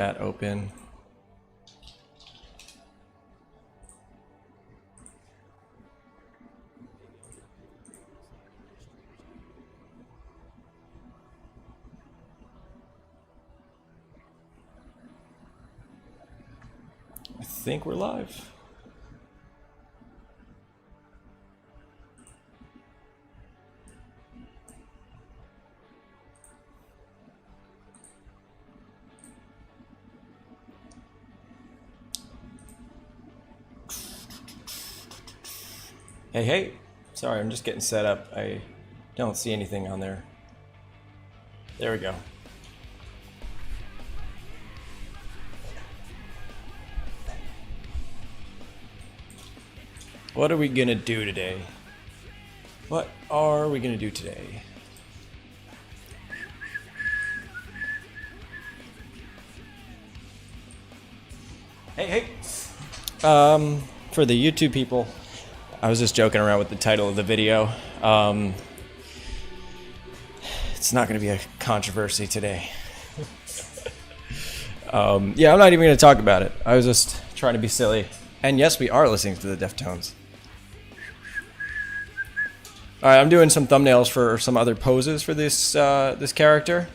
That open. I think we're live. Hey, hey. Sorry, I'm just getting set up. I don't see anything on there. There we go. What are we gonna do today? What are we gonna do today? Hey, hey. For the YouTube people, I was just joking around with the title of the video. It's not going to be a controversy today. Yeah, I'm not even going to talk about it. I was just trying to be silly. And yes, we are listening to the Deftones. All right, I'm doing some thumbnails for some other poses for this this character.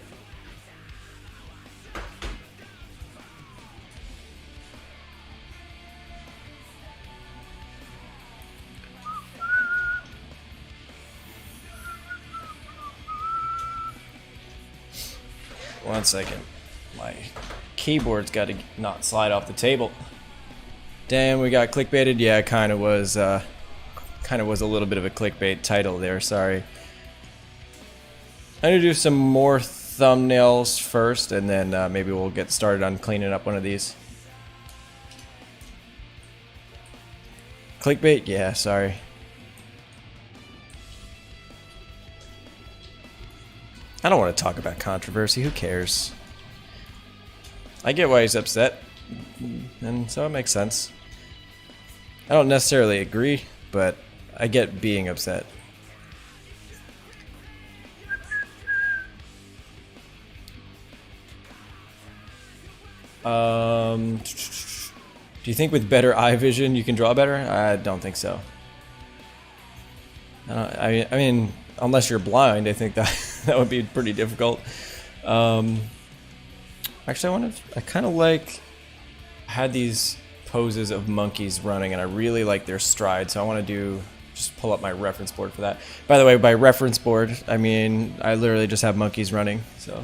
One second. My keyboard's got to not slide off the table. Damn, we got clickbaited. Yeah, it kind of was a little bit of a clickbait title there. Sorry. I'm gonna do some more thumbnails first, and then maybe we'll get started on cleaning up one of these. Clickbait? Yeah, sorry. I don't want to talk about controversy. Who cares? I get why he's upset, and so it makes sense. I don't necessarily agree, but I get being upset. Do you think with better eye vision you can draw better? I don't think so. I mean, unless you're blind, I think that would be pretty difficult. Actually, I kind of like had these poses of monkeys running, and I really like their stride, so I want to just pull up my reference board for that. By the way, by reference board, I mean I literally just have monkeys running, so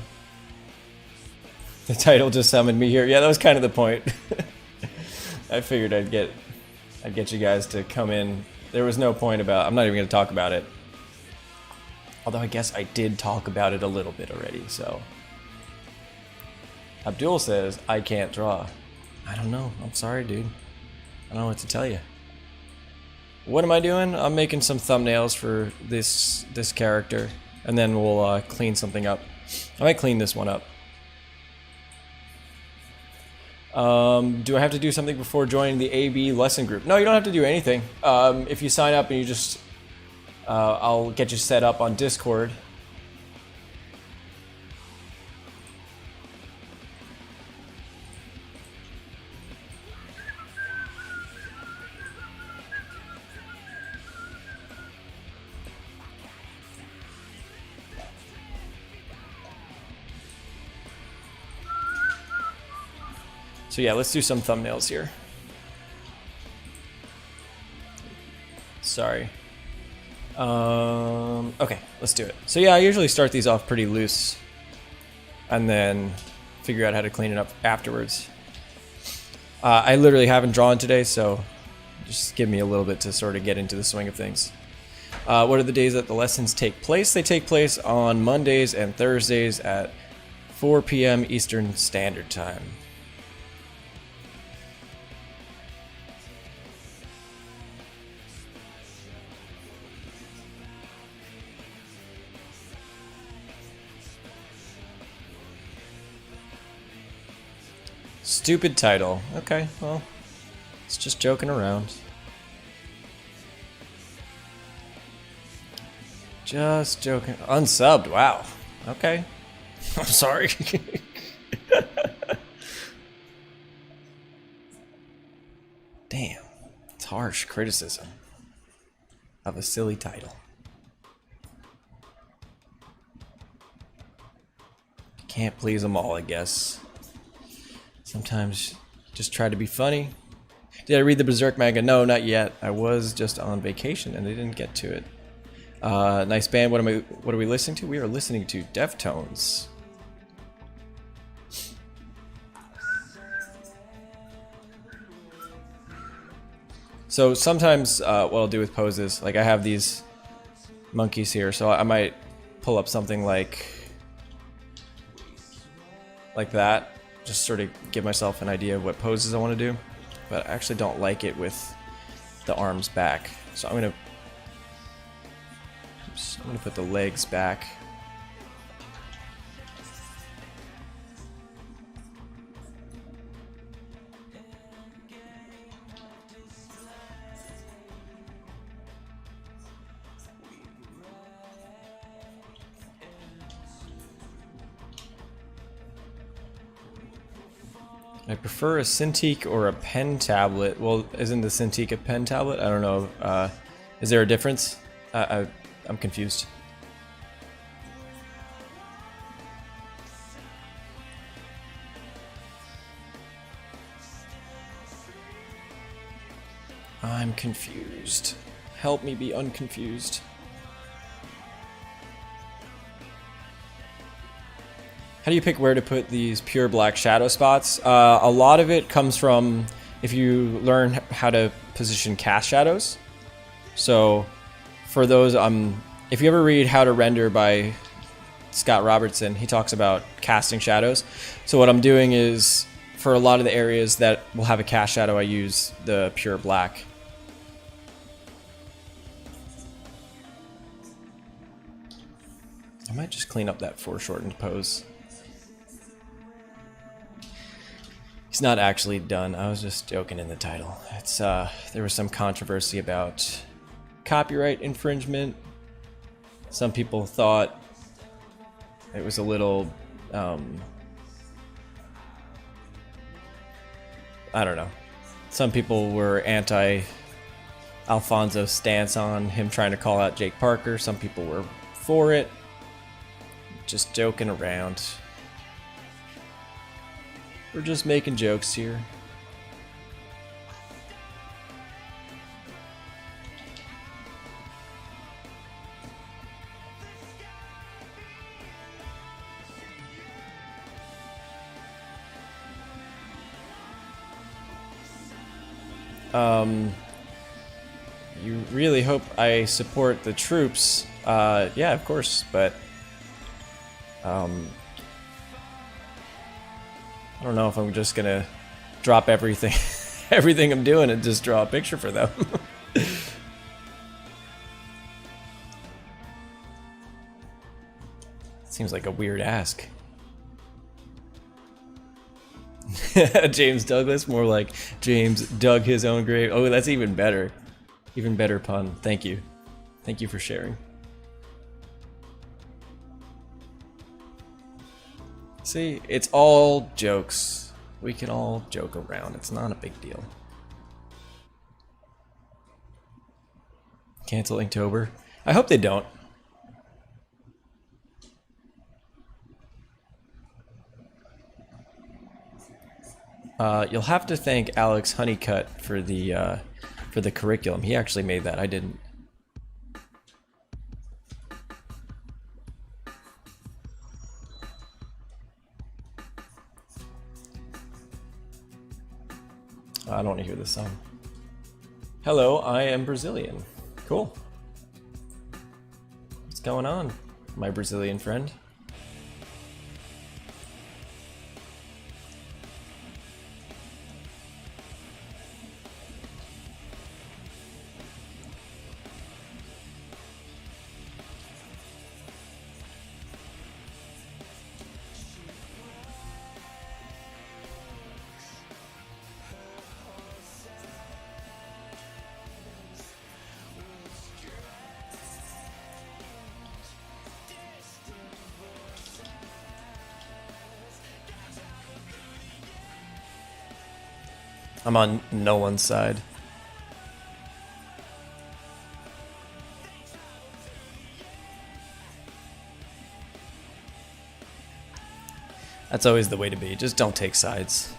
the title just summoned me here. Yeah, that was kind of the point. I figured I'd get you guys to come in. There was no point about, I'm not even going to talk about it. Although I guess I did talk about it a little bit already, so. Abdul says, I can't draw. I don't know. I'm sorry, dude. I don't know what to tell you. What am I doing? I'm making some thumbnails for this character, and then we'll clean something up. I might clean this one up. Do I have to do something before joining the AB lesson group? No, you don't have to do anything. If you sign up and you just... I'll get you set up on Discord. So yeah, let's do some thumbnails here. Sorry. Okay, let's do it. So yeah, I usually start these off pretty loose and then figure out how to clean it up afterwards. I literally haven't drawn today, so just give me a little bit to sort of get into the swing of things. What are the days that the lessons take place? They take place on Mondays and Thursdays at 4 p.m. Eastern Standard Time. Stupid title. Okay, well, it's just joking around. Just joking. Unsubbed, wow. Okay. I'm sorry. Damn, it's harsh criticism of a silly title. You can't please them all, I guess. Sometimes just try to be funny. Did I read the Berserk manga? No, not yet. I was just on vacation and I didn't get to it. Nice band. What are we listening to? We are listening to Deftones. So sometimes what I'll do with poses, like I have these monkeys here, so I might pull up something like that, just sort of give myself an idea of what poses I want to do. But I actually don't like it with the arms back, so I'm gonna put the legs back. I prefer a Cintiq or a pen tablet. Well, isn't the Cintiq a pen tablet? I don't know. Is there a difference? I'm confused. I'm confused. Help me be unconfused. How do you pick where to put these pure black shadow spots? A lot of it comes from if you learn how to position cast shadows. So for those, if you ever read How to Render by Scott Robertson, he talks about casting shadows. So what I'm doing is, for a lot of the areas that will have a cast shadow, I use the pure black. I might just clean up that foreshortened pose. He's not actually done. I was just joking in the title. It's there was some controversy about copyright infringement. Some people thought it was a little I don't know. Some people were anti Alphonso's stance on him trying to call out Jake Parker. Some people were for it. Just joking around. We're just making jokes here. You really hope I support the troops. Yeah, of course, but I don't know if I'm just gonna drop everything everything I'm doing and just draw a picture for them. Seems like a weird ask. James Douglas, more like James dug his own grave. Oh, that's even better. Even better pun. Thank you. Thank you for sharing. See, it's all jokes. We can all joke around. It's not a big deal. Cancel Inktober. I hope they don't. You'll have to thank Alex Honeycutt for the curriculum. He actually made that. I didn't. I don't want to hear this song. Hello, I am Brazilian. Cool. What's going on, my Brazilian friend? I'm on no one's side. That's always the way to be. Just don't take sides.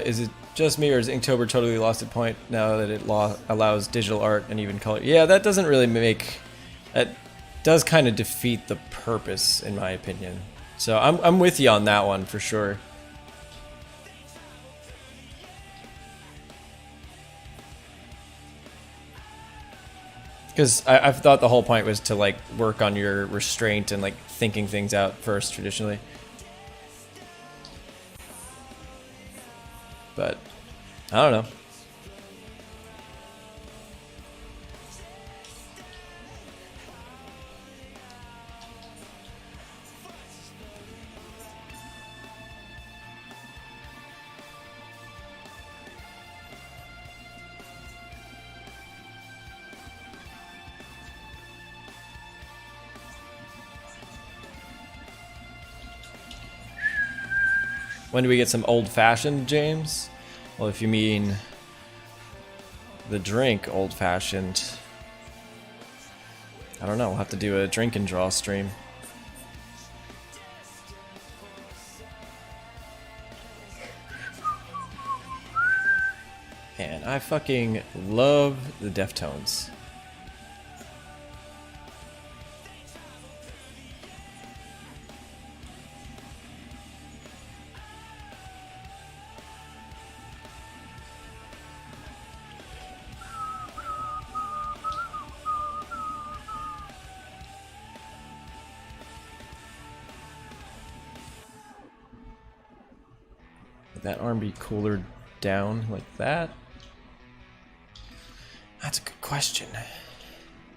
Is it just me, or is Inktober totally lost its point now that it allows digital art and even color? Yeah, that doesn't really make... That does kind of defeat the purpose, in my opinion. So I'm with you on that one, for sure. Because I've thought the whole point was to, like, work on your restraint and, like, thinking things out first, traditionally. But I don't know. When do we get some old-fashioned, James? Well, if you mean the drink old-fashioned, I don't know. We'll have to do a drink and draw stream. And I fucking love the Deftones. Would that arm be cooler down like that? That's a good question.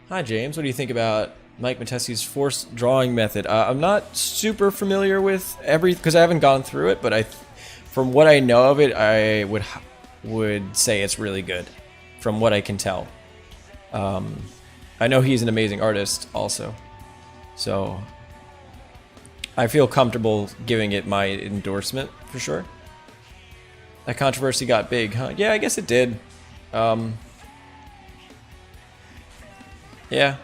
Hi, James. What do you think about Mike Matesi's forced drawing method? I'm not super familiar with because I haven't gone through it, but from what I know of it, I would say it's really good, from what I can tell. I know he's an amazing artist, also, so I feel comfortable giving it my endorsement for sure. That controversy got big, huh? Yeah, I guess it did. Yeah.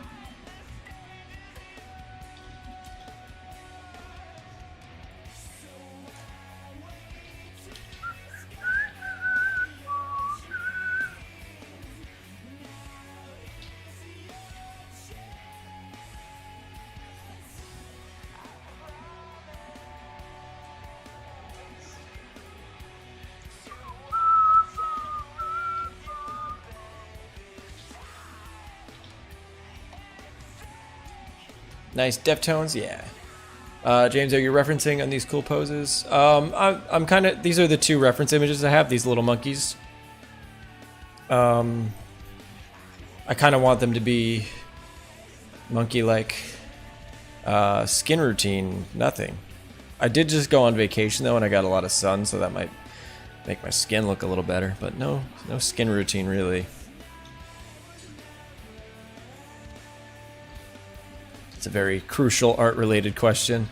Nice Deftones, yeah. James, are you referencing on these cool poses? I'm kind of... These are the two reference images I have, these little monkeys. I kind of want them to be monkey-like. Skin routine, nothing. I did just go on vacation, though, and I got a lot of sun, so that might make my skin look a little better. But no skin routine, really. It's a very crucial art-related question.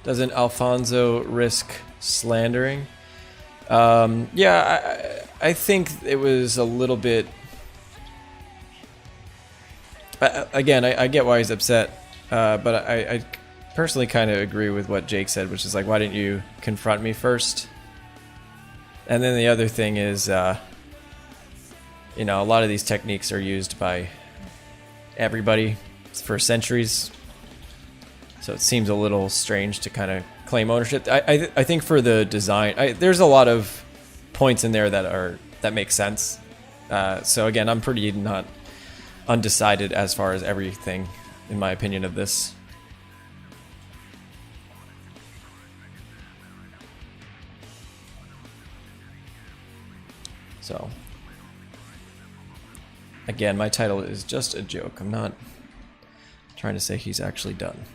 Doesn't Alfonso risk slandering? Yeah, I think it was a little bit... Again, I get why he's upset, but I personally kind of agree with what Jake said, which is like, why didn't you confront me first? And then the other thing is, you know, a lot of these techniques are used by everybody for centuries, so it seems a little strange to kind of claim ownership. I think for the design, there's a lot of points in there that make sense. So again, I'm pretty not undecided as far as everything, in my opinion, of this. So Again, my title is just a joke. I'm not trying to say he's actually done.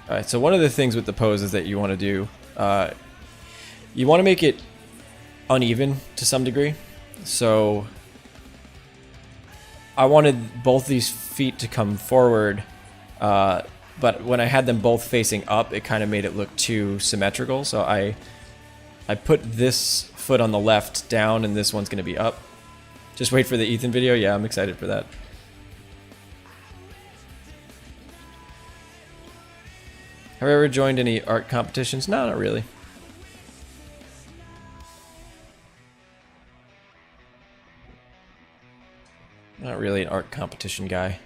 Alright, so one of the things with the poses that you want to do, you want to make it uneven to some degree. So I wanted both these feet to come forward, but when I had them both facing up, it kind of made it look too symmetrical. So I put this foot on the left down, and this one's going to be up. Just wait for the Ethan video. Yeah, I'm excited for that. Have I ever joined any art competitions? No, not really. Not really an art competition guy.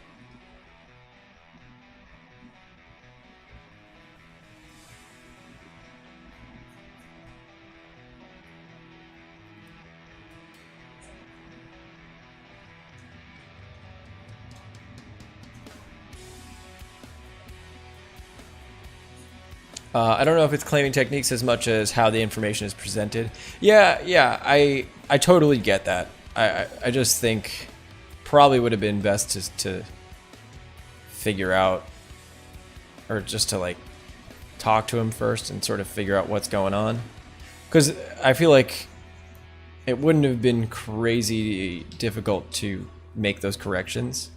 I don't know if it's claiming techniques as much as how the information is presented. Yeah, I totally get that. I just think probably would have been best to figure out, or just to like talk to him first and sort of figure out what's going on. Because I feel like it wouldn't have been crazy difficult to make those corrections.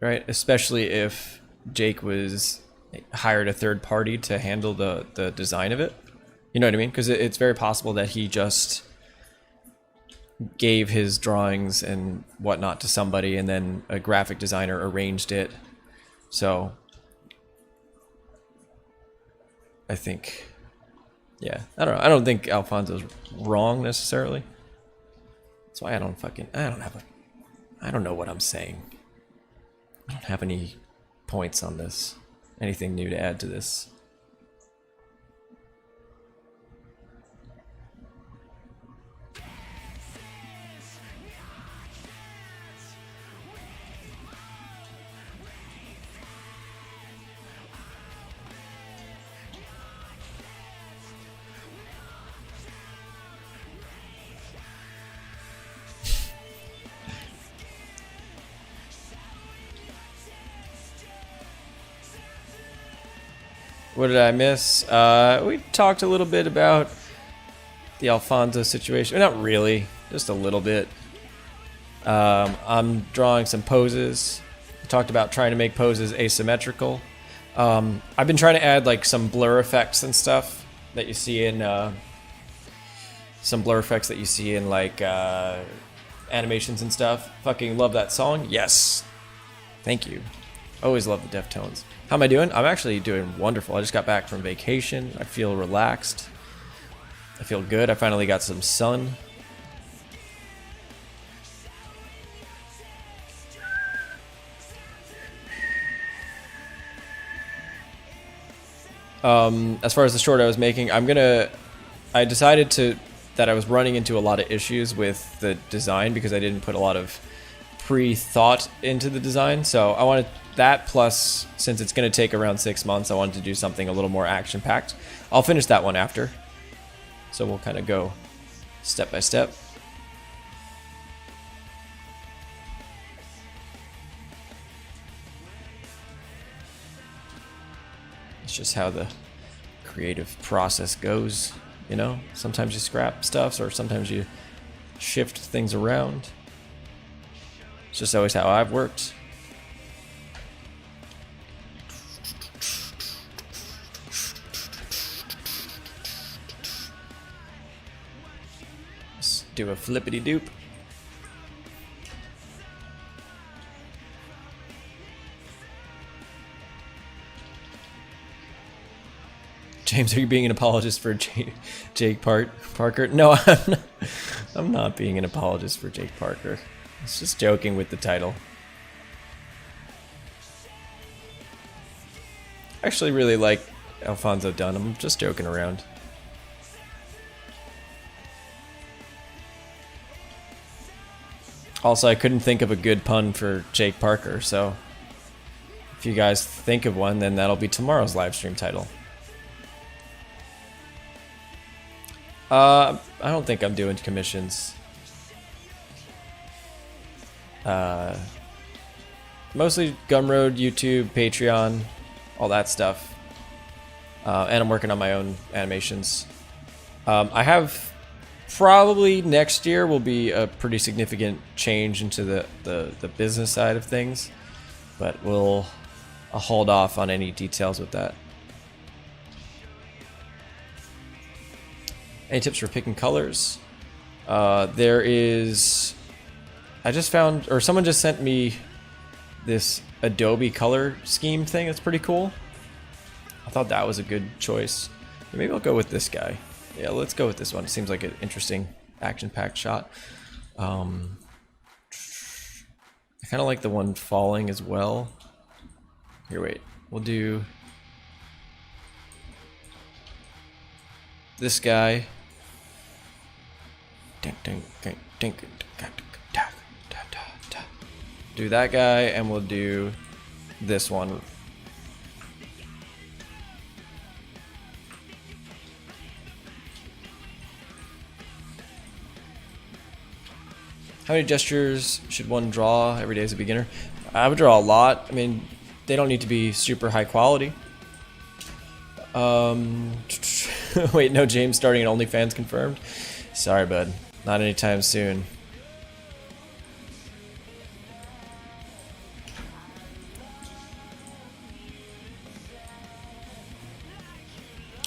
Right? Especially if Jake was hired a third party to handle the design of it. You know what I mean? Because it's very possible that he just gave his drawings and whatnot to somebody, and then a graphic designer arranged it. So I think, yeah, I don't know. I don't think Alfonso's wrong necessarily. That's why I don't know what I'm saying. I don't have any points on this. Anything new to add to this? What did I miss? We talked a little bit about the Alfonso situation. Not really, just a little bit. I'm drawing some poses. We talked about trying to make poses asymmetrical. I've been trying to add like some blur effects and stuff that you see in like animations and stuff. Fucking love that song. Yes, thank you. Always love the Deftones. How am I doing? I'm actually doing wonderful. I just got back from vacation. I feel relaxed. I feel good. I finally got some sun. As far as the short I was making, I decided that I was running into a lot of issues with the design because I didn't put a lot of pre-thought into the design. So I wanted that, plus since it's going to take around 6 months, I wanted to do something a little more action-packed. I'll finish that one after. So we'll kind of go step by step. It's just how the creative process goes, you know? Sometimes you scrap stuff, or sometimes you shift things around. It's just always how I've worked. Let's do a flippity doop. James, are you being an apologist for Jake Parker? No, I'm not being an apologist for Jake Parker. It's just joking with the title. I actually really like Alphonso-DONE. I'm just joking around. Also, I couldn't think of a good pun for Jake Parker, so if you guys think of one, then that'll be tomorrow's live stream title. I don't think I'm doing commissions. Mostly Gumroad, YouTube, Patreon, all that stuff. And I'm working on my own animations. I have probably next year will be a pretty significant change into the business side of things, but I'll hold off on any details with that. Any tips for picking colors? There is, I just found, or someone just sent me this Adobe color scheme thing. That's pretty cool. I thought that was a good choice. Maybe I'll go with this guy. Yeah, let's go with this one. It seems like an interesting action-packed shot. I kind of like the one falling as well. Here, wait. We'll do this guy. Do that guy, and we'll do this one. How many gestures should one draw every day as a beginner? I would draw a lot. I mean, they don't need to be super high quality. Wait, no, James starting an OnlyFans confirmed? Sorry, bud. Not anytime soon.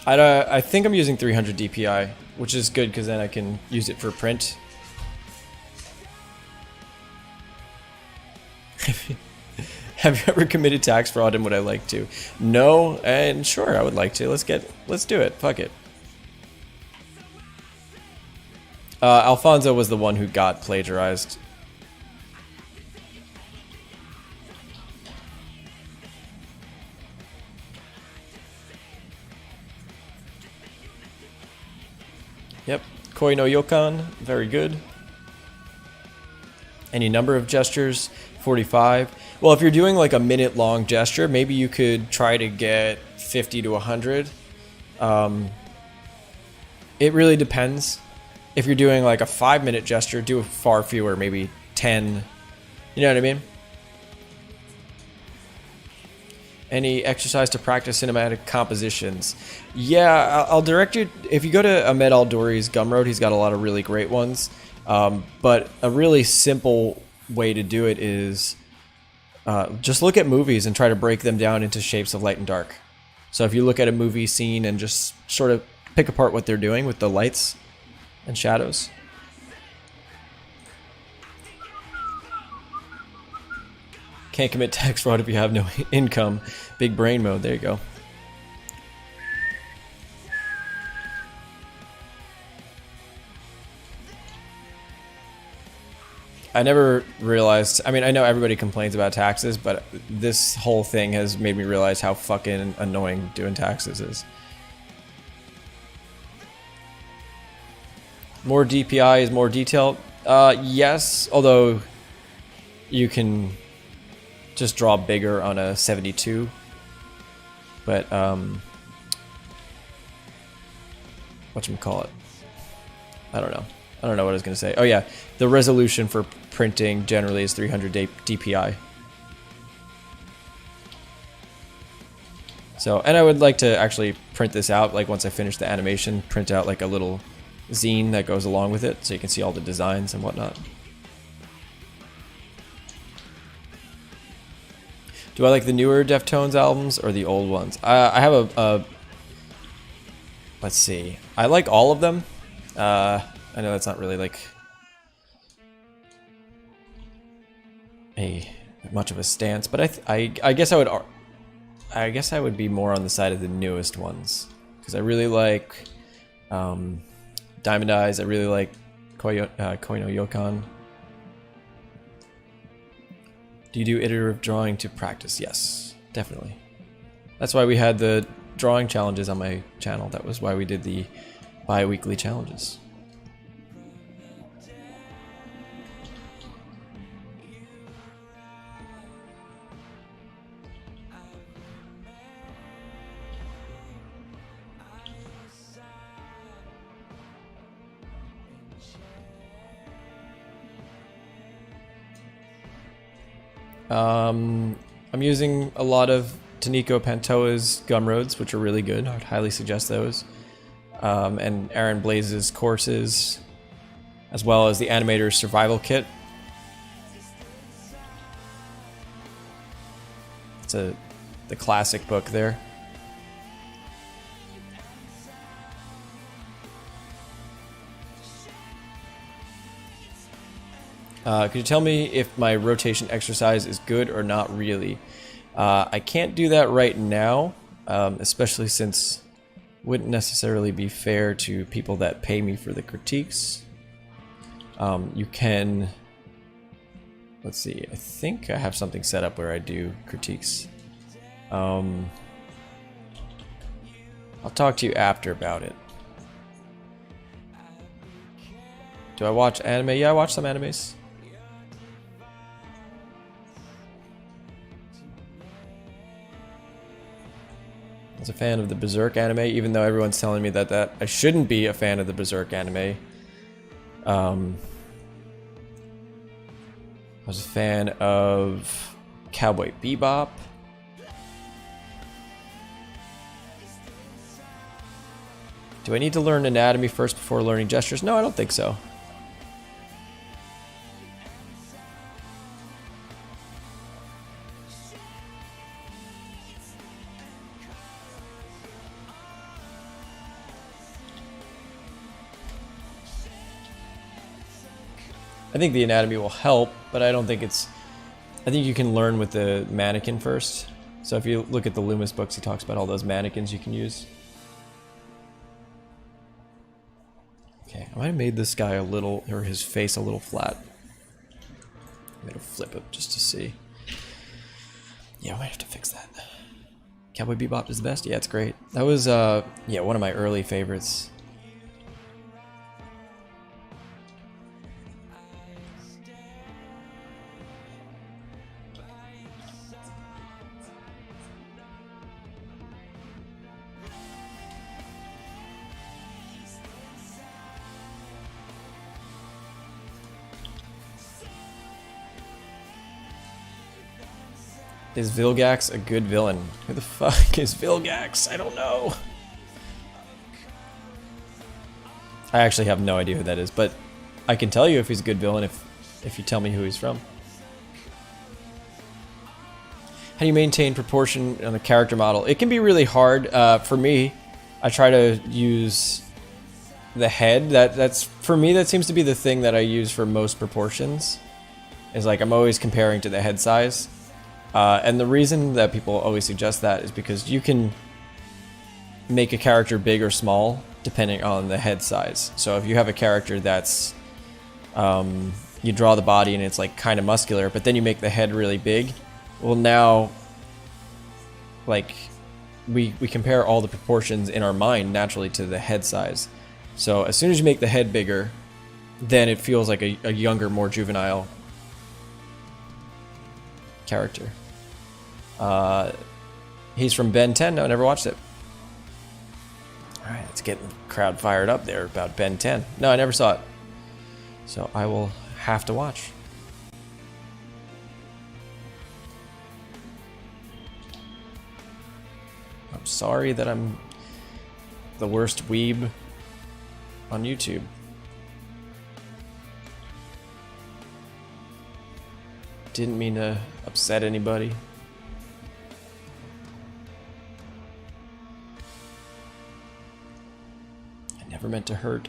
I think I'm using 300 DPI, which is good because then I can use it for print. Have you ever committed tax fraud, and would I like to? No, and sure, I would like to. Let's do it. Fuck it. Alfonso was the one who got plagiarized. Yep, Koi no Yokan, very good. Any number of gestures, 45. Well, if you're doing like a minute-long gesture, maybe you could try to get 50 to 100. It really depends. If you're doing like a 5-minute gesture, do far fewer, maybe 10. You know what I mean? Any exercise to practice cinematic compositions? Yeah, I'll direct you. If you go to Ahmed Al-Douri's Gumroad, he's got a lot of really great ones. But a really simple way to do it is just look at movies and try to break them down into shapes of light and dark. So if you look at a movie scene and just sort of pick apart what they're doing with the lights and shadows. Can't commit tax fraud if you have no income. Big brain mode. There you go. I never realized, I mean, I know everybody complains about taxes, but this whole thing has made me realize how fucking annoying doing taxes is. More DPI is more detailed? Yes, although you can just draw bigger on a 72. But, whatchamacallit? I don't know. I don't know what I was going to say. Oh yeah, the resolution for printing generally is 300 DPI. So, and I would like to actually print this out, like once I finish the animation, print out like a little zine that goes along with it so you can see all the designs and whatnot. Do I like the newer Deftones albums or the old ones? I have a let's see. I like all of them. I know that's not really like much of a stance, but I guess I guess I would be more on the side of the newest ones because I really like Diamond Eyes. I really like Koi no Yokan. Do you do iterative drawing to practice? Yes, definitely. That's why we had the drawing challenges on my channel. That was why we did the bi-weekly challenges. I'm using a lot of Taniko Pantoa's Gumroads, which are really good. I would highly suggest those. And Aaron Blaze's courses, as well as the Animator's Survival Kit. It's the classic book there. Could you tell me if my rotation exercise is good or not really? I can't do that right now, especially since it wouldn't necessarily be fair to people that pay me for the critiques. You can... Let's see, I think I have something set up where I do critiques. I'll talk to you after about it. Do I watch anime? Yeah, I watch some animes. I was a fan of the Berserk anime, even though everyone's telling me that I shouldn't be a fan of the Berserk anime. I was a fan of Cowboy Bebop. Do I need to learn anatomy first before learning gestures? No, I don't think so. I think the anatomy will help, but I don't think it's... I think you can learn with the mannequin first. So if you look at the Loomis books, he talks about all those mannequins you can use. Okay, I might have made this guy a little, or his face a little flat. I'm gonna flip it just to see. Yeah, I might have to fix that. Cowboy Bebop is the best? Yeah, it's great. That was, yeah, one of my early favorites. Is Vilgax a good villain? Who the fuck is Vilgax? I don't know. I actually have no idea who that is, but I can tell you if he's a good villain if you tell me who he's from. How do you maintain proportion on a character model? It can be really hard. For me, I try to use the head. That's for me, that seems to be the thing that I use for most proportions. Is like I'm always comparing to the head size. And the reason that people always suggest that is because you can make a character big or small depending on the head size. So if you have a character that's, you draw the body and it's like kind of muscular, but then you make the head really big, well now, like, we compare all the proportions in our mind naturally to the head size. So as soon as you make the head bigger, then it feels like a younger, more juvenile character. He's from Ben 10. No, I never watched it. Alright, let's get the crowd fired up there about Ben 10. No, I never saw it. So I will have to watch. I'm sorry that I'm the worst weeb on YouTube. Didn't mean to upset anybody. I never meant to hurt.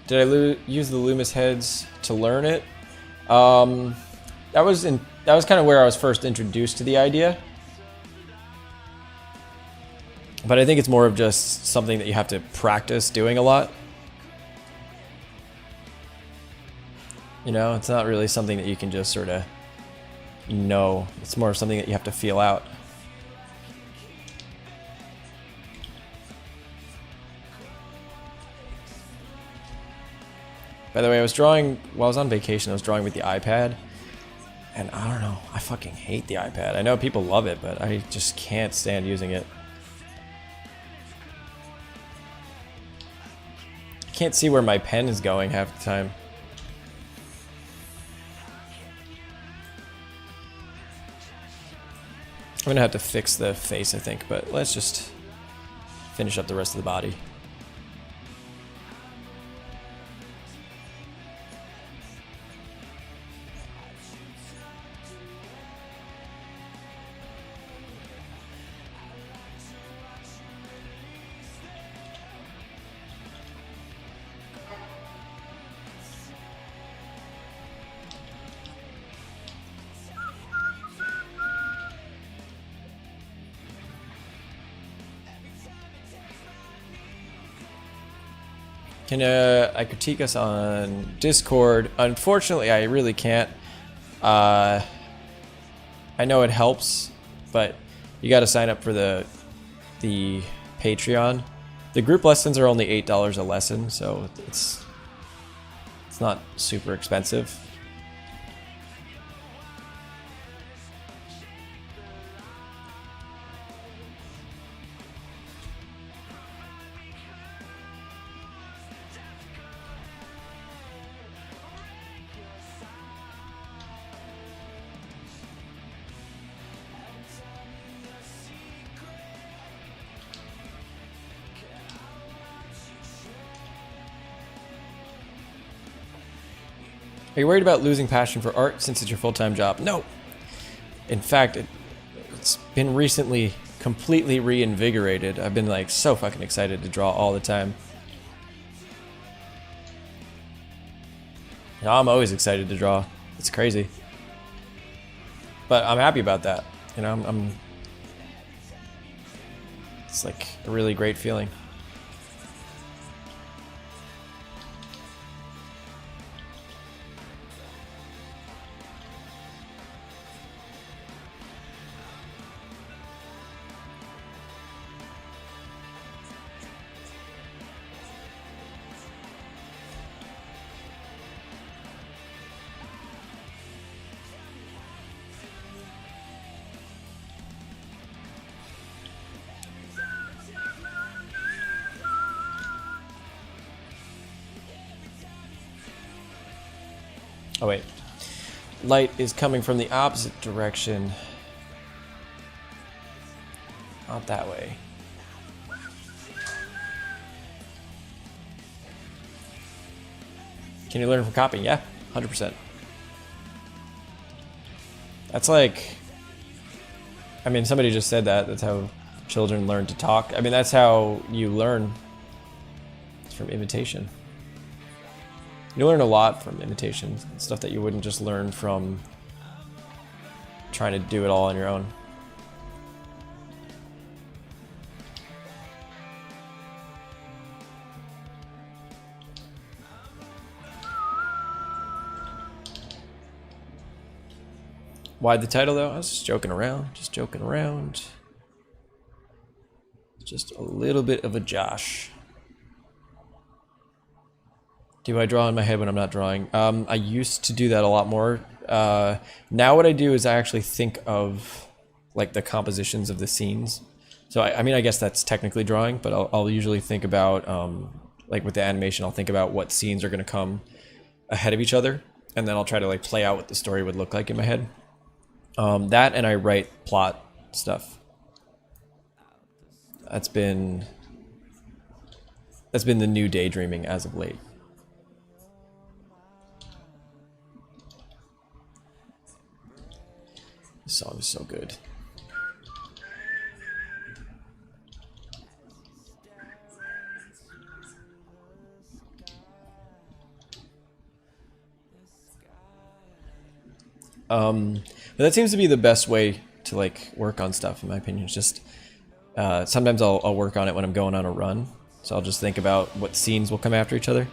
Did I use the Loomis heads to learn it? That was kind of where I was first introduced to the idea. But I think it's more of just something that you have to practice doing a lot. You know, it's not really something that you can just sort of know. It's more of something that you have to feel out. By the way, I was drawing while I was on vacation. I was drawing with the iPad, and I don't know. I fucking hate the iPad. I know people love it, but I just can't stand using it. I can't see where my pen is going half the time. I'm gonna have to fix the face, I think, but let's just finish up the rest of the body. Can I critique us on Discord? Unfortunately, I really can't. I know it helps, but you got to sign up for the Patreon. The group lessons are only $8 a lesson, so it's not super expensive. Are you worried about losing passion for art since it's your full-time job? No. In fact, it's been recently completely reinvigorated. I've been like so fucking excited to draw all the time. You know, I'm always excited to draw. It's crazy. But I'm happy about that. You know, it's like a really great feeling. Oh wait, light is coming from the opposite direction. Not that way. Can you learn from copying? Yeah, 100%. That's like, I mean, somebody just said that. That's how children learn to talk. I mean, that's how you learn. It's from imitation. You learn a lot from imitation, stuff that you wouldn't just learn from trying to do it all on your own. Why'd the title though? I was just joking around, just joking around. Just a little bit of a Josh. Do I draw in my head when I'm not drawing? I used to do that a lot more. Now what I do is I actually think of like the compositions of the scenes. So I mean, I guess that's technically drawing, but I'll usually think about, like with the animation, I'll think about what scenes are gonna come ahead of each other. And then I'll try to like play out what the story would look like in my head. That and I write plot stuff. That's been the new daydreaming as of late. This song is so good. But that seems to be the best way to like work on stuff, in my opinion. It's just sometimes I'll work on it when I'm going on a run, so I'll just think about what scenes will come after each other.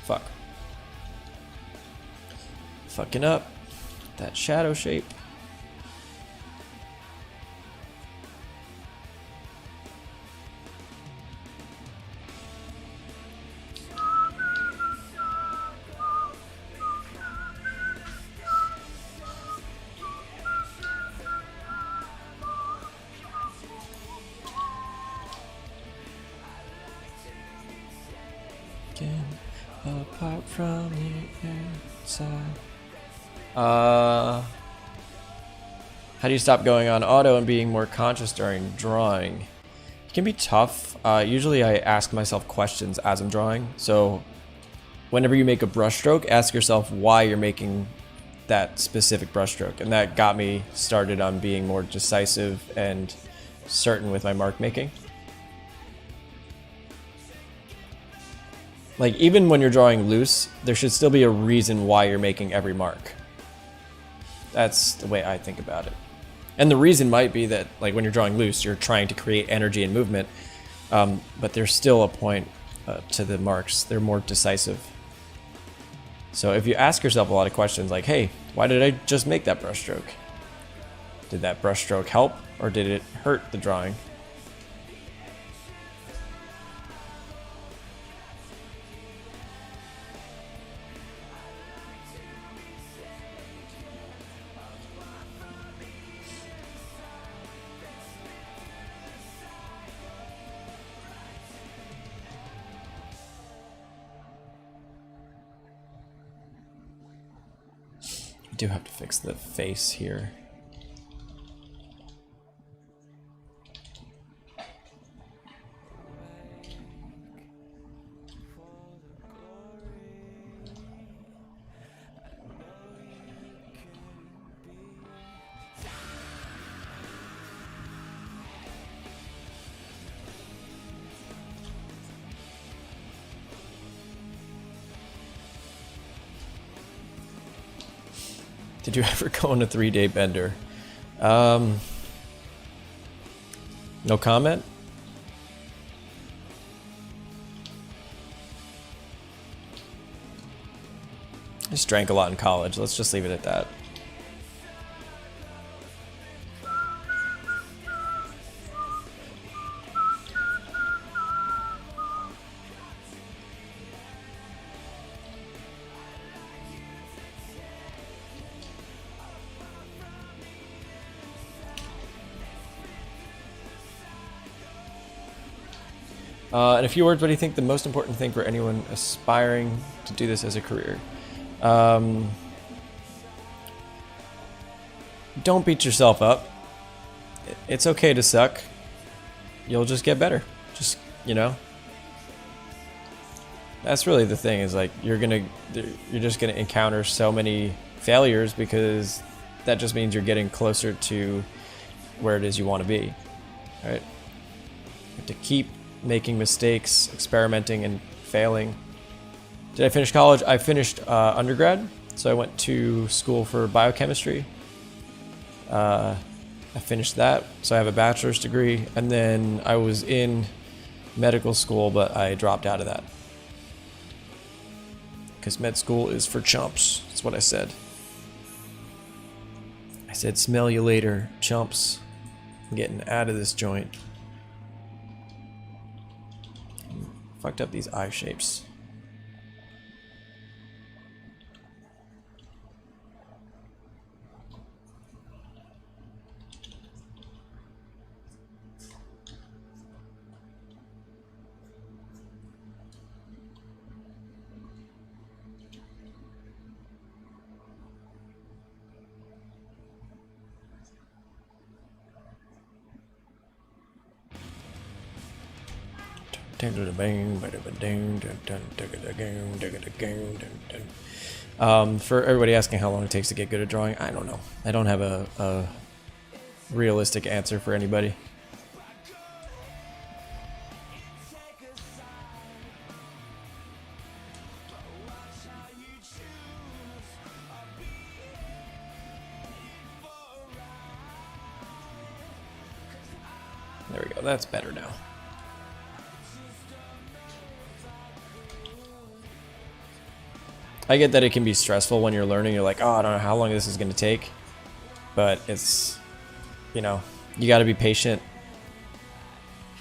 Fuck. Fucking up that shadow shape. Apart from the inside. How do you stop going on auto and being more conscious during drawing? It can be tough. Usually I ask myself questions as I'm drawing. So whenever you make a brushstroke, ask yourself why you're making that specific brushstroke. And that got me started on being more decisive and certain with my mark making. Like, even when you're drawing loose, there should still be a reason why you're making every mark. That's the way I think about it. And the reason might be that, like, when you're drawing loose, you're trying to create energy and movement, but there's still a point to the marks. They're more decisive. So if you ask yourself a lot of questions like, hey, why did I just make that brushstroke? Did that brushstroke help, or did it hurt the drawing? I do have to fix the face here. Did you ever go on a 3-day bender? No comment? I just drank a lot in college. Let's just leave it at that. In a few words, what do you think the most important thing for anyone aspiring to do this as a career? Don't beat yourself up. It's okay to suck. You'll just get better. Just, you know. That's really the thing, is like you're just gonna encounter so many failures, because that just means you're getting closer to where it is you want to be. All right? You have to keep making mistakes, experimenting, and failing. Did I finish college? I finished undergrad, so I went to school for biochemistry. I finished that, so I have a bachelor's degree, and then I was in medical school, but I dropped out of that. Because med school is for chumps. That's what I said. I said, smell you later, chumps. I'm getting out of this joint. Fucked up these eye shapes. For everybody asking how long it takes to get good at drawing, I don't know. I don't have a realistic answer for anybody. go. That's better now. I get that it can be stressful when you're learning. You're like, oh, I don't know how long this is going to take. But it's, you know, you got to be patient.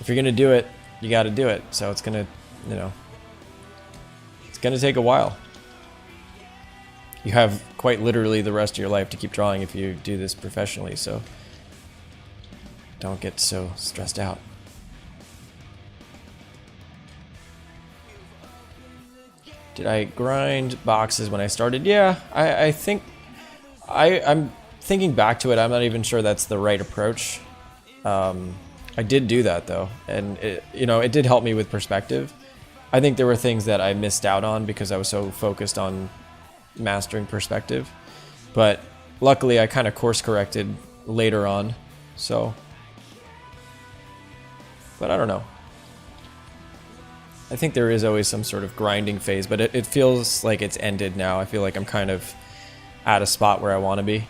If you're going to do it, you got to do it. So it's going to, you know, it's going to take a while. You have quite literally the rest of your life to keep drawing if you do this professionally. So don't get so stressed out. Did I grind boxes when I started? Yeah, I think I'm thinking back to it. I'm not even sure that's the right approach. I did do that though, and it did help me with perspective. I think there were things that I missed out on because I was so focused on mastering perspective, but luckily I kind of course corrected later on. So, but I don't know. I think there is always some sort of grinding phase, but it feels like it's ended now. I feel like I'm kind of at a spot where I want to be.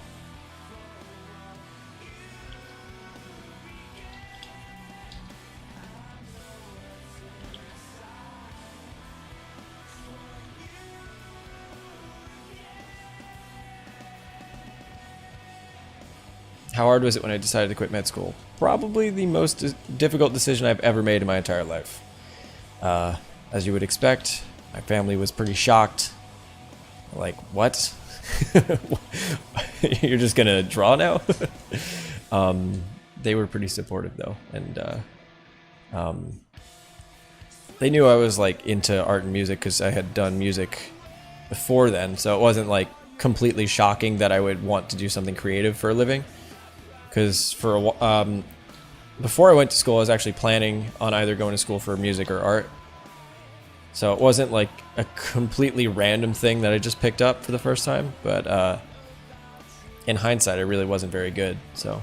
How hard was it when I decided to quit med school? Probably the most difficult decision I've ever made in my entire life. As you would expect, my family was pretty shocked. Like, what? You're just gonna draw now? They were pretty supportive though, and they knew I was like into art and music because I had done music before then, so it wasn't like completely shocking that I would want to do something creative for a living. Because before I went to school, I was actually planning on either going to school for music or art. So it wasn't like a completely random thing that I just picked up for the first time. But in hindsight, it really wasn't very good. So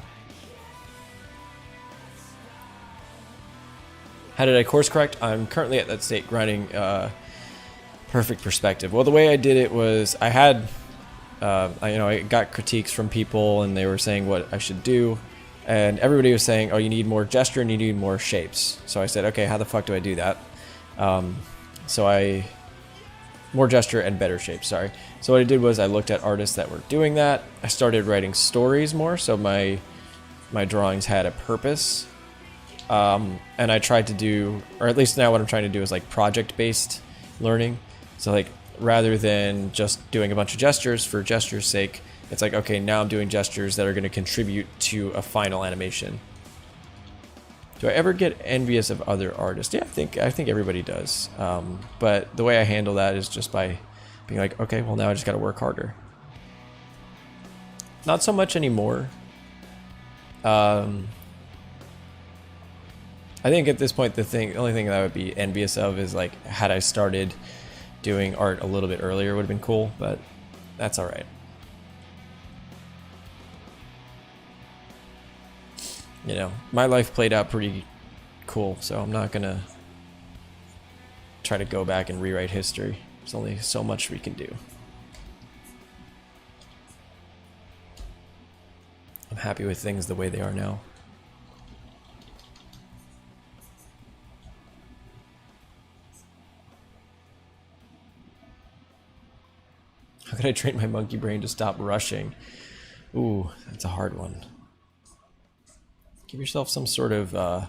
how did I course correct? I'm currently at that state grinding perfect perspective. Well, the way I did it was I had... I got critiques from people and they were saying what I should do, and everybody was saying, oh, you need more gesture and you need more shapes. So I said, okay, how the fuck do I do that? More gesture and better shapes, sorry. So what I did was I looked at artists that were doing that. I started writing stories more, so my drawings had a purpose. And I tried to do, or at least now what I'm trying to do is like project-based learning. So like, rather than just doing a bunch of gestures for gesture's sake, it's like, okay, now I'm doing gestures that are going to contribute to a final animation. Do I ever get envious of other artists? Yeah, I think everybody does. But the way I handle that is just by being like, okay, well now I just got to work harder. Not so much anymore. I think at this point the only thing that I would be envious of is like, had I started doing art a little bit earlier would have been cool, but that's all right. You know, my life played out pretty cool, so I'm not gonna try to go back and rewrite history. There's only so much we can do. I'm happy with things the way they are now. How could I train my monkey brain to stop rushing? Ooh, that's a hard one. Give yourself some sort of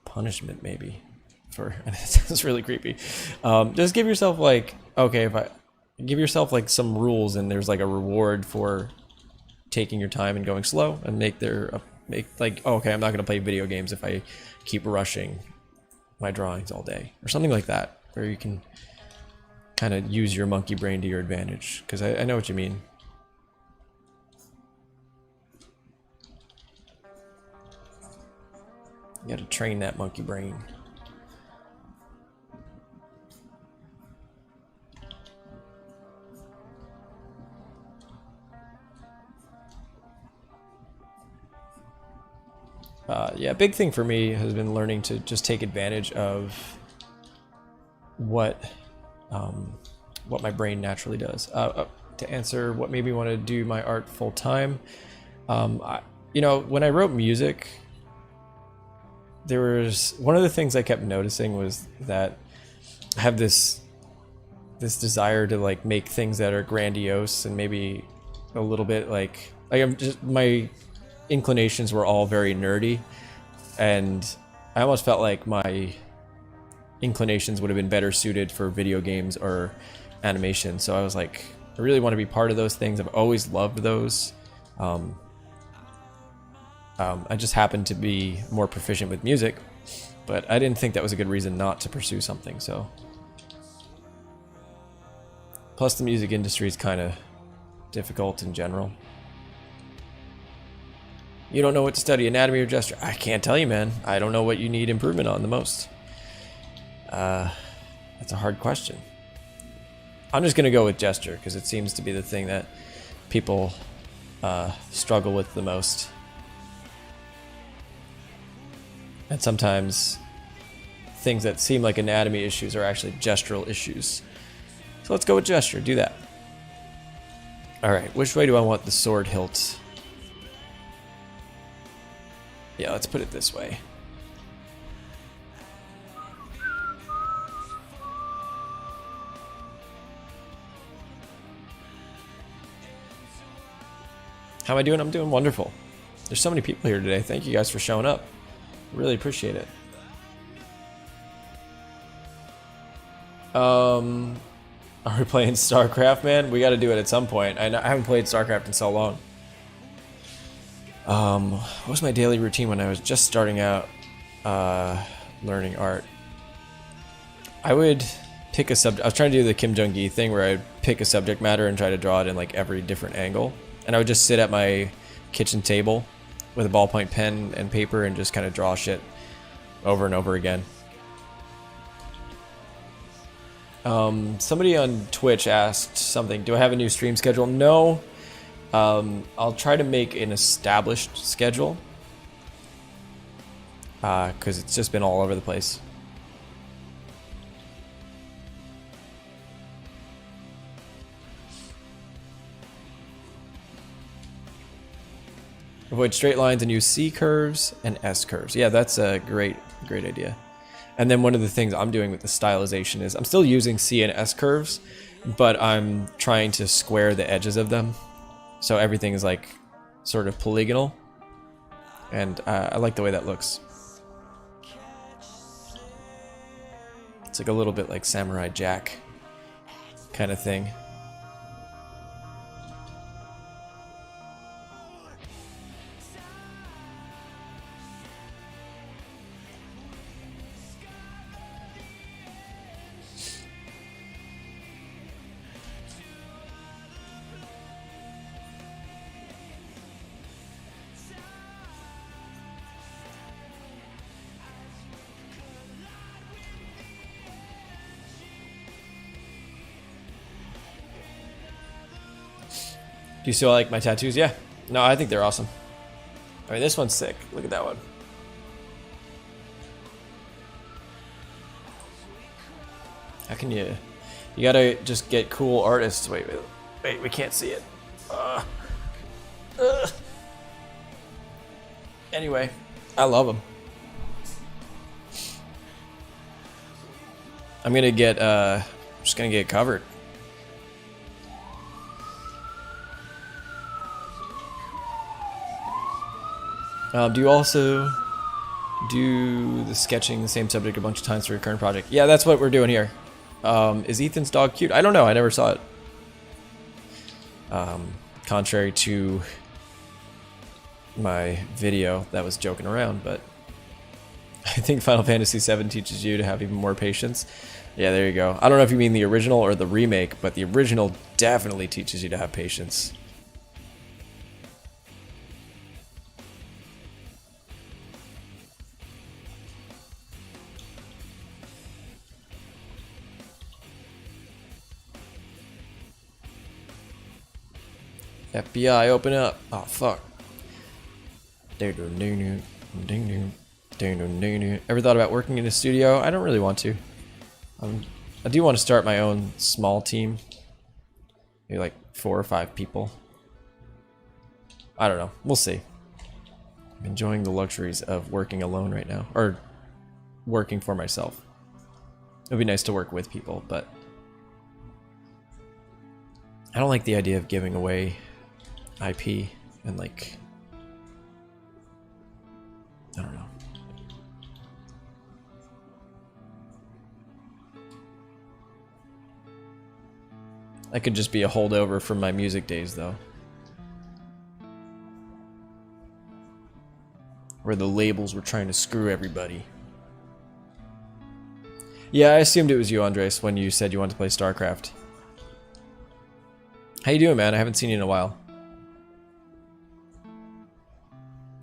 punishment, maybe. That sounds really creepy. Just give yourself like, okay, give yourself like some rules, and there's like a reward for taking your time and going slow, and make like, oh, okay, I'm not gonna play video games if I keep rushing my drawings all day, or something like that, where you can kind of use your monkey brain to your advantage, because I know what you mean. You gotta train that monkey brain. Yeah, big thing for me has been learning to just take advantage of what my brain naturally does. To answer what made me want to do my art full time, when I wrote music, there was one of the things I kept noticing was that I have this desire to like make things that are grandiose and maybe a little bit like I'm just, my inclinations were all very nerdy, and I almost felt like my inclinations would have been better suited for video games or animation. So I was like, I really want to be part of those things. I've always loved those. I just happened to be more proficient with music, but I didn't think that was a good reason not to pursue something. So, plus the music industry is kind of difficult in general. You don't know what to study, anatomy or gesture? I can't tell you, man. I don't know what you need improvement on the most. That's a hard question. I'm just gonna go with gesture because it seems to be the thing that people struggle with the most. And sometimes things that seem like anatomy issues are actually gestural issues. So let's go with gesture, do that. Alright, which way do I want the sword hilt? Yeah, let's put it this way. How am I doing? I'm doing wonderful. There's so many people here today. Thank you guys for showing up. Really appreciate it. Are we playing StarCraft, man? We got to do it at some point. I haven't played StarCraft in so long. What was my daily routine when I was just starting out learning art? I would pick a subject. I was trying to do the Kim Jong-gi thing where I'd pick a subject matter and try to draw it in like every different angle. And I would just sit at my kitchen table with a ballpoint pen and paper and just kind of draw shit over and over again. Somebody on Twitch asked something. Do I have a new stream schedule? No. I'll try to make an established schedule because it's just been all over the place. Avoid straight lines and use C curves and S curves. Yeah, that's a great idea. And then one of the things I'm doing with the stylization is I'm still using C and S curves, but I'm trying to square the edges of them. So everything is like sort of polygonal. And I like the way that looks. It's like a little bit like Samurai Jack kind of thing. Do you still like my tattoos? Yeah. No, I think they're awesome. I mean, this one's sick. Look at that one. How can you... You gotta just get cool artists. Wait, we can't see it. Anyway, I love them. I'm gonna get, just gonna get covered. Do you also do the sketching the same subject a bunch of times for your current project? Yeah, that's what we're doing here. Is Ethan's dog cute? I don't know. I never saw it. Contrary to my video that was joking around, but I think Final Fantasy VII teaches you to have even more patience. Yeah, there you go. I don't know if you mean the original or the remake, but the original definitely teaches you to have patience. FBI, open up. Oh, fuck. Ever thought about working in a studio? I don't really want to. I do want to start my own small team. Maybe like 4 or 5 people. I don't know. We'll see. I'm enjoying the luxuries of working alone right now, or working for myself. It would be nice to work with people, but I don't like the idea of giving away IP and like, I don't know. I could just be a holdover from my music days though. Where the labels were trying to screw everybody. Yeah, I assumed it was you, Andres, when you said you wanted to play StarCraft. How you doing, man? I haven't seen you in a while.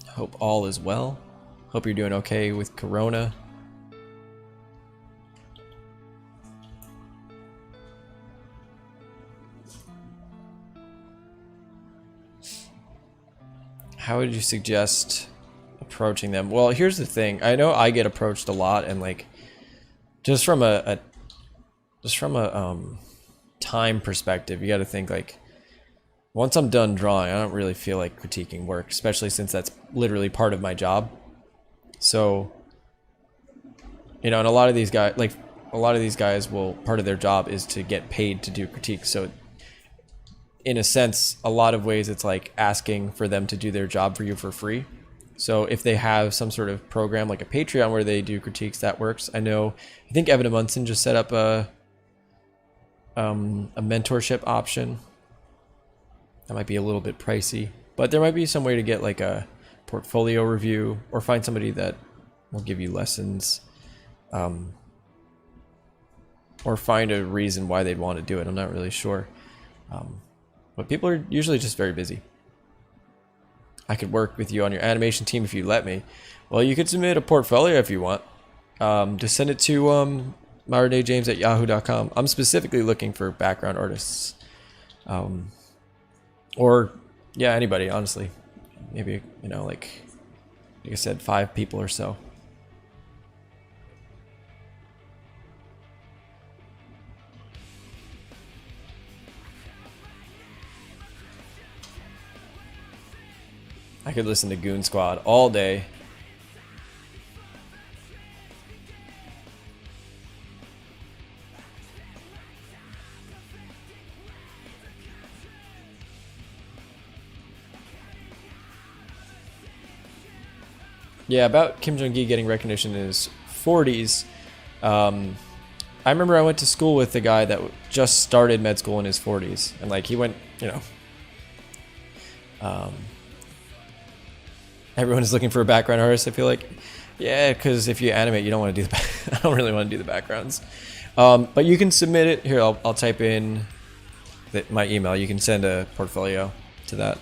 Hope all is well. Hope you're doing okay with Corona. How would you suggest approaching them? Well, here's the thing. I know I get approached a lot, and like, just from a time perspective, you got to think like, once I'm done drawing, I don't really feel like critiquing work, especially since that's literally part of my job. So, you know, and a lot of these guys will, part of their job is to get paid to do critiques. So in a sense, a lot of ways it's like asking for them to do their job for you for free. So if they have some sort of program like a Patreon where they do critiques, that works. I think Evan Amundsen just set up a mentorship option. That might be a little bit pricey, but there might be some way to get like a portfolio review, or find somebody that will give you lessons, or find a reason why they'd want to do it. I'm not really sure. But people are usually just very busy. I could work with you on your animation team if you let me. Well, you could submit a portfolio if you want. Just send it to modernDayJames@yahoo.com. I'm specifically looking for background artists. Or, yeah, anybody, honestly. Maybe, you know, like I said, 5 people or so. I could listen to Goon Squad all day. Yeah, about Kim Jong-gi getting recognition in his 40s. I remember I went to school with the guy that just started med school in his 40s. And like he went, you know, everyone is looking for a background artist, I feel like. Yeah, because if you animate, you don't want to do the I don't really want to do the backgrounds. But you can submit it. Here, I'll type in my email. You can send a portfolio to that.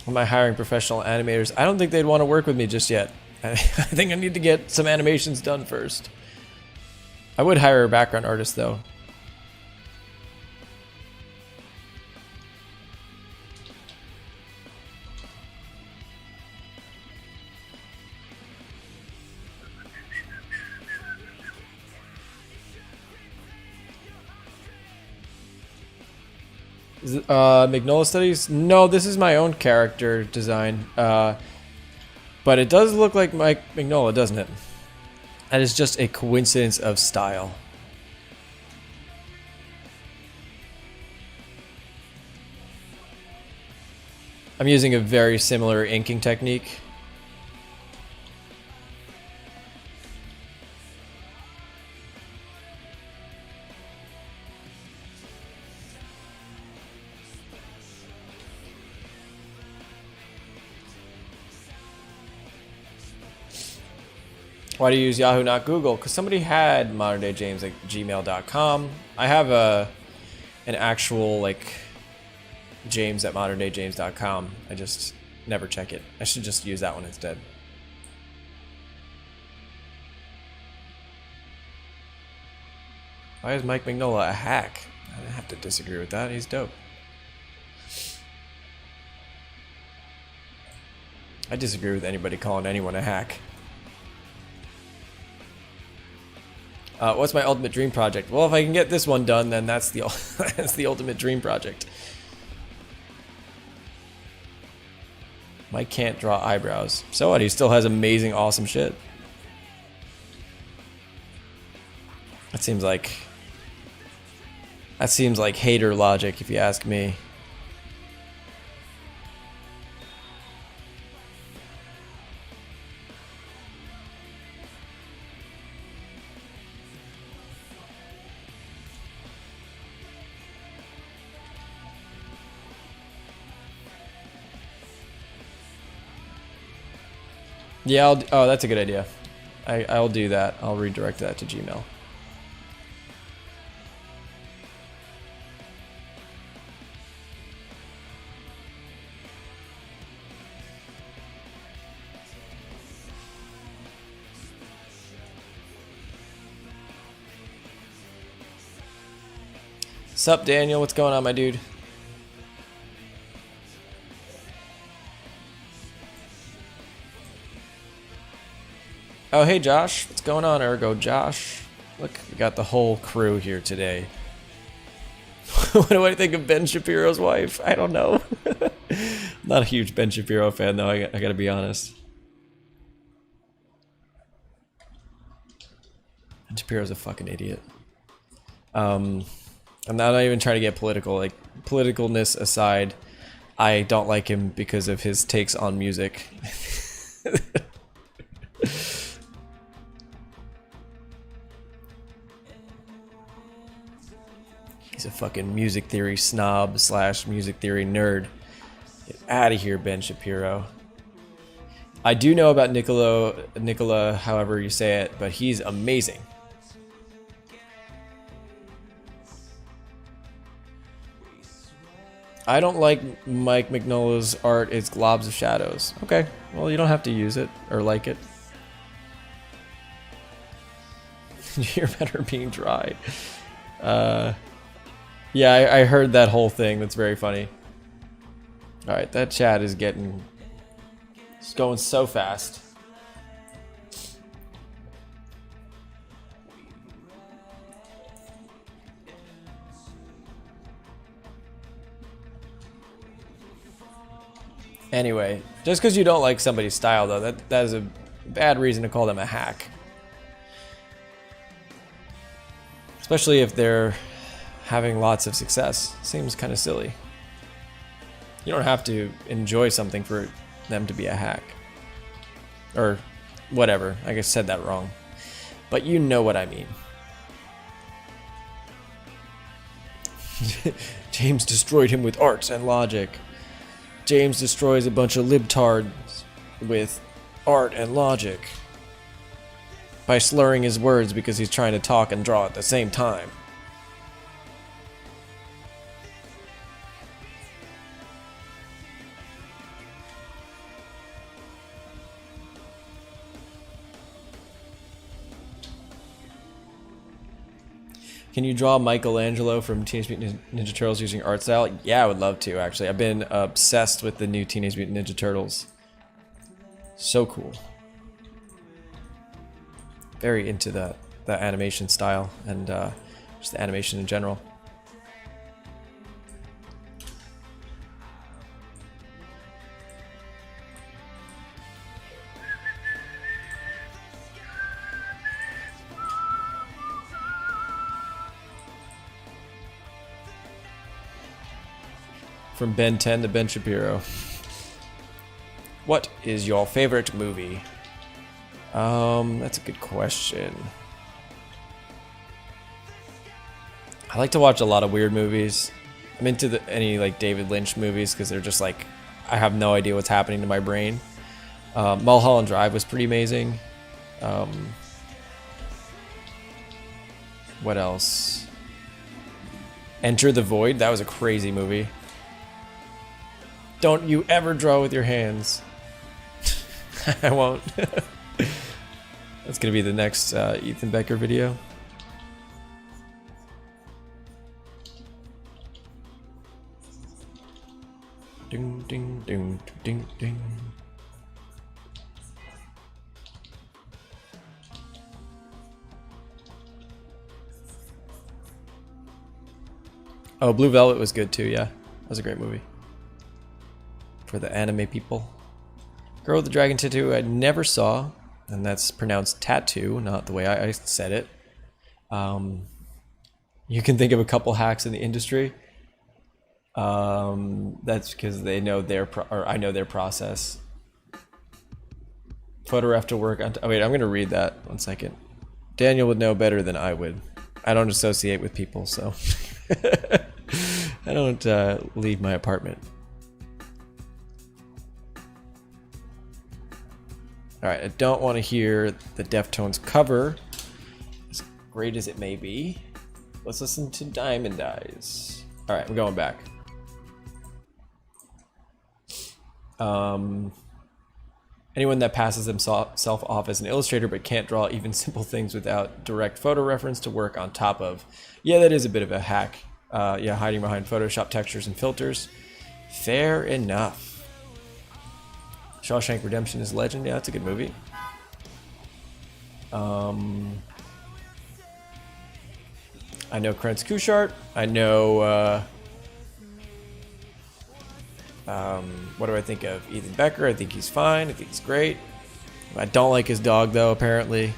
Am I hiring professional animators? I don't think they'd want to work with me just yet. I think I need to get some animations done first. I would hire a background artist though. Magnolia Studies? No, this is my own character design. But it does look like Mike Magnolia, doesn't it? That is just a coincidence of style. I'm using a very similar inking technique. Why do you use Yahoo, not Google? Because somebody had moderndayjames at gmail.com. I have an actual like James at moderndayjames.com. I just never check it. I should just use that one instead. Why is Mike Mignola a hack? I have to disagree with that. He's dope. I disagree with anybody calling anyone a hack. What's my ultimate dream project? Well, if I can get this one done, then that's the that's the ultimate dream project. Mike can't draw eyebrows. So what? He still has amazing, awesome shit. That seems like hater logic, if you ask me. Yeah, oh, that's a good idea. I'll do that. I'll redirect that to Gmail. Sup, Daniel? What's going on, my dude? Oh, hey, Josh. What's going on, Ergo Josh? Look, we got the whole crew here today. What do I think of Ben Shapiro's wife? I don't know. Not a huge Ben Shapiro fan, though. I gotta be honest. Ben Shapiro's a fucking idiot. I'm not even trying to get political. Like, politicalness aside, I don't like him because of his takes on music. He's a fucking music theory snob / music theory nerd. Get out of here, Ben Shapiro. I do know about Nicola, however you say it, but he's amazing. I don't like Mike Mignola's art. It's globs of shadows. Okay, well, you don't have to use it or like it. You're better being dry. Yeah, I heard that whole thing. That's very funny. Alright, that chat is getting... It's going so fast. Anyway, just because you don't like somebody's style, though, that is a bad reason to call them a hack. Especially if they're having lots of success. Seems kind of silly. You don't have to enjoy something for them to be a hack. Or whatever. I guess I said that wrong. But you know what I mean. James destroyed him with art and logic. James destroys a bunch of libtards with art and logic. By slurring his words because he's trying to talk and draw at the same time. Can you draw Michelangelo from Teenage Mutant Ninja Turtles using art style? Yeah, I would love to, actually. I've been obsessed with the new Teenage Mutant Ninja Turtles. So cool. Very into the animation style and just the animation in general. From Ben 10 to Ben Shapiro. What is your favorite movie? That's a good question. I like to watch a lot of weird movies. I'm into any like David Lynch movies because they're just like, I have no idea what's happening to my brain. Mulholland Drive was pretty amazing. What else? Enter the Void, that was a crazy movie. Don't you ever draw with your hands. I won't. That's gonna be the next Ethan Becker video. Ding, ding, ding, ding, ding. Oh, Blue Velvet was good too, yeah. That was a great movie. For the anime people. Girl with the Dragon Tattoo I never saw, and that's pronounced tattoo, not the way I said it. You can think of a couple hacks in the industry. That's because they know I know their process. Photo after work. Oh, wait, I'm gonna read that 1 second. Daniel would know better than I would. I don't associate with people, so I don't leave my apartment. All right, I don't want to hear the Deftones cover, as great as it may be. Let's listen to Diamond Eyes. All right, we're going back. Anyone that passes himself off as an illustrator but can't draw even simple things without direct photo reference to work on top of. Yeah, that is a bit of a hack. Yeah, hiding behind Photoshop textures and filters. Fair enough. Shawshank Redemption is a legend. Yeah, that's a good movie. I know Krentz Kuchart. I know... what do I think of Ethan Becker? I think he's fine. I think he's great. I don't like his dog, though, apparently.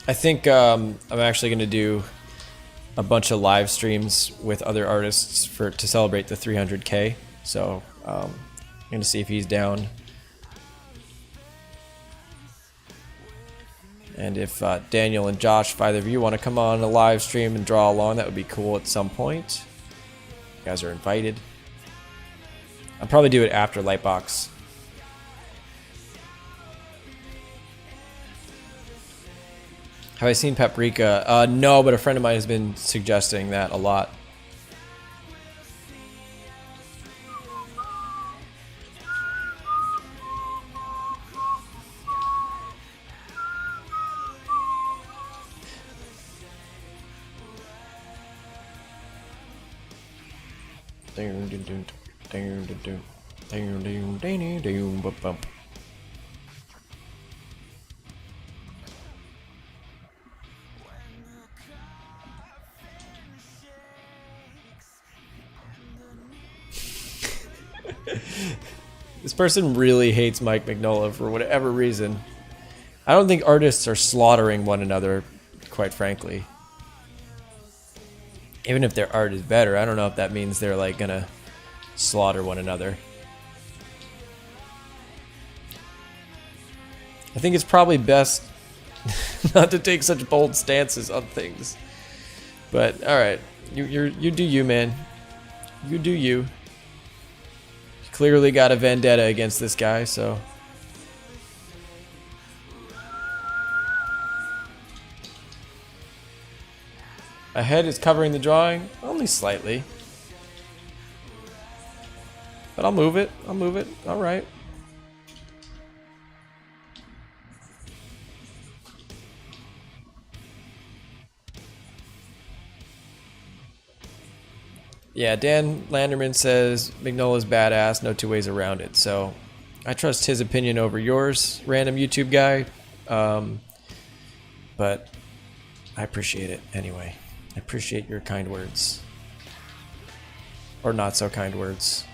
I think I'm actually going to do a bunch of live streams with other artists to celebrate the 300K. So I'm going to see if he's down. And if Daniel and Josh, if either of you want to come on a live stream and draw along, that would be cool at some point. You guys are invited. I'll probably do it after Lightbox. Have I seen Paprika? No, but a friend of mine has been suggesting that a lot. This person really hates Mike Mignola for whatever reason. I don't think artists are slaughtering one another, quite frankly. Even if their art is better, I don't know if that means they're like gonna slaughter one another. I think it's probably best not to take such bold stances on things. But all right, you do you, man. You do you. Clearly got a vendetta against this guy, so. My head is covering the drawing, only slightly. But I'll move it, all right. Yeah, Dan Landerman says Mignola's badass, no two ways around it. So I trust his opinion over yours, random YouTube guy. But I appreciate it anyway. I appreciate your kind words. Or not so kind words.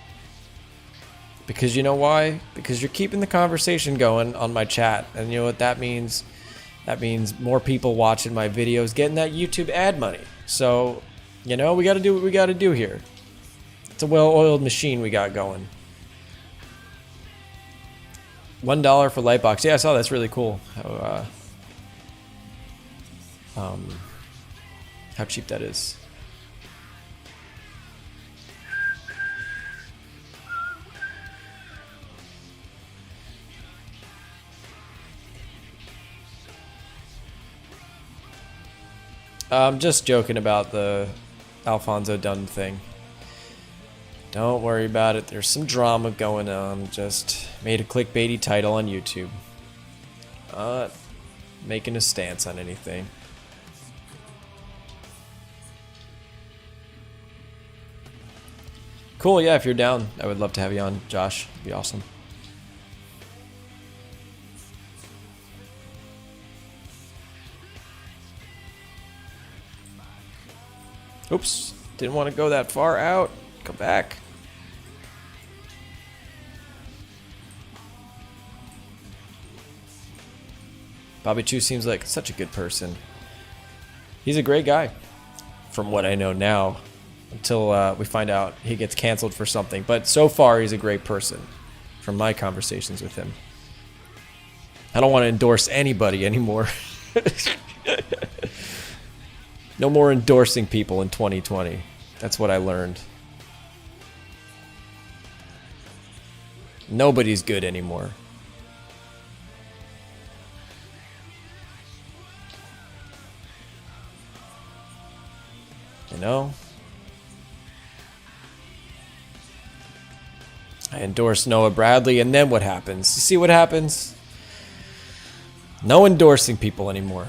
Because you know why? Because you're keeping the conversation going on my chat. And you know what that means? That means more people watching my videos, getting that YouTube ad money. So, you know, we got to do what we got to do here. It's a well-oiled machine we got going. $1 for Lightbox. Yeah, I saw that's really cool. How cheap that is. I'm just joking about the Alphonso-DONE thing. Don't worry about it. There's some drama going on. Just made a clickbaity title on YouTube. Not making a stance on anything. Cool, yeah, if you're down, I would love to have you on, Josh. It'd be awesome. Oops, didn't want to go that far out. Come back. Bobby Chu seems like such a good person. He's a great guy, from what I know now, until we find out he gets canceled for something. But so far, he's a great person, from my conversations with him. I don't want to endorse anybody anymore. No more endorsing people in 2020. That's what I learned. Nobody's good anymore. You know? I endorse Noah Bradley, and then what happens? You see what happens? No endorsing people anymore.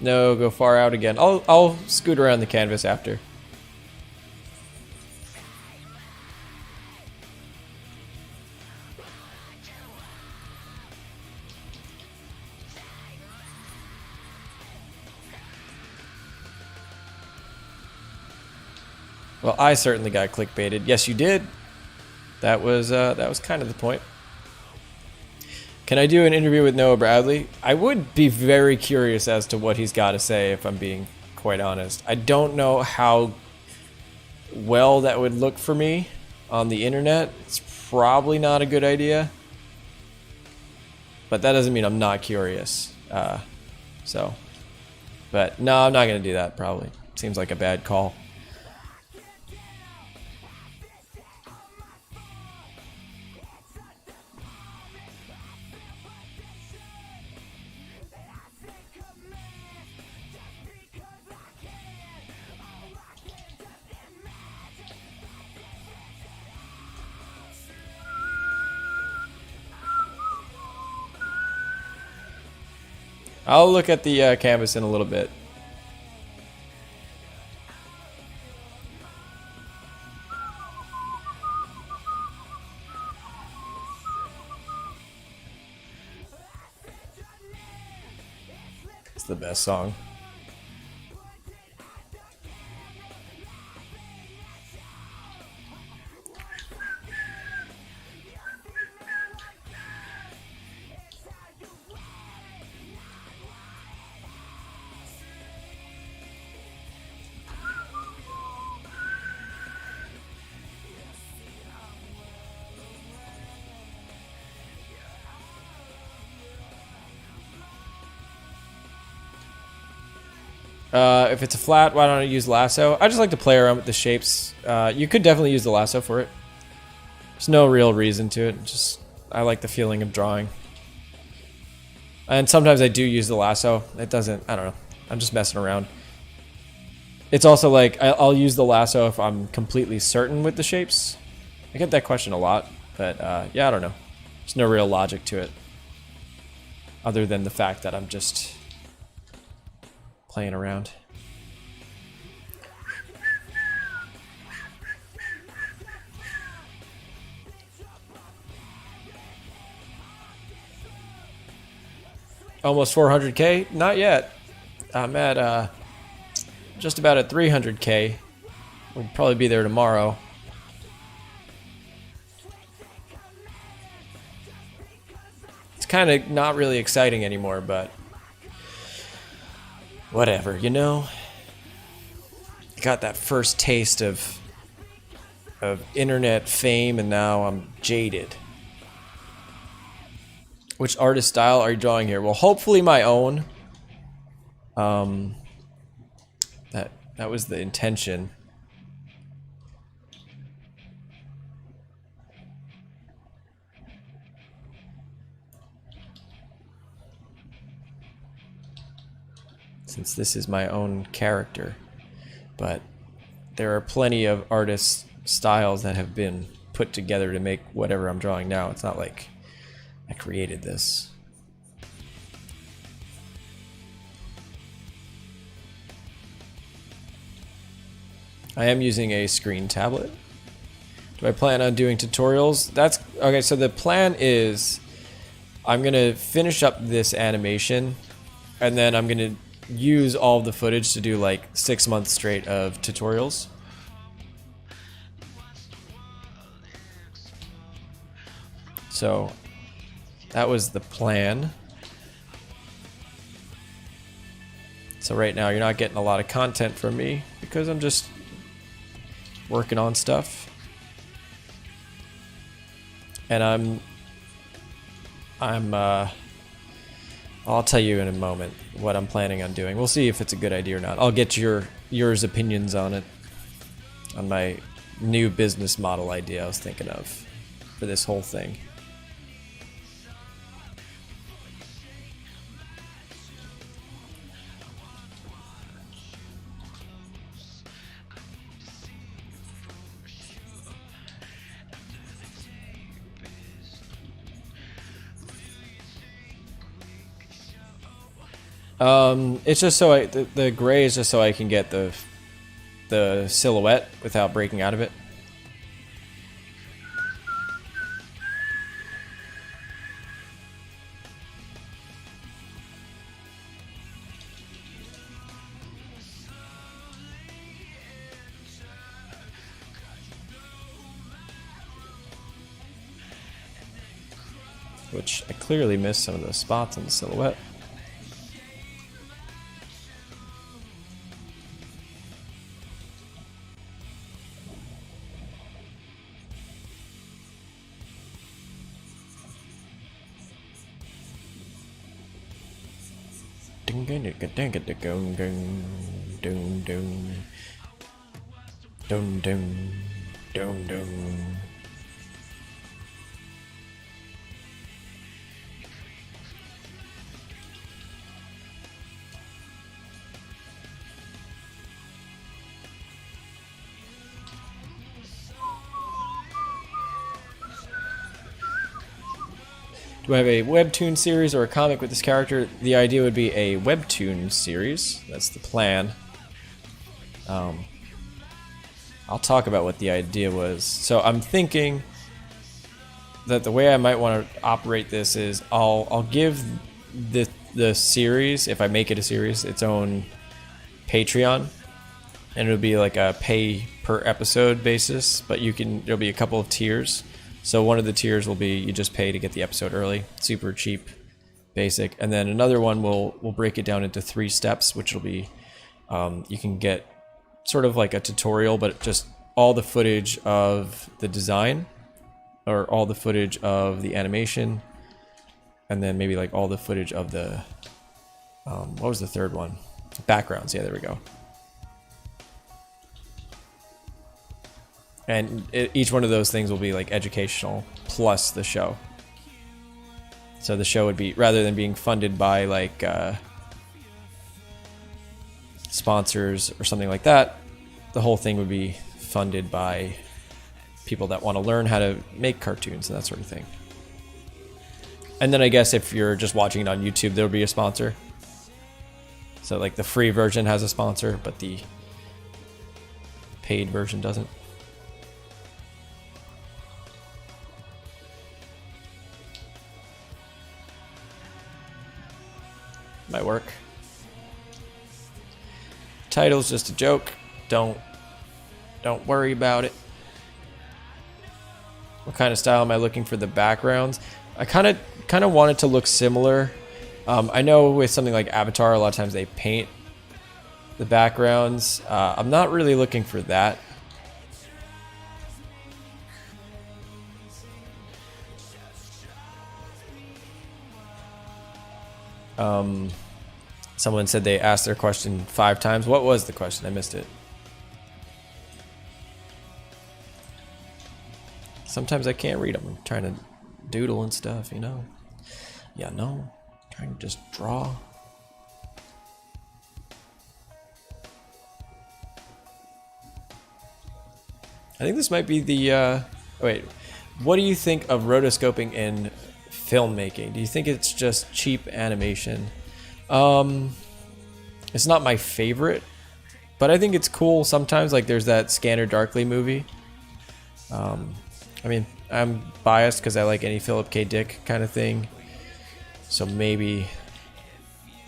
No, go far out again. I'll scoot around the canvas after. Well, I certainly got clickbaited. Yes, you did. That was kind of the point. Can I do an interview with Noah Bradley? I would be very curious as to what he's got to say, if I'm being quite honest. I don't know how well that would look for me on the internet. It's probably not a good idea. But that doesn't mean I'm not curious. But no, I'm not going to do that, probably. Seems like a bad call. I'll look at the canvas in a little bit. It's the best song. If it's a flat, why don't I use lasso? I just like to play around with the shapes. You could definitely use the lasso for it. There's no real reason to it. Just I like the feeling of drawing. And sometimes I do use the lasso. It doesn't, I don't know. I'm just messing around. It's also like, I'll use the lasso if I'm completely certain with the shapes. I get that question a lot, but yeah, I don't know. There's no real logic to it. Other than the fact that I'm just playing around. Almost 400K? Not yet. I'm at just about at 300K. We'll probably be there tomorrow. It's kind of not really exciting anymore, but whatever, you know? got that first taste of internet fame, and now I'm jaded. Which artist style are you drawing here? Well, hopefully my own. That was the intention. Since this is my own character. But there are plenty of artist styles that have been put together to make whatever I'm drawing now. It's not like I created this. I am using a screen tablet. Do I plan on doing tutorials? That's okay. So the plan is I'm gonna finish up this animation, and then I'm gonna use all of the footage to do like 6 months straight of tutorials. So that was the plan. So right now you're not getting a lot of content from me because I'm just working on stuff. And I'll tell you in a moment what I'm planning on doing. We'll see if it's a good idea or not. I'll get yours opinions on it, on my new business model idea I was thinking of for this whole thing. It's just so the gray is just so I can get the silhouette without breaking out of it. Which I clearly missed some of the spots on the silhouette. Do I have a webtoon series or a comic with this character? The idea would be a webtoon series. That's the plan. I'll talk about what the idea was. So I'm thinking that the way I might want to operate this is I'll give the series, if I make it a series, its own Patreon, and it'll be like a pay per episode basis. But there'll be a couple of tiers. So one of the tiers will be you just pay to get the episode early, super cheap, basic, and then another one will break it down into 3 steps, which will be you can get sort of like a tutorial, but just all the footage of the design or all the footage of the animation, and then maybe like all the footage of the what was the third one? Backgrounds. Yeah, there we go. And each one of those things will be like educational plus the show. So the show would be, rather than being funded by like sponsors or something like that, the whole thing would be funded by people that want to learn how to make cartoons and that sort of thing. And then I guess if you're just watching it on YouTube, there'll be a sponsor. So like the free version has a sponsor, but the paid version doesn't. Might work. Title's just a joke. Don't worry about it. What kind of style am I looking for the backgrounds? I kind of want it to look similar. I know with something like Avatar, a lot of times they paint the backgrounds. I'm not really looking for that. Someone said they asked their question 5 times. What was the question? I missed it. Sometimes I can't read them. I'm trying to doodle and stuff, you know. Yeah, no. Trying to just draw. I think this might be the, wait. What do you think of rotoscoping in filmmaking? Do you think it's just cheap animation? It's not my favorite, but I think it's cool sometimes. Like there's that Scanner Darkly movie. I mean, I'm biased because I like any Philip K. Dick kind of thing. So maybe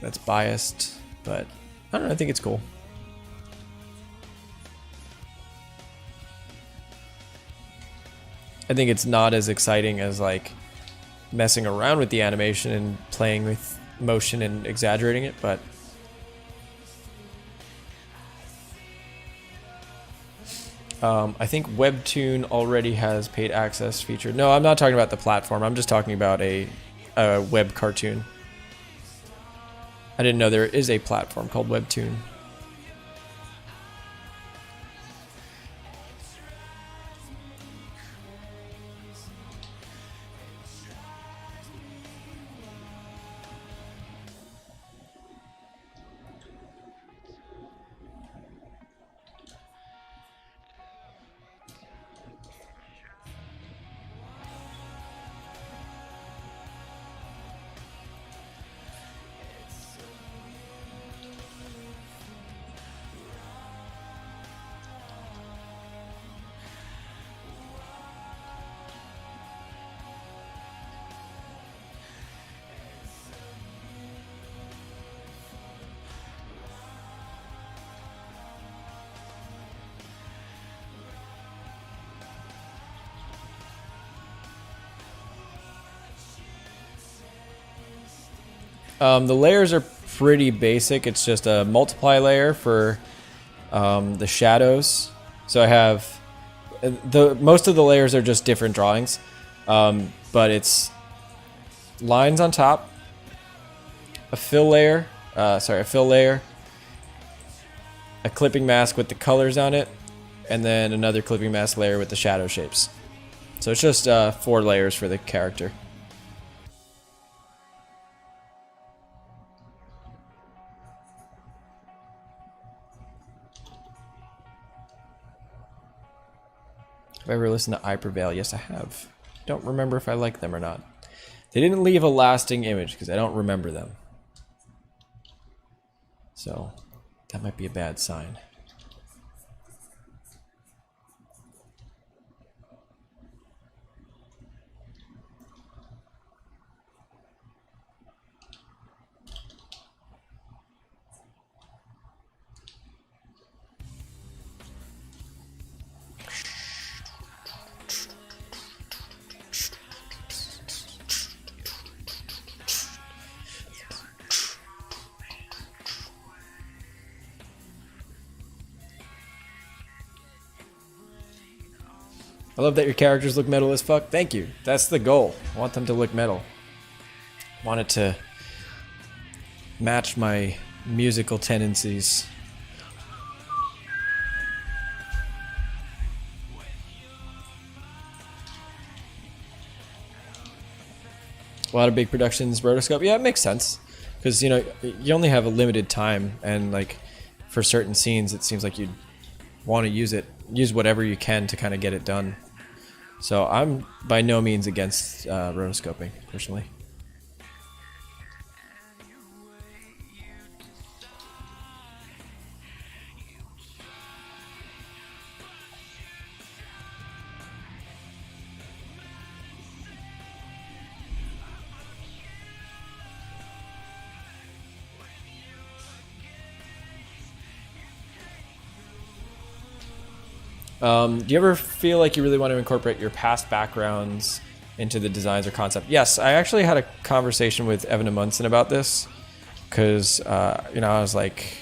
that's biased, but I don't know, I think it's cool. I think it's not as exciting as like messing around with the animation and playing with motion and exaggerating it, but I think Webtoon already has paid access feature. No, I'm not talking about the platform. I'm just talking about a web cartoon. I didn't know there is a platform called Webtoon. The layers are pretty basic. It's just a multiply layer for the shadows. So I have most of the layers are just different drawings, but it's lines on top, a fill layer, a clipping mask with the colors on it, and then another clipping mask layer with the shadow shapes. So it's just 4 layers for the character. Have I ever listened to I Prevail? Yes, I have. Don't remember if I like them or not. They didn't leave a lasting image because I don't remember them. So that might be a bad sign. I love that your characters look metal as fuck. Thank you. That's the goal. I want them to look metal. I want it to match my musical tendencies. A lot of big productions, rotoscope. Yeah, it makes sense. Because, you know, you only have a limited time. And, like, for certain scenes, it seems like you'd want to use whatever you can to kind of get it done. So I'm by no means against rotoscoping, personally. Do you ever feel like you really want to incorporate your past backgrounds into the designs or concept? Yes, I actually had a conversation with Evan Amundsen about this because, you know, I was like,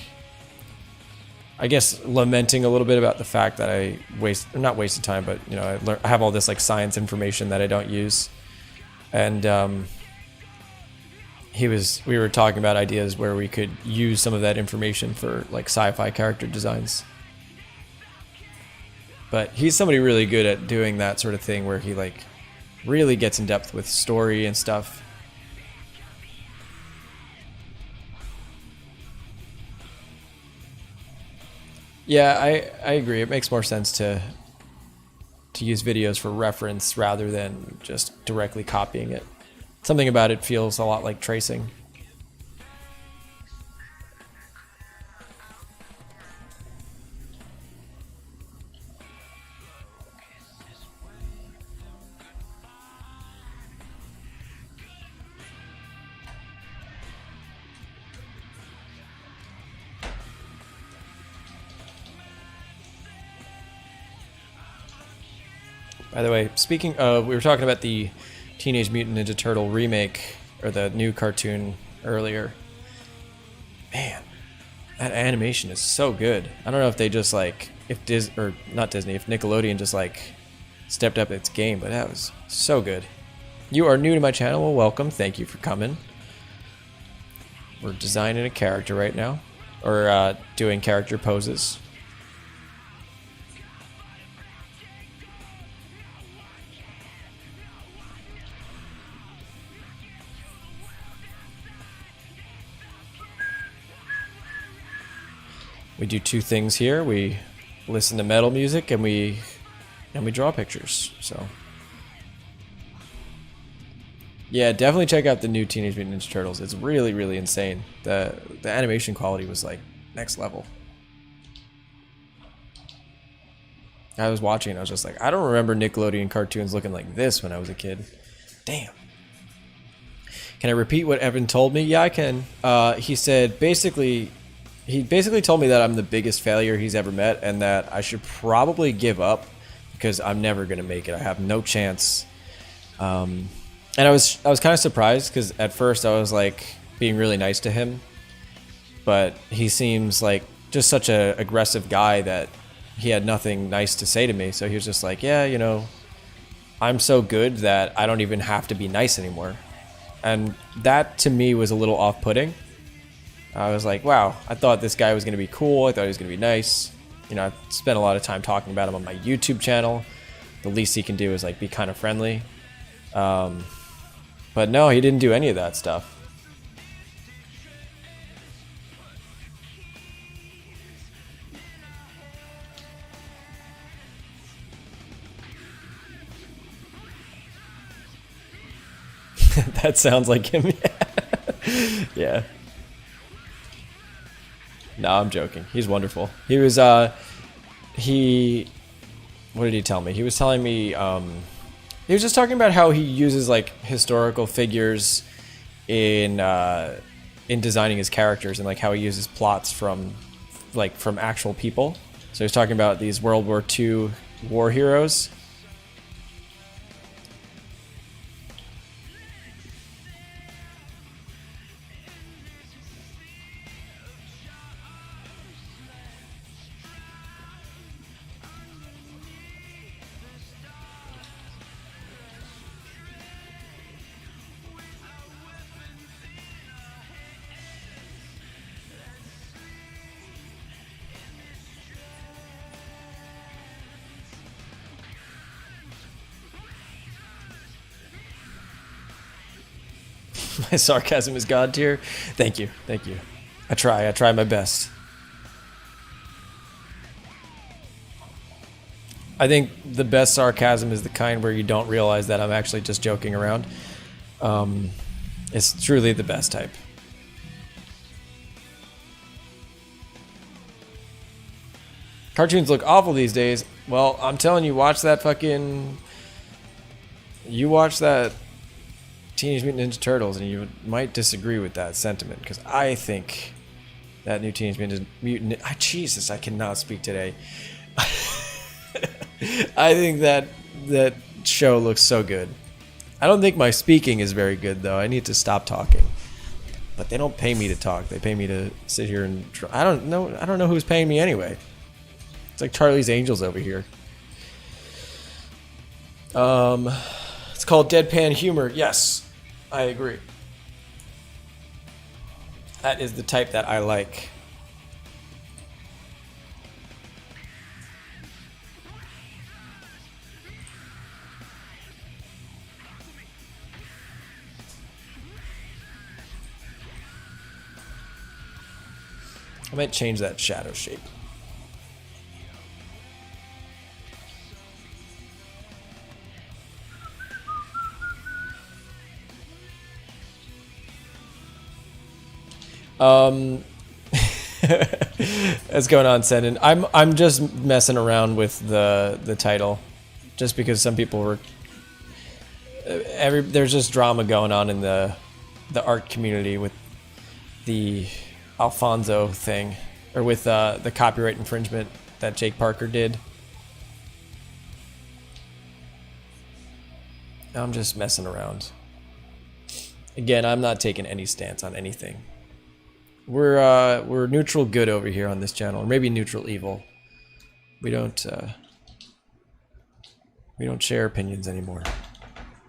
I guess lamenting a little bit about the fact that I not wasted time, but you know, I have all this like science information that I don't use, and we were talking about ideas where we could use some of that information for like sci-fi character designs. But he's somebody really good at doing that sort of thing where he like really gets in depth with story and stuff. Yeah, I agree. It makes more sense to use videos for reference rather than just directly copying it. Something about it feels a lot like tracing. By the way, speaking of, we were talking about the Teenage Mutant Ninja Turtle remake, or the new cartoon earlier. Man, that animation is so good. I don't know if they just like, if not Disney, if Nickelodeon just like stepped up its game, but that was so good. You are new to my channel, well, welcome. Thank you for coming. We're designing a character right now, or doing character poses. We do two things here. We listen to metal music and we draw pictures. So yeah, definitely check out the new Teenage Mutant Ninja Turtles. It's really, really insane. The animation quality was like next level. I was watching and I was just like, I don't remember Nickelodeon cartoons looking like this when I was a kid. Damn. Can I repeat what Evan told me? Yeah, I can. He said he basically told me that I'm the biggest failure he's ever met and that I should probably give up because I'm never going to make it. I have no chance. And I was kind of surprised because at first I was like being really nice to him, but he seems like just such a aggressive guy that he had nothing nice to say to me. So he was just like, yeah, you know, I'm so good that I don't even have to be nice anymore. And that to me was a little off-putting. I was like, wow, I thought this guy was going to be cool. I thought he was going to be nice. You know, I spent a lot of time talking about him on my YouTube channel. The least he can do is like be kind of friendly. But no, he didn't do any of that stuff. That sounds like him. Yeah. No, I'm joking. He's wonderful. He was, what did he tell me? He was telling me, he was just talking about how he uses like historical figures in designing his characters and like how he uses plots from actual people. So he was talking about these World War II war heroes. My sarcasm is God tier. Thank you. Thank you. I try my best. I think the best sarcasm is the kind where you don't realize that I'm actually just joking around. It's truly the best type. Cartoons look awful these days. Well, I'm telling you, watch that Teenage Mutant Ninja Turtles, and you might disagree with that sentiment, because I think that new Teenage Mutant... Jesus, I cannot speak today. I think that show looks so good. I don't think my speaking is very good, though. I need to stop talking. But they don't pay me to talk. They pay me to sit here and I don't know who's paying me anyway. It's like Charlie's Angels over here. It's called deadpan humor. Yes, I agree. That is the type that I like. I might change that shadow shape. What's going on, Senden? I'm just messing around with the title, just because some people were there's just drama going on in the art community with the Alfonso thing, or with the copyright infringement that Jake Parker did. I'm just messing around. Again, I'm not taking any stance on anything. We're neutral good over here on this channel, or maybe neutral evil. We don't share opinions anymore,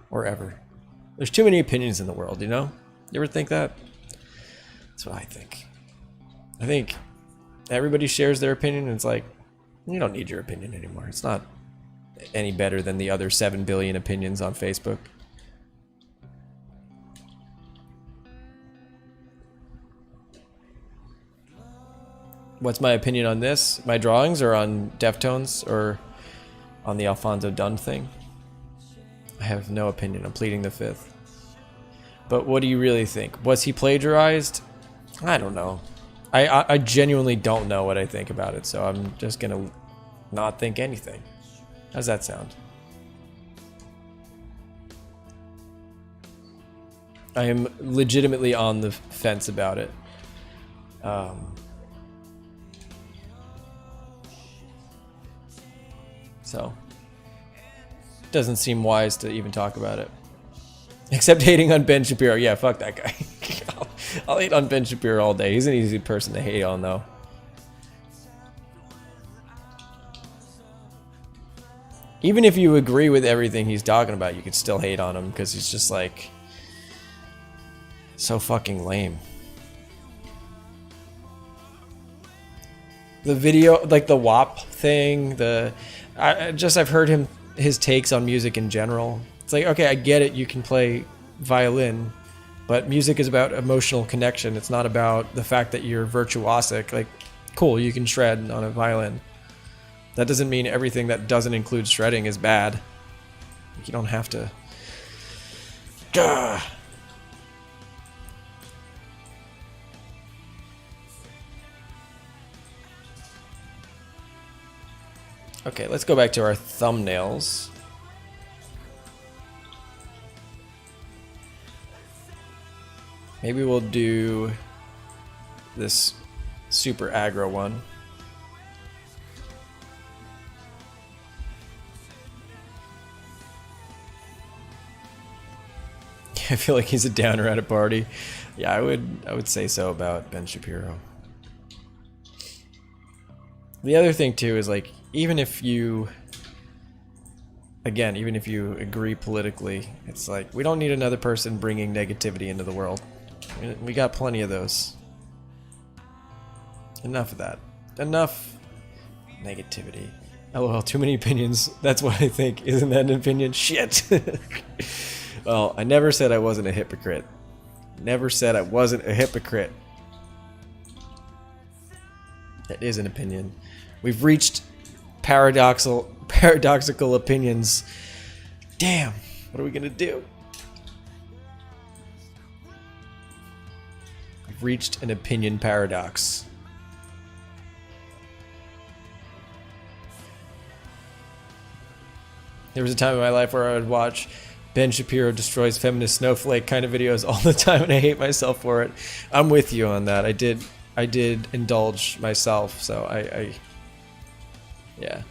or ever. There's too many opinions in the world, you know? You ever think that? That's what I think. I think everybody shares their opinion, and it's like, you don't need your opinion anymore. It's not any better than the other 7 billion opinions on Facebook. What's my opinion on this? My drawings, or on Deftones, or on the Alphonso-DONE thing? I have no opinion. I'm pleading the fifth. But what do you really think? Was he plagiarized? I don't know. I genuinely don't know what I think about it, so I'm just gonna not think anything. How's that sound? I am legitimately on the fence about it. So, doesn't seem wise to even talk about it. Except hating on Ben Shapiro. Yeah, fuck that guy. I'll hate on Ben Shapiro all day. He's an easy person to hate on, though. Even if you agree with everything he's talking about, you could still hate on him, because he's just like so fucking lame. The video, like the WAP thing, I've heard his takes on music in general. It's like, okay, I get it, you can play violin, but music is about emotional connection. It's not about the fact that you're virtuosic. Like, cool, you can shred on a violin. That doesn't mean everything that doesn't include shredding is bad. You don't have to. Gah. Okay, let's go back to our thumbnails. Maybe we'll do this super aggro one. I feel like he's a downer at a party. Yeah, I would say so about Ben Shapiro. The other thing too is, like, even if you agree politically, it's like, we don't need another person bringing negativity into the world. We got plenty of those. Enough of that. Enough negativity. LOL, too many opinions. That's what I think. Isn't that an opinion? Shit. Well, I never said I wasn't a hypocrite. Never said I wasn't a hypocrite. That is an opinion. We've reached paradoxical opinions. Damn, what are we gonna do? We've reached an opinion paradox. There was a time in my life where I would watch Ben Shapiro destroys feminist snowflake kind of videos all the time, and I hate myself for it. I'm with you on that. I did indulge myself, so yeah.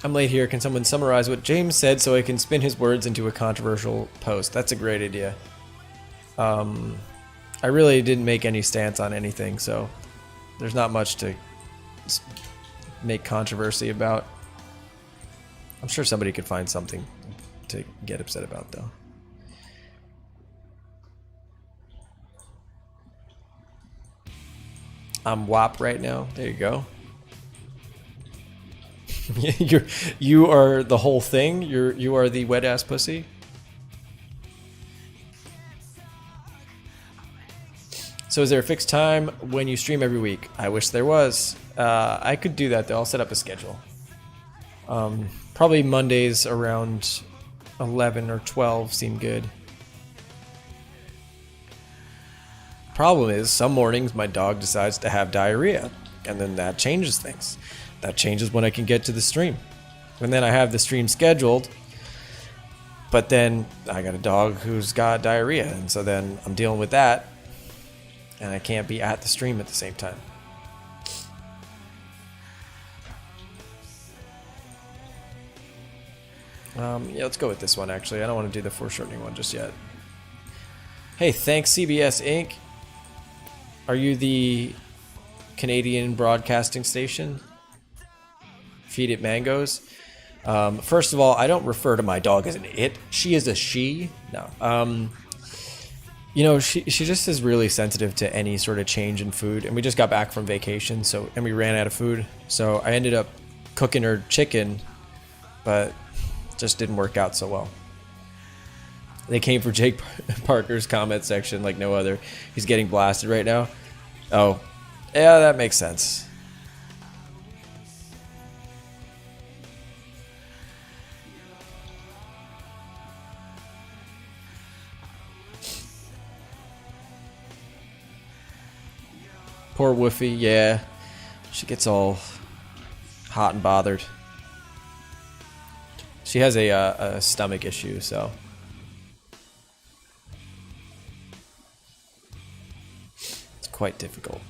I'm late here. Can someone summarize what James said so I can spin his words into a controversial post? That's a great idea. I really didn't make any stance on anything, so there's not much to make controversy about. I'm sure somebody could find something to get upset about, though. I'm WAP right now. There you go. You are the whole thing. You are the wet ass pussy. So is there a fixed time when you stream every week? I wish there was. I could do that though. I'll set up a schedule. Probably Mondays around 11 or 12 seem good. Problem is, some mornings my dog decides to have diarrhea, and then that changes things. That changes when I can get to the stream. And then I have the stream scheduled, but then I got a dog who's got diarrhea, and so then I'm dealing with that, and I can't be at the stream at the same time. Yeah, let's go with this one, actually. I don't want to do the foreshortening one just yet. Hey, thanks, CBS Inc. Are you the Canadian broadcasting station? Feed it mangoes. First of all, I don't refer to my dog as an it. She is a she. No. You know, she just is really sensitive to any sort of change in food. And we just got back from vacation, and we ran out of food. So I ended up cooking her chicken, but it just didn't work out so well. They came for Jake Parker's comment section like no other. He's getting blasted right now. Oh, yeah, that makes sense. Poor Woofy, yeah. She gets all hot and bothered. She has a stomach issue, so... quite difficult.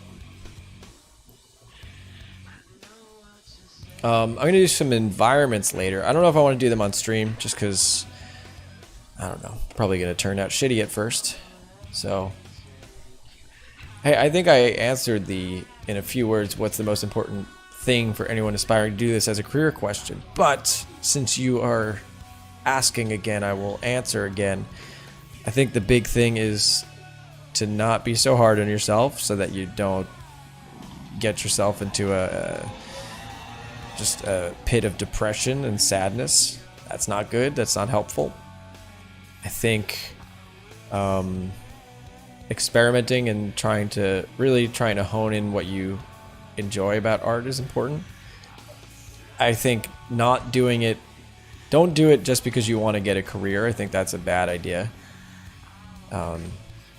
I'm gonna do some environments later. I don't know if I want to do them on stream just because I don't know, probably gonna turn out shitty at first. So hey, I think I answered in a few words what's the most important thing for anyone aspiring to do this as a career question, but since you are asking again, I will answer again. I think the big thing is to not be so hard on yourself so that you don't get yourself into just a pit of depression and sadness. That's not good. That's not helpful. I think experimenting and trying to hone in what you enjoy about art is important. I think not doing it, don't do it just because you want to get a career. I think that's a bad idea.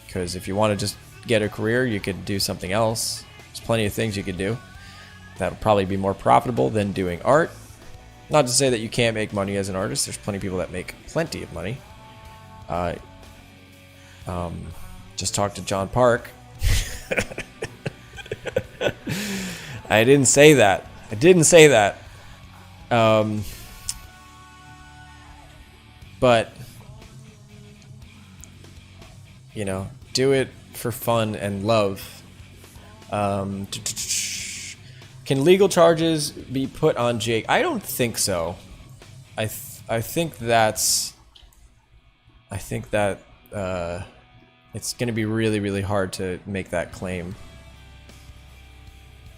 Because if you want to just get a career, you could do something else. There's plenty of things you could do that'll probably be more profitable than doing art. Not to say that you can't make money as an artist. There's plenty of people that make plenty of money. Just talk to John Park. I didn't say that. I didn't say that. But you know, do it for fun and love. Can legal charges be put on Jake? I don't think so. I think that it's going to be really, really hard to make that claim,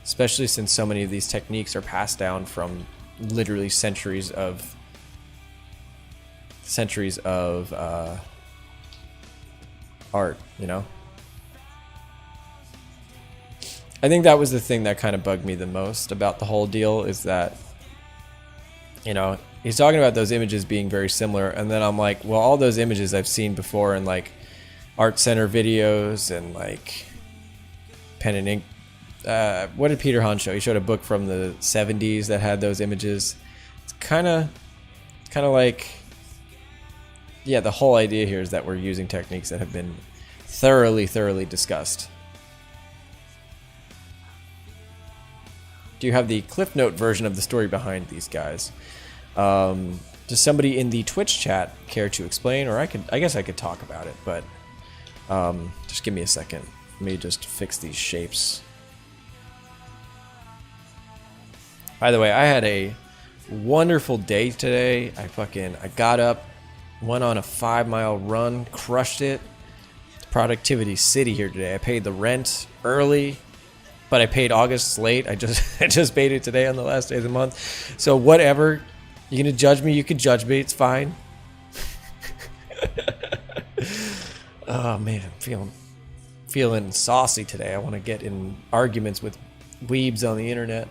especially since so many of these techniques are passed down from literally centuries of art, you know? I think that was the thing that kind of bugged me the most about the whole deal, is that, you know, he's talking about those images being very similar, and then I'm like, well, all those images I've seen before in like art center videos and like pen and ink. What did Peter Hahn show? He showed a book from the 70s that had those images. It's kind of like, yeah, the whole idea here is that we're using techniques that have been thoroughly discussed. Do you have the Cliff Note version of the story behind these guys? Does somebody in the Twitch chat care to explain, or I guess I could talk about it, but just give me a second. Let me just fix these shapes. By the way, I had a wonderful day today. I got up, went on a 5-mile run, crushed it. It's Productivity City here today. I paid the rent early, but I paid August late. I just paid it today on the last day of the month. So whatever. You're gonna judge me, you can judge me, it's fine. Oh man, I'm feeling saucy today. I want to get in arguments with weebs on the internet.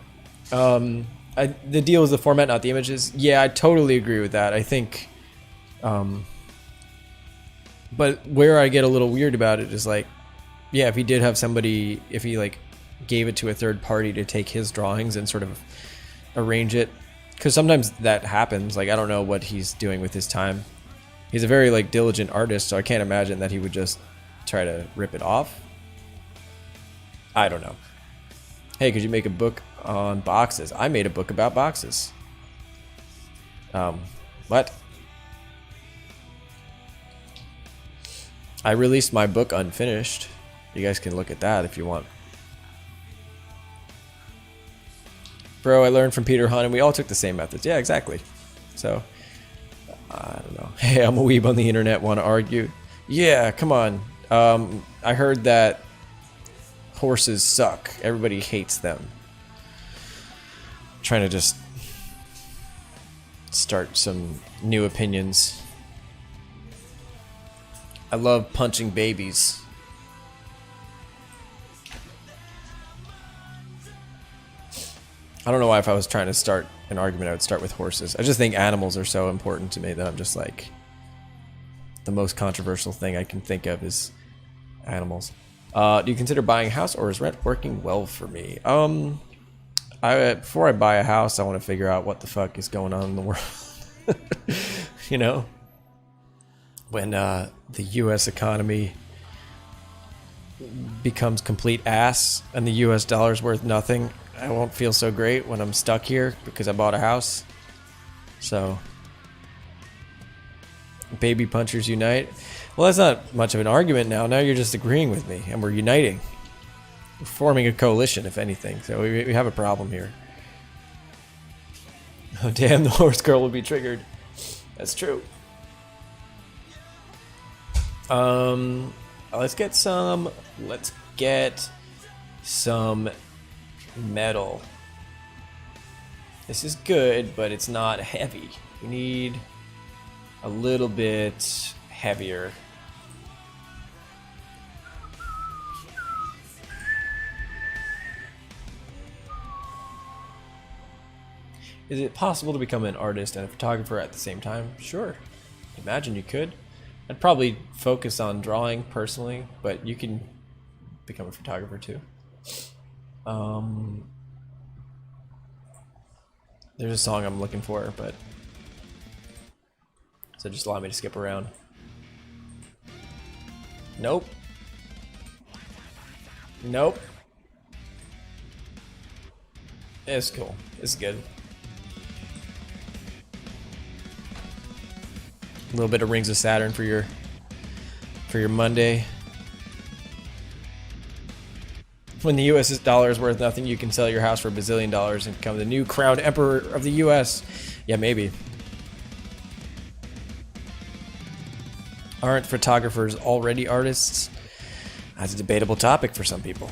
The deal is the format, not the images. Yeah, I totally agree with that. I think, but where I get a little weird about it is like, yeah, if he did have somebody, if he like gave it to a third party to take his drawings and sort of arrange it, because sometimes that happens. Like, I don't know what he's doing with his time. He's a very like diligent artist, so I can't imagine that he would just try to rip it off. I don't know. Hey, could you make a book on boxes? I made a book about boxes. What? I released my book unfinished. You guys can look at that if you want. Bro, I learned from Peter Hunt, and we all took the same methods. Yeah, exactly. So, I don't know. Hey, I'm a weeb on the internet, want to argue? Yeah, come on. I heard that horses suck. Everybody hates them. I'm trying to just start some new opinions. I love punching babies. I don't know why if I was trying to start an argument I would start with horses. I just think animals are so important to me that I'm just like, the most controversial thing I can think of is animals. Do you consider buying a house, or is rent working well for me? Before I buy a house, I want to figure out what the fuck is going on in the world. You know? When the US economy becomes complete ass and the US dollar's worth nothing, I won't feel so great when I'm stuck here because I bought a house. So, baby punchers unite. Well, that's not much of an argument now. Now you're just agreeing with me, and we're uniting. We're forming a coalition, if anything. So we have a problem here. Oh, damn, the horse girl will be triggered. That's true. Let's get some metal. This is good, but it's not heavy. We need a little bit heavier. Is it possible to become an artist and a photographer at the same time? Sure. Imagine you could. I'd probably focus on drawing personally, but you can become a photographer too. There's a song I'm looking for, but so just allow me to skip around. Nope. Nope. It's cool. It's good. A little bit of Rings of Saturn for your Monday. When the US dollar is worth nothing, you can sell your house for $1 bazillion and become the new crowned emperor of the US. Yeah, maybe. Aren't photographers already artists? That's a debatable topic for some people.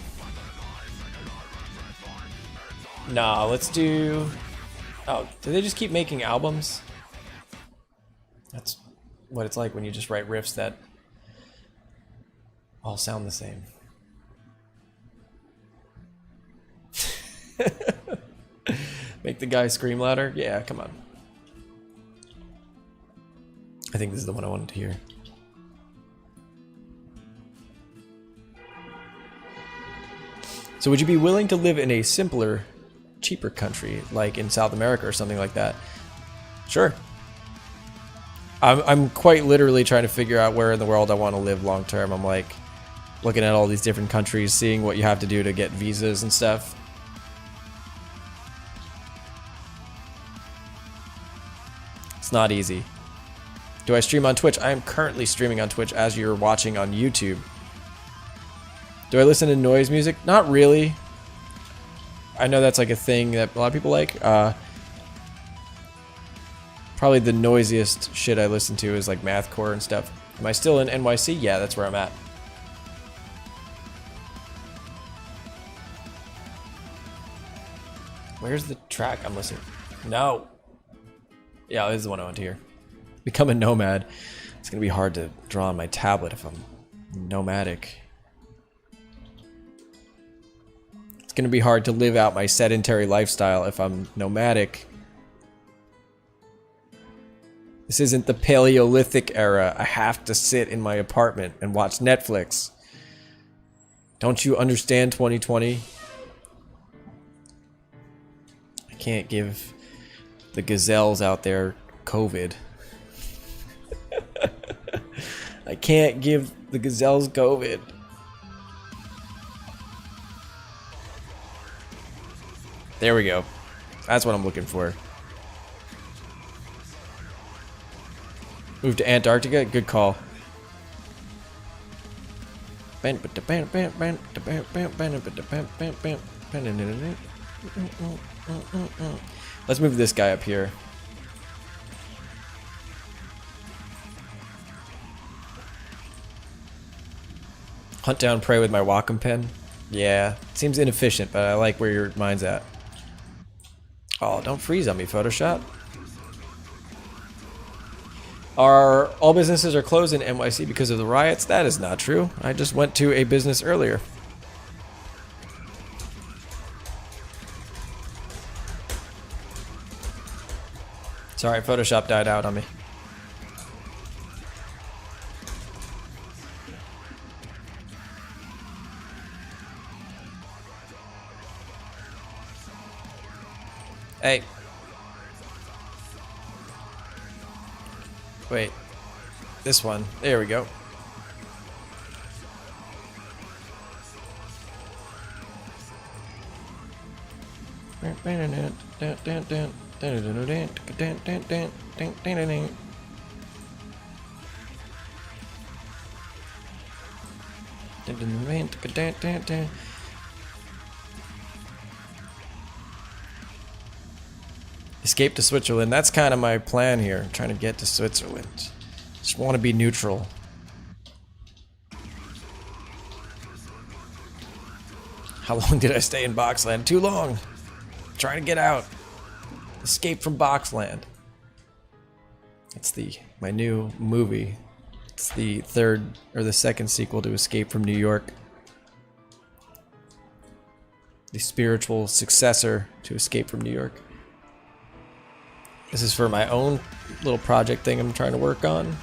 Nah, let's do... Oh, do they just keep making albums? That's what it's like when you just write riffs that all sound the same. Make the guy scream louder? Yeah, come on. I think this is the one I wanted to hear. So would you be willing to live in a simpler, cheaper country, like in South America or something like that? Sure. I'm quite literally trying to figure out where in the world I want to live long term. I'm like looking at all these different countries, seeing what you have to do to get visas and stuff. It's not easy. Do I stream on Twitch? I am currently streaming on Twitch as you're watching on YouTube. Do I listen to noise music? Not really. I know that's like a thing that a lot of people like. Probably the noisiest shit I listen to is like mathcore and stuff. Am I still in NYC? Yeah, that's where I'm at. Where's the track I'm listening? No. Yeah, this is the one I want to hear. Become a nomad. It's gonna be hard to draw on my tablet if I'm nomadic. It's gonna be hard to live out my sedentary lifestyle if I'm nomadic. This isn't the Paleolithic era. I have to sit in my apartment and watch Netflix. Don't you understand 2020? I can't give the gazelles out there COVID. I can't give the gazelles COVID. There we go. That's what I'm looking for. Move to Antarctica? Good call. Let's move this guy up here. Hunt down prey with my Wacom pen? Yeah, seems inefficient, but I like where your mind's at. Oh, don't freeze on me, Photoshop. All businesses are closed in NYC because of the riots? That is not true. I just went to a business earlier. Sorry, Photoshop died out on me. Hey. Wait. This one. There we go. Escape to Switzerland. That's kind of my plan here. I'm trying to get to Switzerland. Just want to be neutral. How long did I stay in Boxland? Too long. I'm trying to get out. Escape from Boxland. It's my new movie. It's the third or the second sequel to Escape from New York. The spiritual successor to Escape from New York. This is for my own little project thing I'm trying to work on.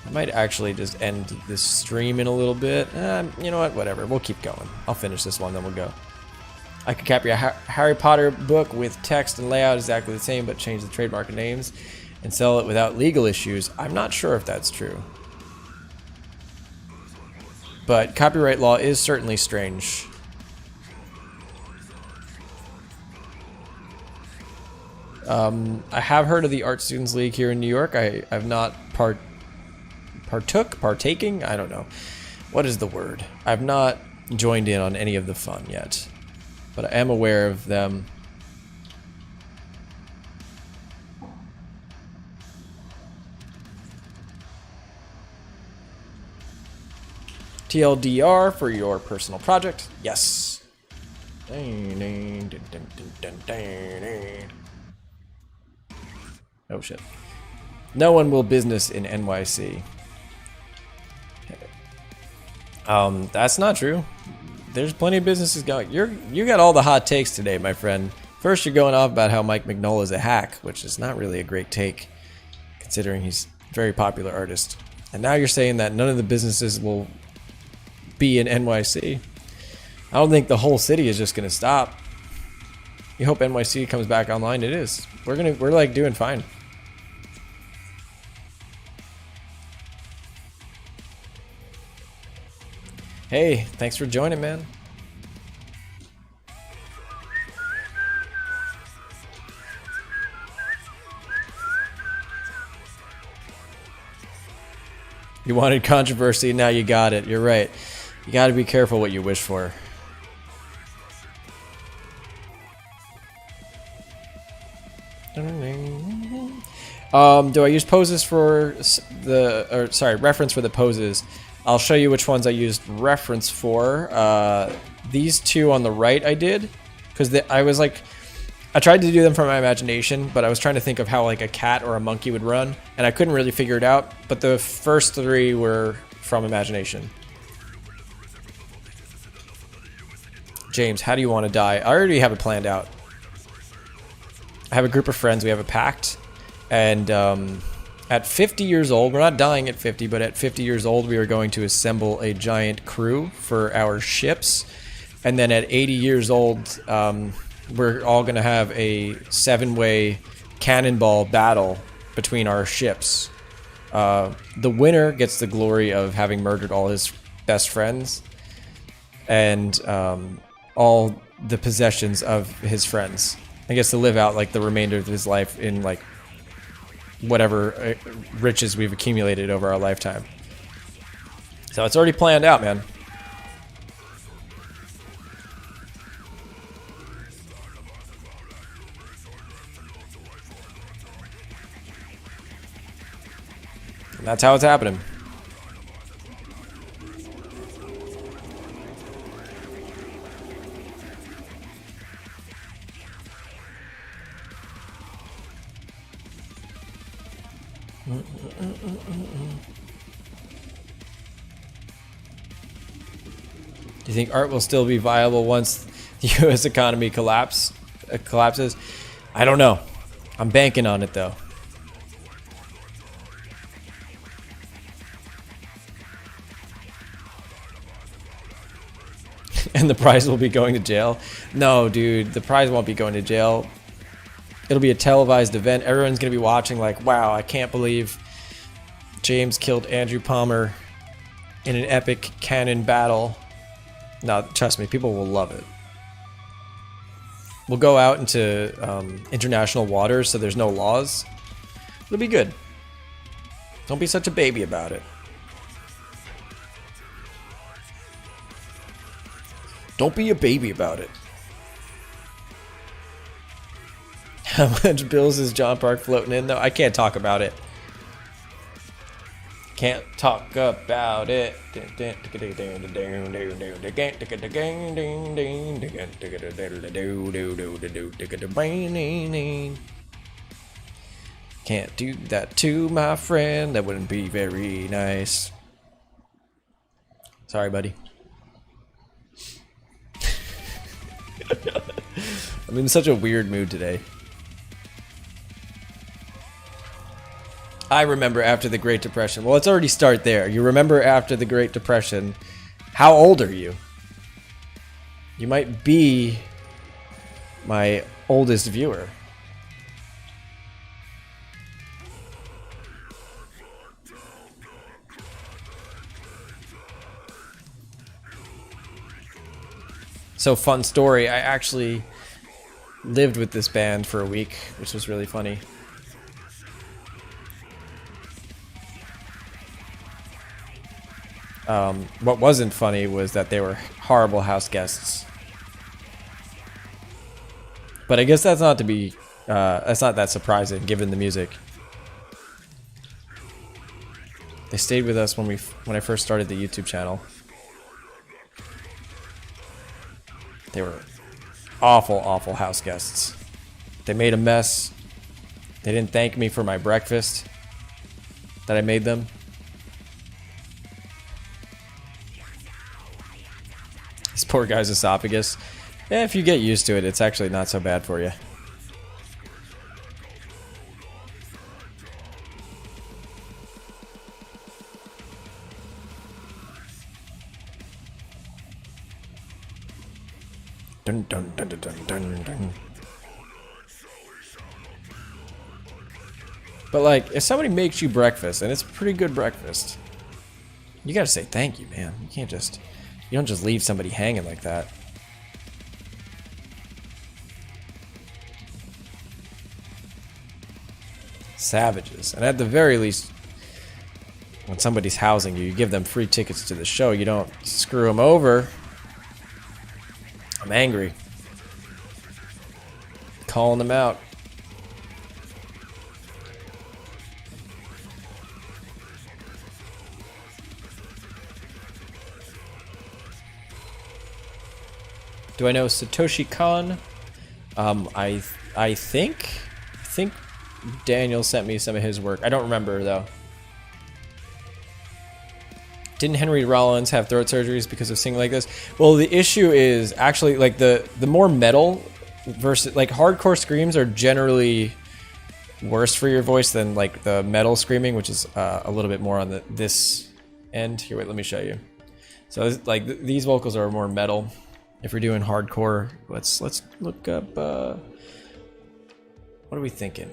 I might actually just end this stream in a little bit. You know what? Whatever. We'll keep going. I'll finish this one, then we'll go. I could copy a Harry Potter book with text and layout exactly the same, but change the trademark and names and sell it without legal issues. I'm not sure if that's true. But copyright law is certainly strange. I have heard of the Art Students League here in New York. I've not partaking? I don't know. What is the word? I've not joined in on any of the fun yet. But I am aware of them. TLDR for your personal project? Yes. Oh shit. No one will business in NYC. That's not true. There's plenty of businesses going. You got all the hot takes today, my friend. First, you're going off about how Mike Mignola is a hack, which is not really a great take, considering he's a very popular artist. And now you're saying that none of the businesses will be in NYC. I don't think the whole city is just gonna stop. You hope NYC comes back online. It is. We're like doing fine. Hey, thanks for joining, man. You wanted controversy, now you got it. You're right. You got to be careful what you wish for. Do I use poses for reference for the poses? I'll show you which ones I used reference for. These two on the right I did, because I tried to do them from my imagination, but I was trying to think of how like a cat or a monkey would run, and I couldn't really figure it out, but the first three were from imagination. James, how do you want to die? I already have it planned out. I have a group of friends, we have a pact, and at 50 years old, we're not dying at 50, but at 50 years old, we are going to assemble a giant crew for our ships, and then at 80 years old, we're all going to have a 7-way cannonball battle between our ships. The winner gets the glory of having murdered all his best friends, and all the possessions of his friends. I guess to live out like the remainder of his life in like whatever riches we've accumulated over our lifetime. So it's already planned out, man. And that's how it's happening. Do you think art will still be viable once the U.S. economy collapses? I don't know. I'm banking on it, though. And the prize will be going to jail? No, dude. The prize won't be going to jail. It'll be a televised event. Everyone's going to be watching like, wow, I can't believe James killed Andrew Palmer in an epic cannon battle. No, trust me, people will love it. We'll go out into international waters so there's no laws. It'll be good. Don't be such a baby about it. Don't be a baby about it. How much bills is John Park floating in? No, I can't talk about it. Can't talk about it. Can't do that to my friend. That wouldn't be very nice. Sorry, buddy. I'm in such a weird mood today. I remember after the Great Depression. Well, let's already start there. You remember after the Great Depression. How old are you? You might be my oldest viewer. So, fun story. I actually lived with this band for a week, which was really funny. What wasn't funny was that they were horrible house guests. But I guess that's not that surprising given the music. They stayed with us when I first started the YouTube channel. They were awful, awful house guests. They made a mess. They didn't thank me for my breakfast that I made them. This poor guy's esophagus. Yeah, if you get used to it, it's actually not so bad for you. Dun, dun, dun, dun, dun, dun, dun. But like, if somebody makes you breakfast, and it's a pretty good breakfast, you gotta say thank you, man. You don't just leave somebody hanging like that. Savages. And at the very least, when somebody's housing you, you give them free tickets to the show. You don't screw them over. I'm angry. Calling them out. Do I know Satoshi Kon? I think Daniel sent me some of his work. I don't remember though. Didn't Henry Rollins have throat surgeries because of singing like this? Well, the issue is actually like the more metal versus like hardcore screams are generally worse for your voice than like the metal screaming, which is a little bit more on this end. Here, wait, let me show you. So like these vocals are more metal. If we're doing hardcore, let's look up. What are we thinking?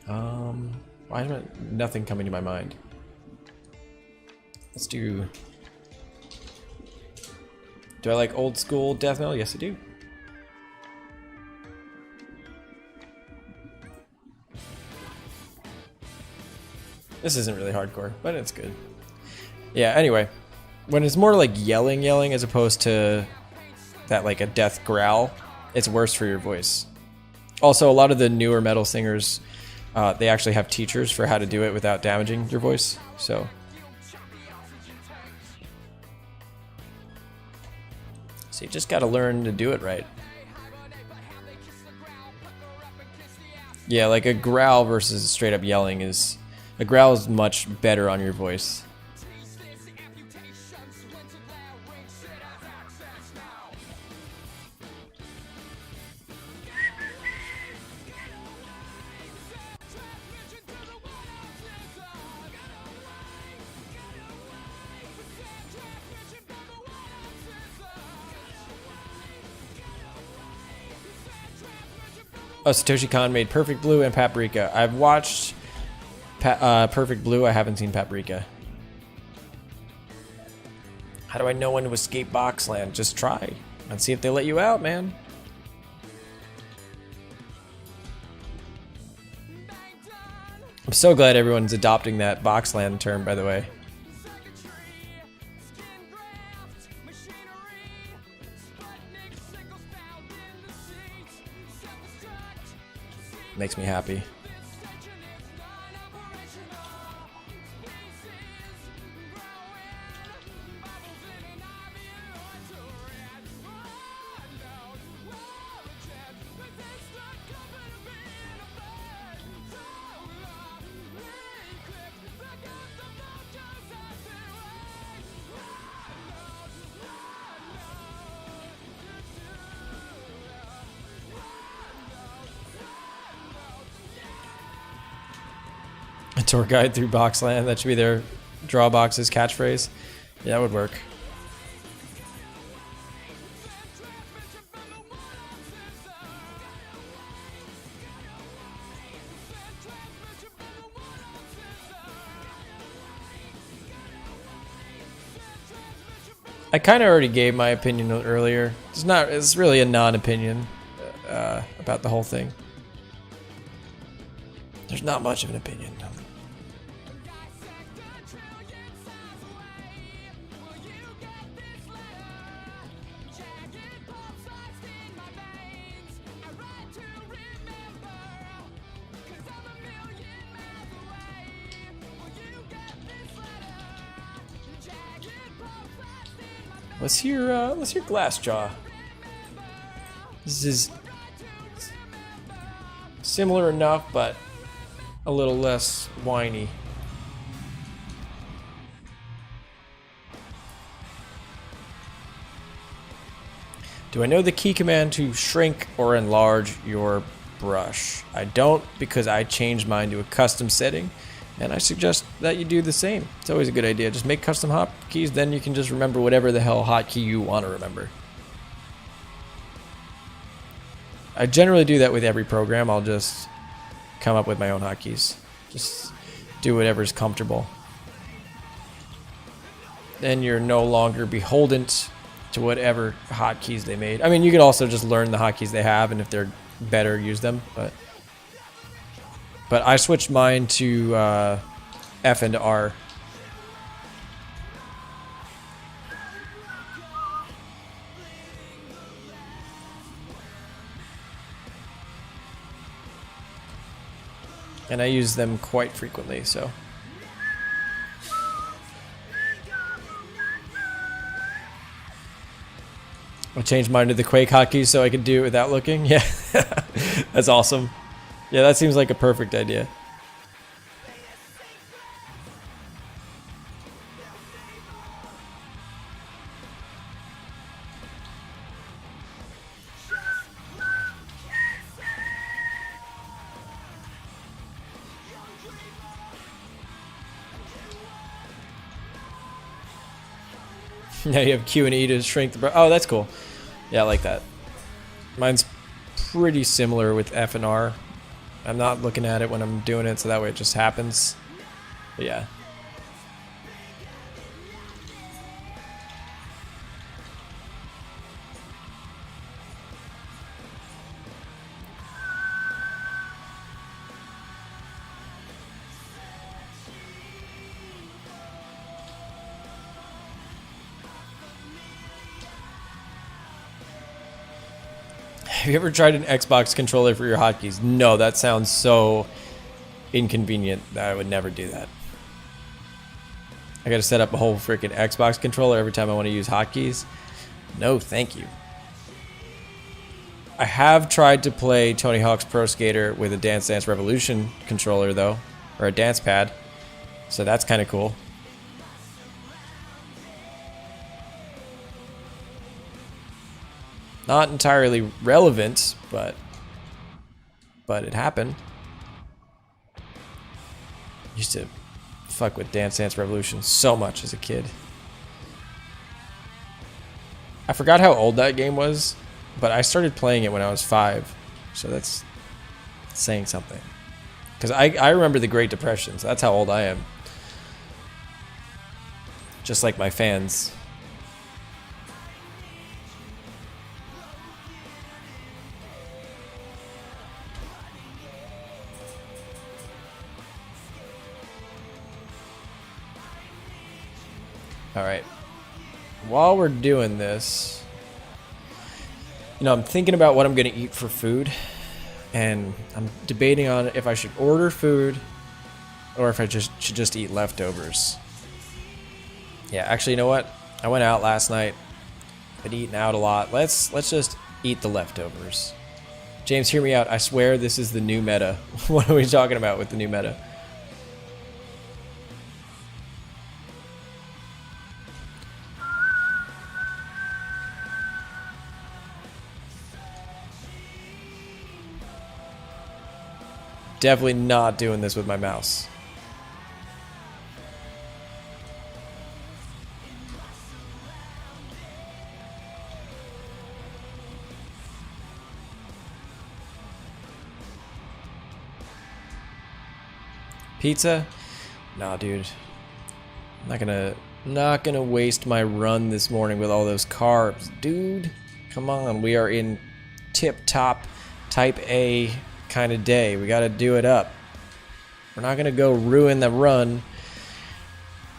Why is nothing coming to my mind? Let's do. Do I like old school death metal? Yes, I do. This isn't really hardcore, but it's good. Yeah. Anyway. When it's more like yelling as opposed to that like a death growl, it's worse for your voice. Also, a lot of the newer metal singers, they actually have teachers for how to do it without damaging your voice. So you just got to learn to do it right. Yeah, like a growl versus straight up yelling is... A growl is much better on your voice. Oh, Satoshi Kon made Perfect Blue and Paprika. I've watched Perfect Blue. I haven't seen Paprika. How do I know when to escape Boxland? Just try and see if they let you out, man. I'm so glad everyone's adopting that Boxland term, by the way. Makes me happy. A tour guide through Boxland. That should be their draw boxes catchphrase. Yeah, that would work. I kind of already gave my opinion earlier. It's really a non-opinion about the whole thing. There's not much of an opinion. Let's hear Glassjaw. This is similar enough, but a little less whiny. Do I know the key command to shrink or enlarge your brush? I don't, because I changed mine to a custom setting, and I suggest that you do the same. It's always a good idea. Just make custom hotkeys, then you can just remember whatever the hell hotkey you want to remember. I generally do that with every program. I'll just come up with my own hotkeys. Just do whatever's comfortable. Then you're no longer beholden to whatever hotkeys they made. I mean, you could also just learn the hotkeys they have, and if they're better, use them, but... But I switched mine to F and R. And I use them quite frequently, so. I changed mine to the Quake hotkey so I could do it without looking. Yeah, that's awesome. Yeah, that seems like a perfect idea. Now you have Q and E to shrink the... Oh, that's cool. Yeah, I like that. Mine's pretty similar with F and R. I'm not looking at it when I'm doing it, so that way it just happens. But yeah. Have you ever tried an Xbox controller for your hotkeys? No, that sounds so inconvenient that I would never do that. I gotta set up a whole freaking Xbox controller every time I want to use hotkeys. No, thank you. I have tried to play Tony Hawk's Pro Skater with a Dance Dance Revolution controller though, or a dance pad. So that's kind of cool. Not entirely relevant, but it happened. Used to fuck with Dance Dance Revolution so much as a kid. I forgot how old that game was, but I started playing it when I was 5, so that's saying something. Because I remember the Great Depression, so that's how old I am. Just like my fans. Alright, while we're doing this, you know, I'm thinking about what I'm going to eat for food, and I'm debating on if I should order food or if I should just eat leftovers. Yeah, actually, you know what? I went out last night, been eating out a lot. Let's just eat the leftovers. James, hear me out. I swear this is the new meta. What are we talking about with the new meta? Definitely not doing this with my mouse. Pizza? Nah, dude. I'm not gonna waste my run this morning with all those carbs. Dude, come on. We are in tip-top type A kind of day. We got to do it up. We're not going to go ruin the run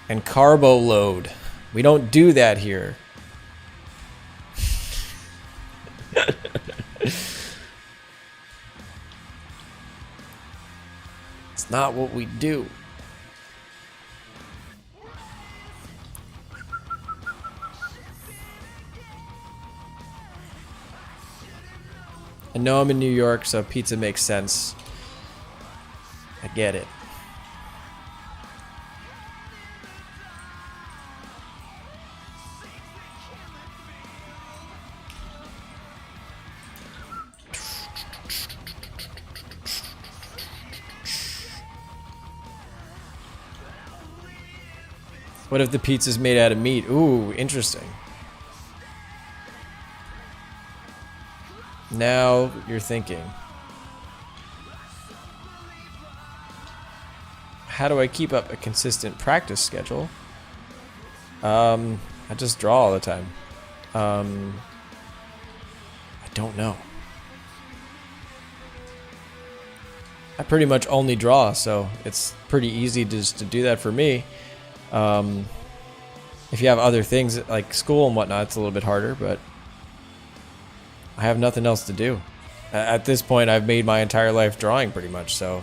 and carbo load. We don't do that here. It's not what we do. I know I'm in New York, so pizza makes sense. I get it. What if the pizza's made out of meat? Ooh, interesting. Now you're thinking. How do I keep up a consistent practice schedule? I just draw all the time. I don't know. I pretty much only draw, so it's pretty easy just to do that for me. If you have other things like school and whatnot, it's a little bit harder, but I have nothing else to do. At this point, I've made my entire life drawing pretty much, so.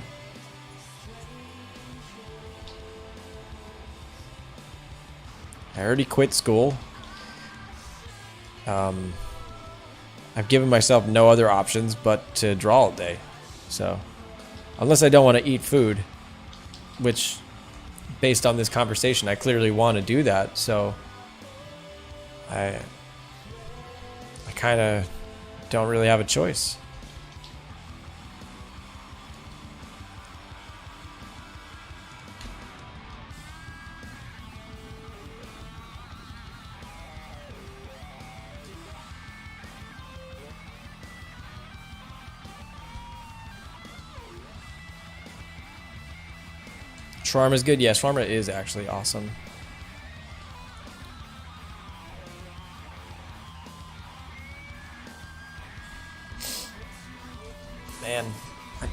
I already quit school. I've given myself no other options but to draw all day. So, unless I don't want to eat food, which, based on this conversation, I clearly want to do that. So, I kind of don't really have a choice. Shawarma is good. Yeah, shawarma is actually awesome. Man, I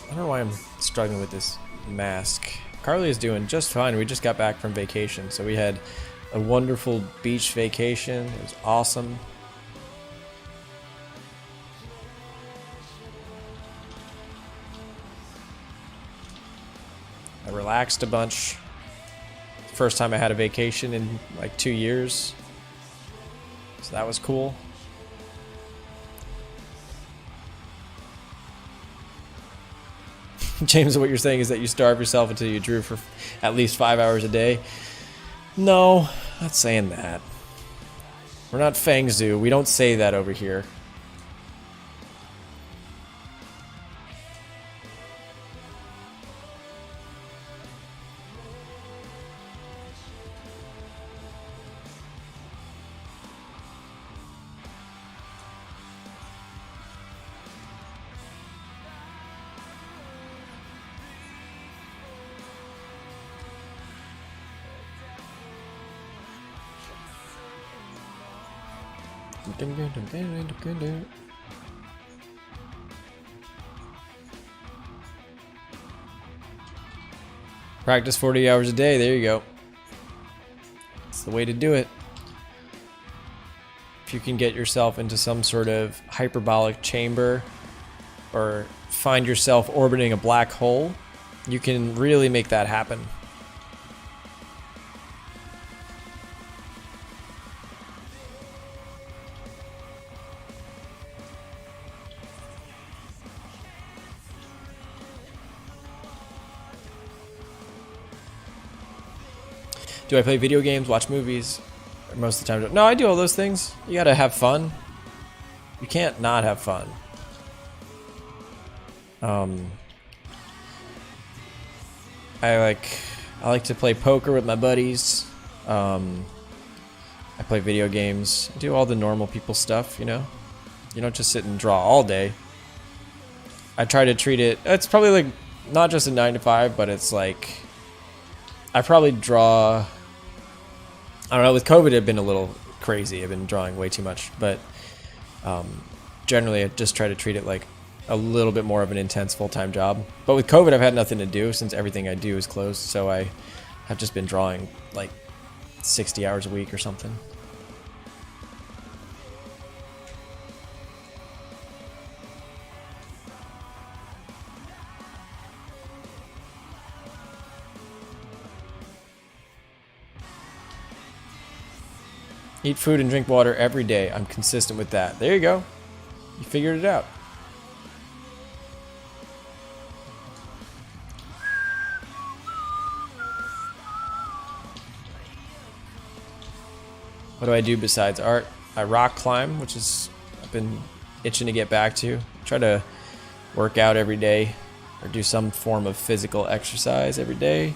don't know why I'm struggling with this mask. Carly is doing just fine. We just got back from vacation, so we had a wonderful beach vacation. It was awesome. I relaxed a bunch. First time I had a vacation in like 2 years. So that was cool. James, what you're saying is that you starve yourself until you drew for at least 5 hours a day. No, not saying that. We're not Fang Zoo. We don't say that over here. Practice 40 hours a day. There you go. That's the way to do it. If you can get yourself into some sort of hyperbolic chamber or find yourself orbiting a black hole, you can really make that happen. Do I play video games, watch movies? Most of the time, no, I do all those things. You gotta have fun. You can't not have fun. I like to play poker with my buddies. I play video games. I do all the normal people stuff, you know? You don't just sit and draw all day. I try to treat it, it's probably like not just a 9 to 5, but it's like I probably draw, I don't know, with COVID it'd been a little crazy. I've been drawing way too much, but generally I just try to treat it like a little bit more of an intense full-time job. But with COVID I've had nothing to do since everything I do is closed, so I have just been drawing like 60 hours a week or something. Eat food and drink water every day. I'm consistent with that. There you go. You figured it out. What do I do besides art? I rock climb, which is I've been itching to get back to. Try to work out every day or do some form of physical exercise every day.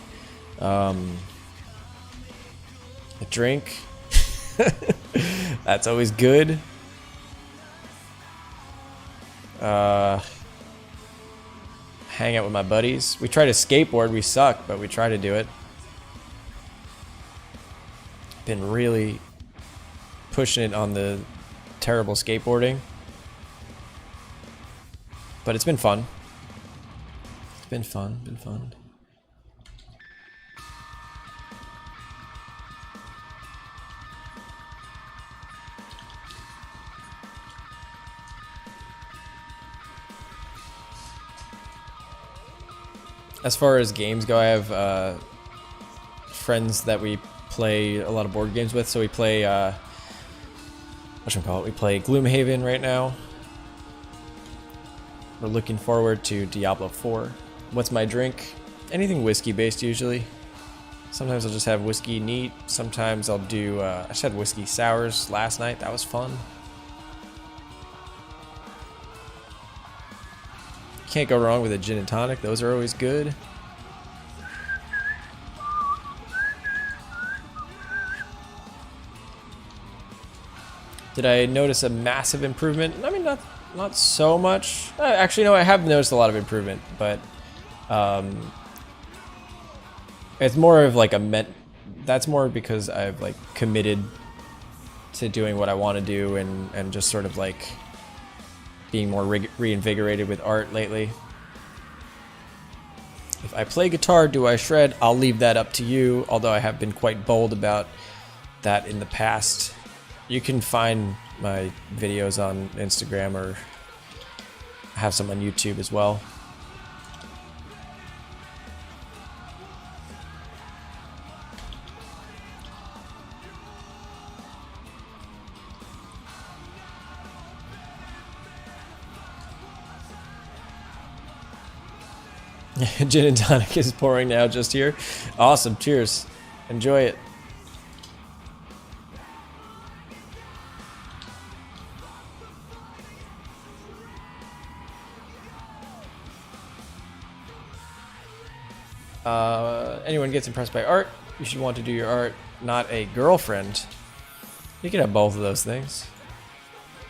I drink. That's always good. Hang out with my buddies. We try to skateboard. We suck, but we try to do it. Been really pushing it on the terrible skateboarding, but it's been fun. Been fun, been fun. As far as games go, I have friends that we play a lot of board games with. So we play, whatchamacallit, we play Gloomhaven right now. We're looking forward to Diablo 4. What's my drink? Anything whiskey based usually. Sometimes I'll just have whiskey neat. Sometimes I'll do, I just had whiskey sours last night. That was fun. Can't go wrong with a gin and tonic. Those are always good. Did I notice a massive improvement? I mean, not so much. Actually, no, I have noticed a lot of improvement, but it's more of like that's more because I've like committed to doing what I want to do and just sort of like being more reinvigorated with art lately. If I play guitar, do I shred? I'll leave that up to you, although I have been quite bold about that in the past. You can find my videos on Instagram, or I have some on YouTube as well. Gin and tonic is pouring now just here. Awesome, cheers. Enjoy it. Anyone gets impressed by art, you should want to do your art, not a girlfriend. You can have both of those things.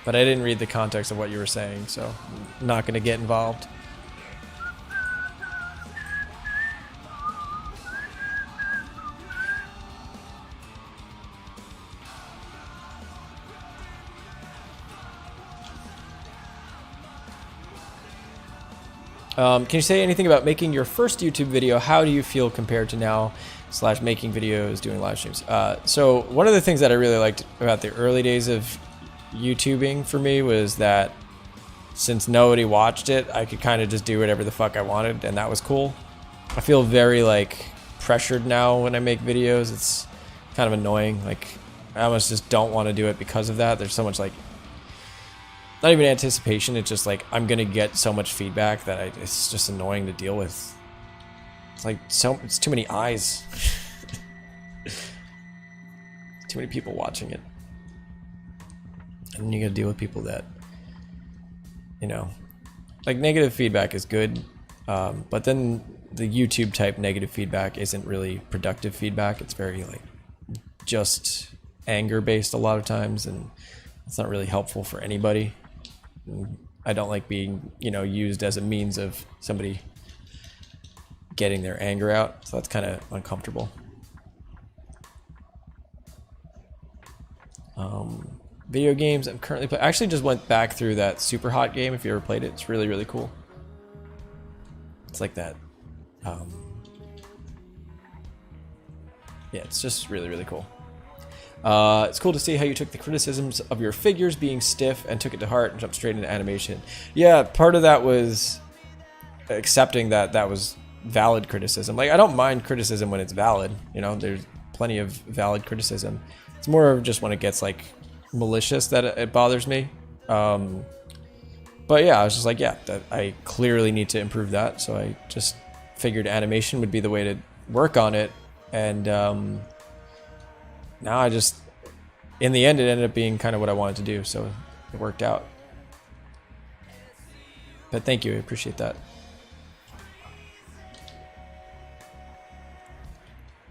But I didn't read the context of what you were saying, so I'm not going to get involved. Can you say anything about making your first YouTube video? How do you feel compared to now / making videos, doing live streams? So one of the things that I really liked about the early days of YouTubing for me was that since nobody watched it, I could kind of just do whatever the fuck I wanted, and that was cool. I feel very like pressured now when I make videos. It's kind of annoying. Like I almost just don't want to do it because of that. There's so much like, not even anticipation, it's just like I'm gonna get so much feedback that it's just annoying to deal with. It's like it's too many eyes. Too many people watching it. And then you gotta deal with people that, you know, like negative feedback is good, but then the YouTube type negative feedback isn't really productive feedback. It's very like just anger based a lot of times, and it's not really helpful for anybody. I don't like being, you know, used as a means of somebody getting their anger out, so that's kind of uncomfortable. Video games I'm currently playing. I actually just went back through that Super Hot game. If you ever played it, it's really, really cool. It's like that. Yeah, it's just really, really cool. It's cool to see how you took the criticisms of your figures being stiff and took it to heart and jumped straight into animation. Yeah, part of that was accepting that that was valid criticism. Like, I don't mind criticism when it's valid. You know, there's plenty of valid criticism. It's more of just when it gets, like, malicious that it bothers me. But yeah, I was just like, yeah, that I clearly need to improve that. So I just figured animation would be the way to work on it. And now I just, in the end, it ended up being kind of what I wanted to do, so it worked out. But thank you, I appreciate that.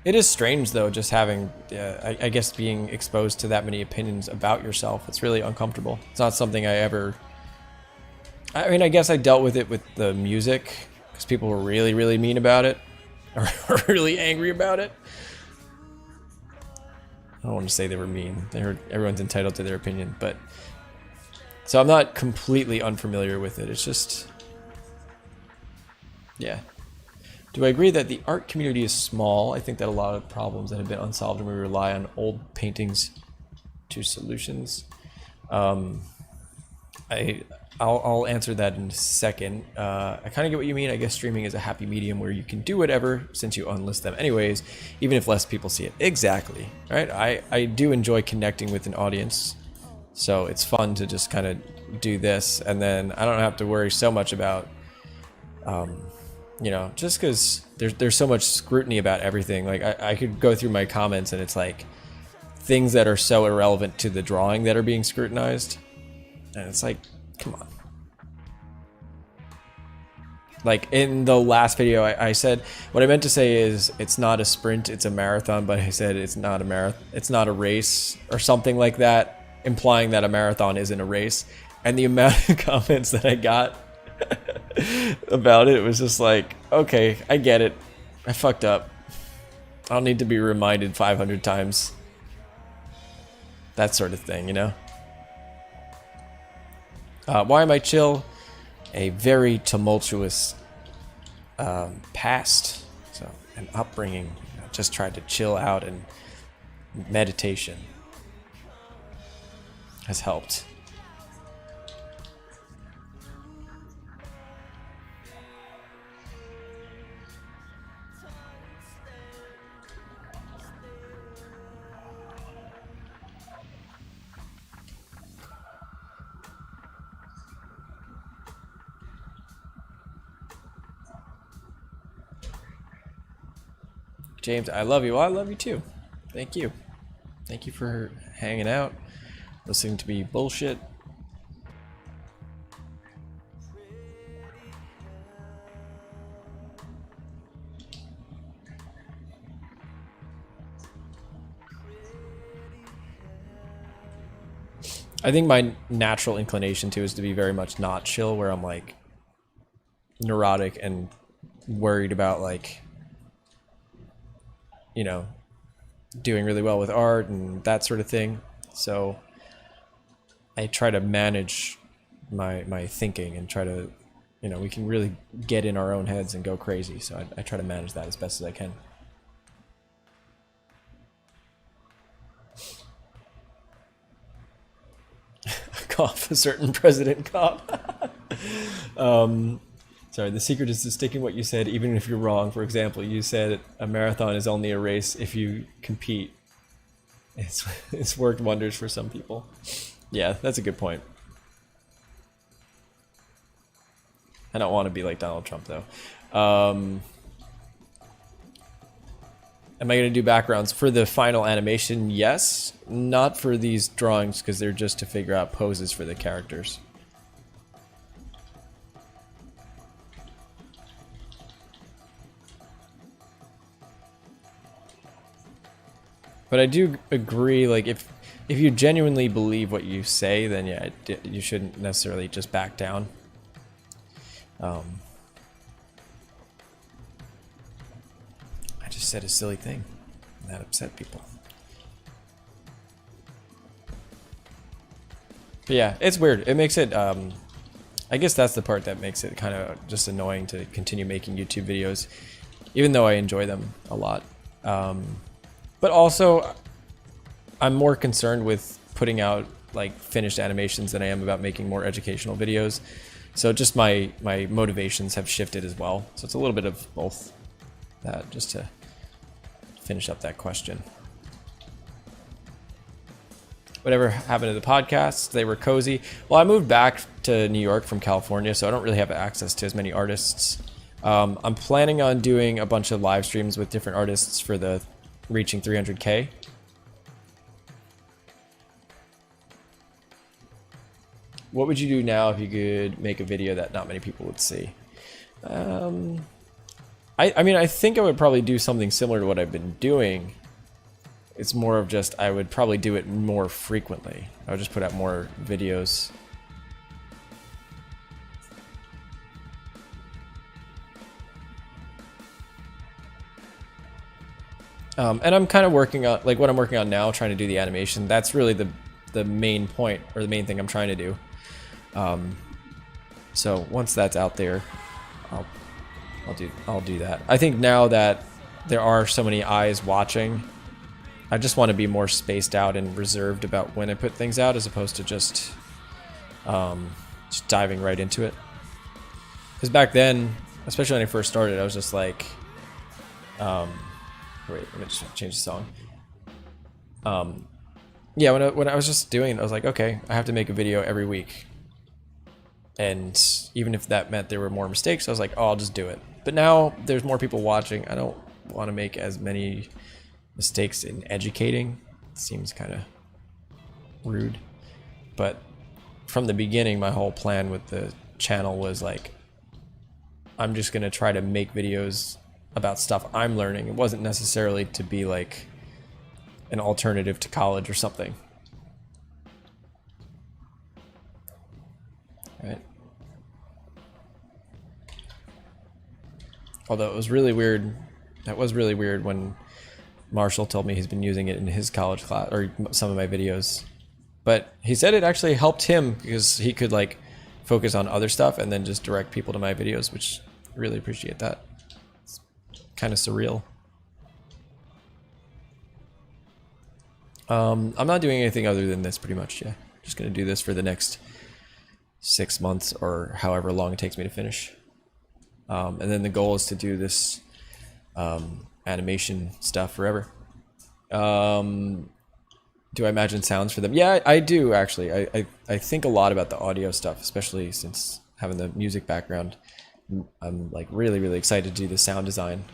It is strange, though, just having, I guess, being exposed to that many opinions about yourself. It's really uncomfortable. It's not something I ever... I mean, I guess I dealt with it with the music, because people were really, really mean about it, or really angry about it. I don't want to say they were mean. Everyone's entitled to their opinion, but... So I'm not completely unfamiliar with it. It's just... Yeah, Do I agree that the art community is small? I think that a lot of problems that have been unsolved and we rely on old paintings to solutions. I'll answer that in a second. I kind of get what you mean. I guess streaming is a happy medium where you can do whatever since you unlist them anyways, even if less people see it. Exactly, right? I do enjoy connecting with an audience, so it's fun to just kind of do this, and then I don't have to worry so much about, you know, just because there's so much scrutiny about everything. Like I could go through my comments and it's like things that are so irrelevant to the drawing that are being scrutinized, and it's like, come on. Like in the last video, I said, what I meant to say is it's not a sprint, it's a marathon, but I said it's not a marathon, it's not a race or something like that, implying that a marathon isn't a race. And the amount of comments that I got about it was just like, okay, I get it. I fucked up. I don't need to be reminded 500 times. That sort of thing, you know? Why am I chill? A very tumultuous past, so an upbringing. I just tried to chill out, and meditation has helped. James, I love you. Well, I love you too. Thank you. Thank you for hanging out, listening to me bullshit. I think my natural inclination too is to be very much not chill, where I'm like neurotic and worried about, like, you know, doing really well with art and that sort of thing. So I try to manage my thinking and try to, you know, we can really get in our own heads and go crazy. So I try to manage that as best as I can. Cough, a certain president cough. Sorry, the secret is to sticking what you said, even if you're wrong. For example, you said a marathon is only a race if you compete. It's worked wonders for some people. Yeah, that's a good point. I don't want to be like Donald Trump, though. Am I going to do backgrounds for the final animation? Yes. Not for these drawings, because they're just to figure out poses for the characters. But I do agree, like, if you genuinely believe what you say, then yeah, you shouldn't necessarily just back down. I just said a silly thing, and that upset people. But yeah, it's weird. It makes it, I guess that's the part that makes it kind of just annoying to continue making YouTube videos, even though I enjoy them a lot. But also, I'm more concerned with putting out like finished animations than I am about making more educational videos. So just my motivations have shifted as well. So it's a little bit of both. That, just to finish up that question. Whatever happened to the podcasts? They were cozy. Well, I moved back to New York from California, so I don't really have access to as many artists. I'm planning on doing a bunch of live streams with different artists for the reaching 300K. What would you do now if you could make a video that not many people would see? I mean, I think I would probably do something similar to what I've been doing. It's more of just, I would probably do it more frequently. I would just put out more videos. And I'm kind of working on, like what I'm working on now, trying to do the animation. That's really the main point, or the main thing I'm trying to do. So once that's out there, I'll I'll do that. I think now that there are so many eyes watching, I just want to be more spaced out and reserved about when I put things out, as opposed to just diving right into it. Because back then, especially when I first started, I was just like, wait, let me just change the song. Yeah, when I was just doing it, I was like, okay, I have to make a video every week. And even if that meant there were more mistakes, I was like, oh, I'll just do it. But now there's more people watching. I don't want to make as many mistakes in educating. It seems kind of rude. But from the beginning, my whole plan with the channel was like, I'm just going to try to make videos about stuff I'm learning. It wasn't necessarily to be like an alternative to college or something. Right. Although it was really weird. That was really weird when Marshall told me he's been using it in his college class, or some of my videos. But he said it actually helped him because he could like focus on other stuff and then just direct people to my videos, which I really appreciate that. It's kind of surreal. I'm not doing anything other than this pretty much, yeah. Just gonna do this for the next 6 months or however long it takes me to finish. And then the goal is to do this animation stuff forever. Do I imagine sounds for them? Yeah, I do actually. I think a lot about the audio stuff, especially since having the music background. I'm like really excited to do the sound design.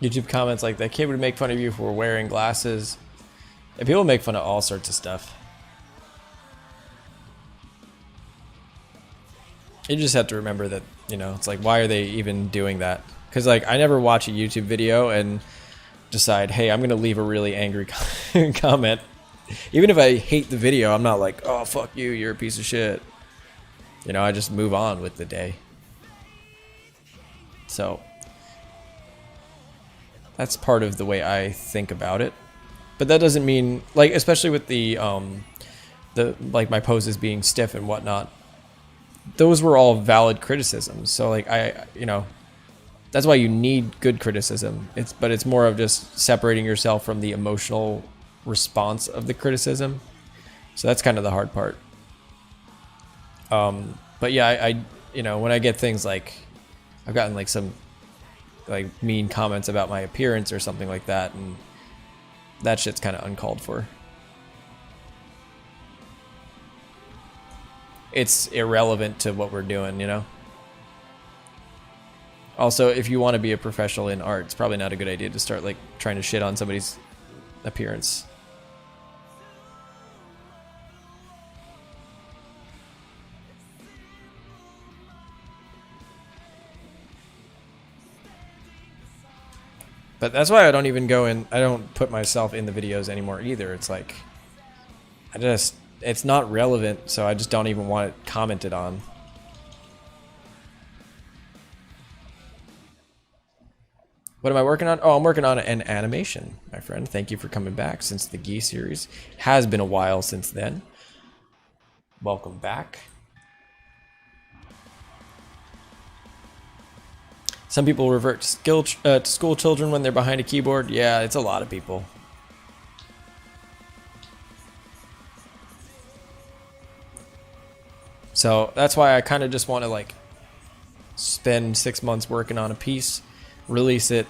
YouTube comments like, that kid would make fun of you for wearing glasses. And people make fun of all sorts of stuff. You just have to remember that, you know, it's like, why are they even doing that? Because like, I never watch a YouTube video and decide, hey, I'm gonna leave a really angry comment. Even if I hate the video, I'm not like, oh, fuck you, you're a piece of shit. You know, I just move on with the day. So that's part of the way I think about it. But that doesn't mean, like, especially with the like my poses being stiff and whatnot, those were all valid criticisms. So like you know, that's why you need good criticism. But it's more of just separating yourself from the emotional response of the criticism. So that's kind of the hard part. But yeah, I you know, when I get things like, I've gotten like some like mean comments about my appearance or something like that, and that shit's kind of uncalled for. It's irrelevant to what we're doing, you know? Also, if you want to be a professional in art, it's probably not a good idea to start like trying to shit on somebody's appearance. But that's why I don't even go in, I don't put myself in the videos anymore either. It's like, it's not relevant, so I just don't even want it commented on. What am I working on? Oh, I'm working on an animation, my friend. Thank you for coming back since the Gi series. Has been a while since then. Welcome back. Some people revert to school children when they're behind a keyboard. Yeah, it's a lot of people. So that's why I kind of just want to like spend 6 months working on a piece, release it,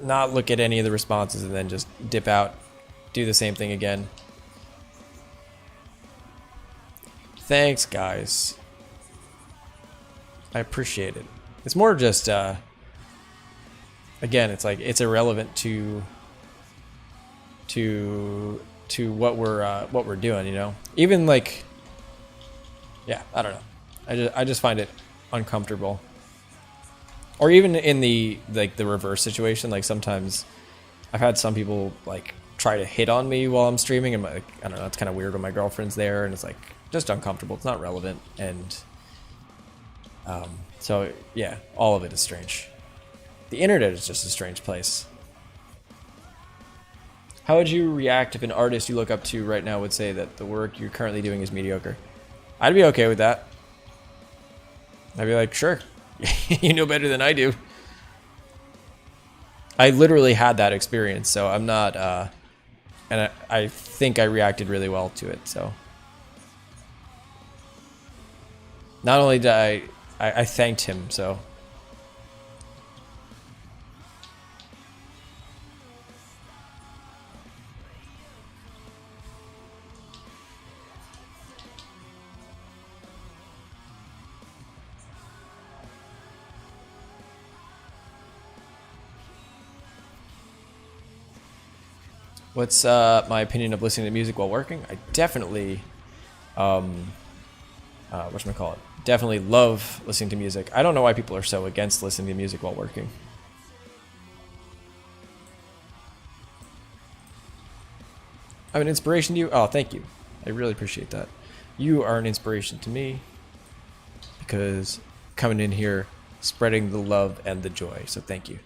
not look at any of the responses, and then just dip out, do the same thing again. Thanks, guys. I appreciate it. It's more just, again, it's like, it's irrelevant to what we're doing, you know? Even like, yeah, I don't know. I just find it uncomfortable. Or even in the, like, the reverse situation, like sometimes I've had some people like try to hit on me while I'm streaming, and like, I don't know, it's kind of weird when my girlfriend's there, and it's like just uncomfortable. It's not relevant, and so yeah, all of it is strange. The internet is just a strange place. How would you react if an artist you look up to right now would say that the work you're currently doing is mediocre? I'd be okay with that. I'd be like, sure, you know better than I do. I literally had that experience, so I'm not, and I think I reacted really well to it, so. Not only did I thanked him, so. What's my opinion of listening to music while working? I definitely, whatchamacallit? Definitely love listening to music. I don't know why people are so against listening to music while working. I'm an inspiration to you? Oh, thank you. I really appreciate that. You are an inspiration to me because coming in here, spreading the love and the joy. So thank you.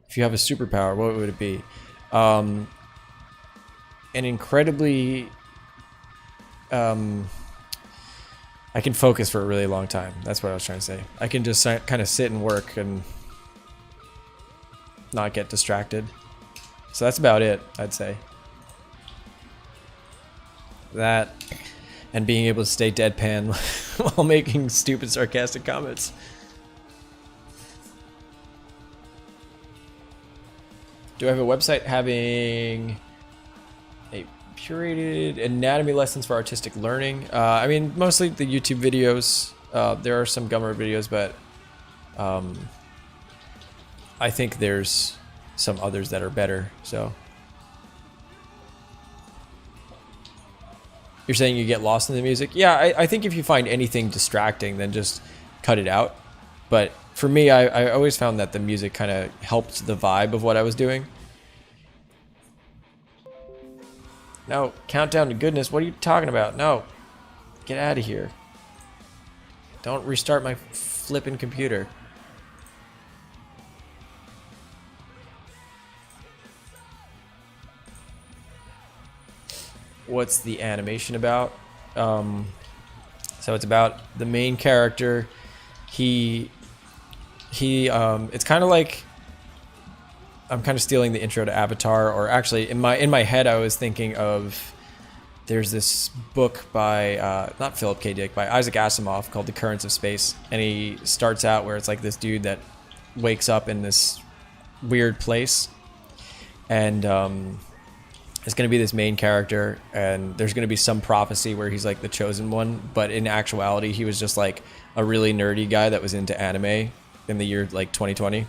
If you have a superpower, what would it be? An incredibly, I can focus for a really long time. That's what I was trying to say. I can just kind of sit and work and not get distracted. So that's about it, I'd say. That and being able to stay deadpan while making stupid, sarcastic comments. Do I have a website having a curated anatomy lessons for artistic learning? I mean, mostly the YouTube videos. There are some Gummer videos, but I think there's some others that are better. So you're saying you get lost in the music? Yeah, I think if you find anything distracting, then just cut it out. But for me, I always found that the music kind of helped the vibe of what I was doing. No, countdown to goodness. What are you talking about? No. Get out of here. Don't restart my flippin' computer. What's the animation about? So it's about the main character. It's kind of like, I'm kind of stealing the intro to Avatar, or actually in my head I was thinking of, there's this book by not Philip K. Dick, by Isaac Asimov called The Currents of Space, and he starts out where it's like this dude that wakes up in this weird place, and it's going to be this main character, and there's going to be some prophecy where he's like the chosen one, but in actuality he was just like a really nerdy guy that was into anime in the year like 2020.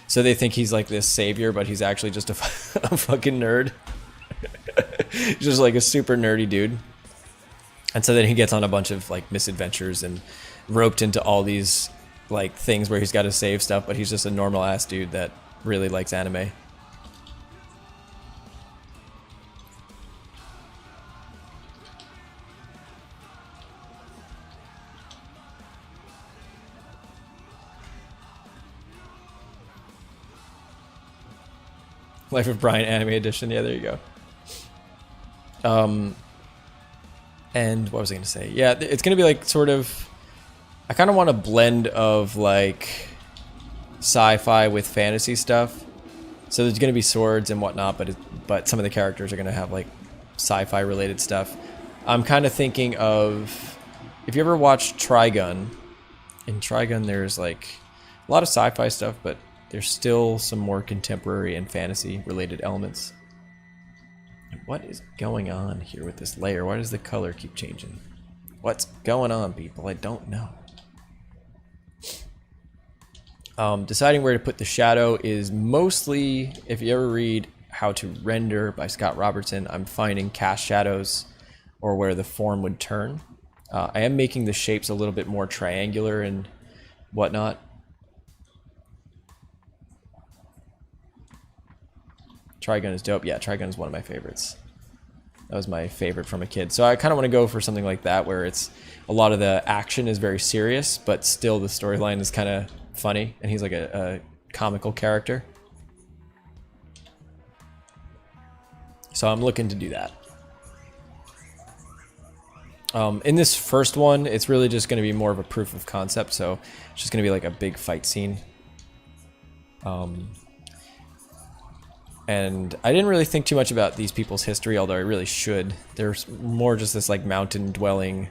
So they think he's like this savior, but he's actually just a fucking nerd. He's just like a super nerdy dude. And so then he gets on a bunch of like misadventures and roped into all these like things where he's got to save stuff, but he's just a normal ass dude that really likes anime. Life of Brian Anime Edition. Yeah, there you go. And what was I going to say? Yeah, it's going to be like sort of, I kind of want a blend of like sci-fi with fantasy stuff. So there's going to be swords and whatnot, but some of the characters are going to have like sci-fi related stuff. I'm kind of thinking of, if you ever watched Trigun, in Trigun there's like a lot of sci-fi stuff, but there's still some more contemporary and fantasy related elements. What is going on here with this layer? Why does the color keep changing? What's going on, people? I don't know. Deciding where to put the shadow is mostly, if you ever read How to Render by Scott Robertson, I'm finding cast shadows or where the form would turn. I am making the shapes a little bit more triangular and whatnot. Trigun is dope. Yeah, Trigun is one of my favorites. That was my favorite from a kid. So I kind of want to go for something like that where it's a lot of the action is very serious, but still the storyline is kind of funny, and he's like a comical character. So I'm looking to do that. In this first one, it's really just going to be more of a proof of concept, so it's just going to be like a big fight scene. And I didn't really think too much about these people's history, although I really should. There's more just this like mountain dwelling.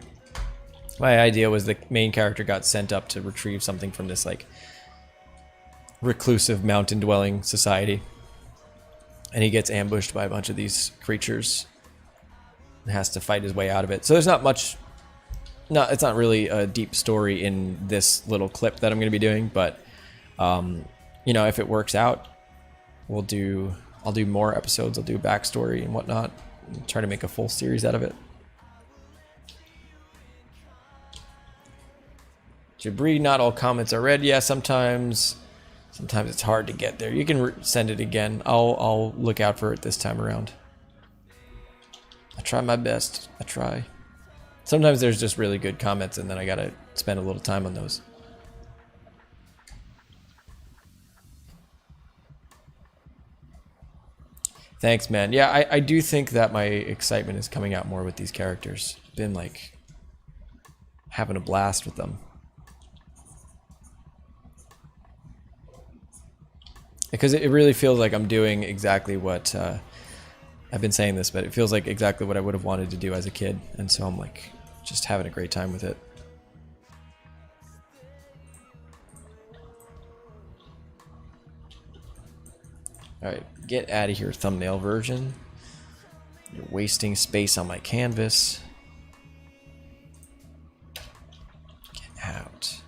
My idea was the main character got sent up to retrieve something from this like reclusive mountain dwelling society. And he gets ambushed by a bunch of these creatures and has to fight his way out of it. So there's not much, it's not really a deep story in this little clip that I'm going to be doing, but you know, if it works out, I'll do more episodes. I'll do backstory and whatnot, and try to make a full series out of it. Jabri, not all comments are read. Yeah, sometimes it's hard to get there. You can send it again. I'll look out for it this time around. I try my best. I try. Sometimes there's just really good comments, and then I gotta spend a little time on those. Thanks, man. Yeah, I do think that my excitement is coming out more with these characters. Been like having a blast with them. Because it really feels like I'm doing exactly what, I've been saying this, but it feels like exactly what I would have wanted to do as a kid. And so I'm like, just having a great time with it. Alright, get out of here, thumbnail version. You're wasting space on my canvas. Get out.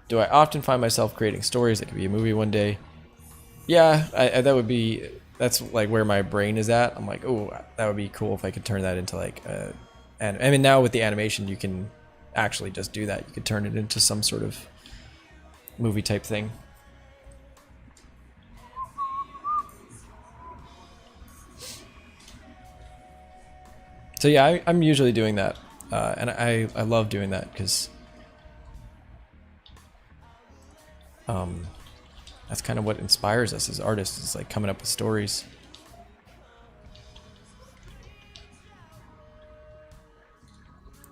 Do I often find myself creating stories that could be a movie one day? Yeah, that's like where my brain is at. I'm like, oh, that would be cool if I could turn that into like and I mean, now with the animation you can actually just do that. You could turn it into some sort of movie type thing. So yeah, I'm usually doing that, and I love doing that because that's kind of what inspires us as artists, is like coming up with stories.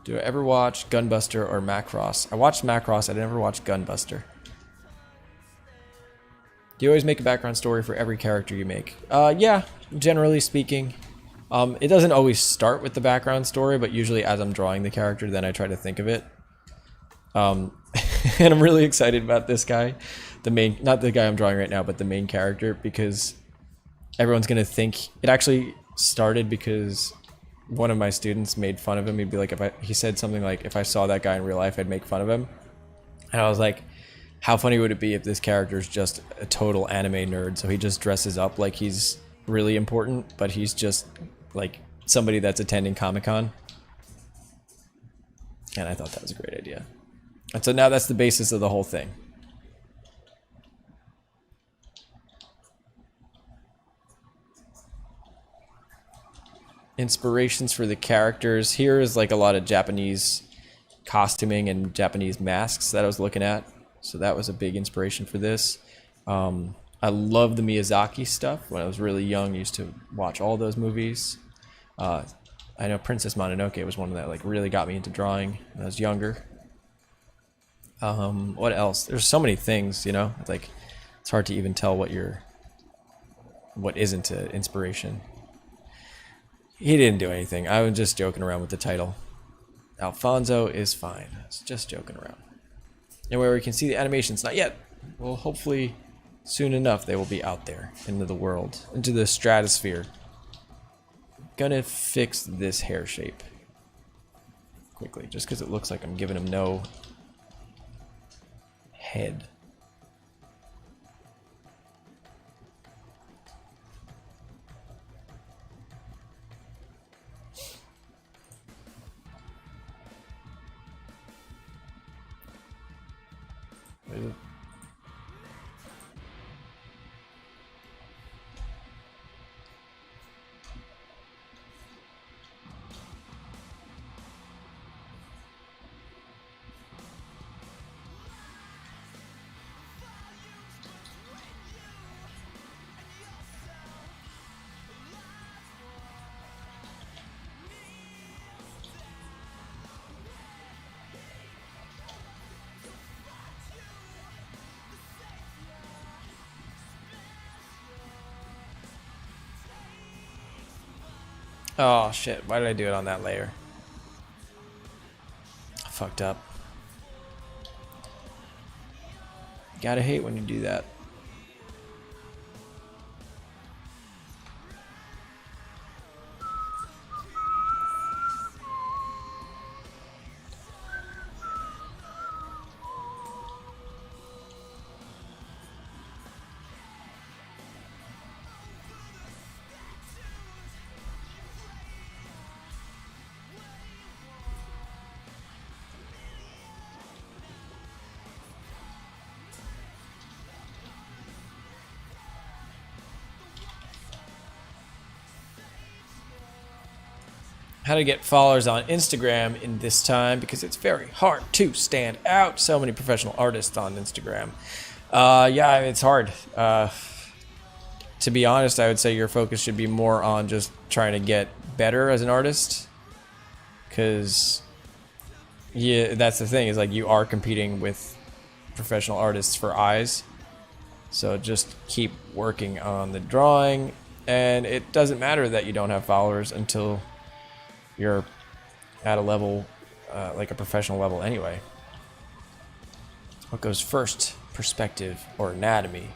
Do I ever watch Gunbuster or Macross? I watched Macross, I never watched Gunbuster. Do you always make a background story for every character you make? Yeah, generally speaking. It doesn't always start with the background story, but usually as I'm drawing the character, then I try to think of it. And I'm really excited about this guy. Not the guy I'm drawing right now, but the main character, because everyone's going to think... It actually started because one of my students made fun of him. He'd be like, he said something like, if I saw that guy in real life, I'd make fun of him. And I was like, how funny would it be if this character is just a total anime nerd? So he just dresses up like he's really important, but he's just like somebody that's attending Comic-Con. And I thought that was a great idea. And so now that's the basis of the whole thing. Inspirations for the characters. Here is like a lot of Japanese costuming and Japanese masks that I was looking at. So that was a big inspiration for this. I love the Miyazaki stuff. When I was really young, I used to watch all those movies. I know Princess Mononoke was one that like really got me into drawing when I was younger. What else? There's so many things, you know. It's like it's hard to even tell what isn't an inspiration. He didn't do anything. I was just joking around with the title. Alfonso is fine. It's just joking around. And where we can see the animations, not yet. Well, hopefully soon enough they will be out there into the world, into the stratosphere. Gonna fix this hair shape quickly, just because it looks like I'm giving him no head. Oh shit, why did I do it on that layer? I fucked up. Gotta hate when you do that. How to get followers on Instagram in this time, because it's very hard to stand out. So many professional artists on Instagram. Yeah, it's hard. To be honest, I would say your focus should be more on just trying to get better as an artist, because yeah, that's the thing, is like you are competing with professional artists for eyes. So just keep working on the drawing, and it doesn't matter that you don't have followers until you're at a level, like a professional level anyway. What goes first, perspective or anatomy?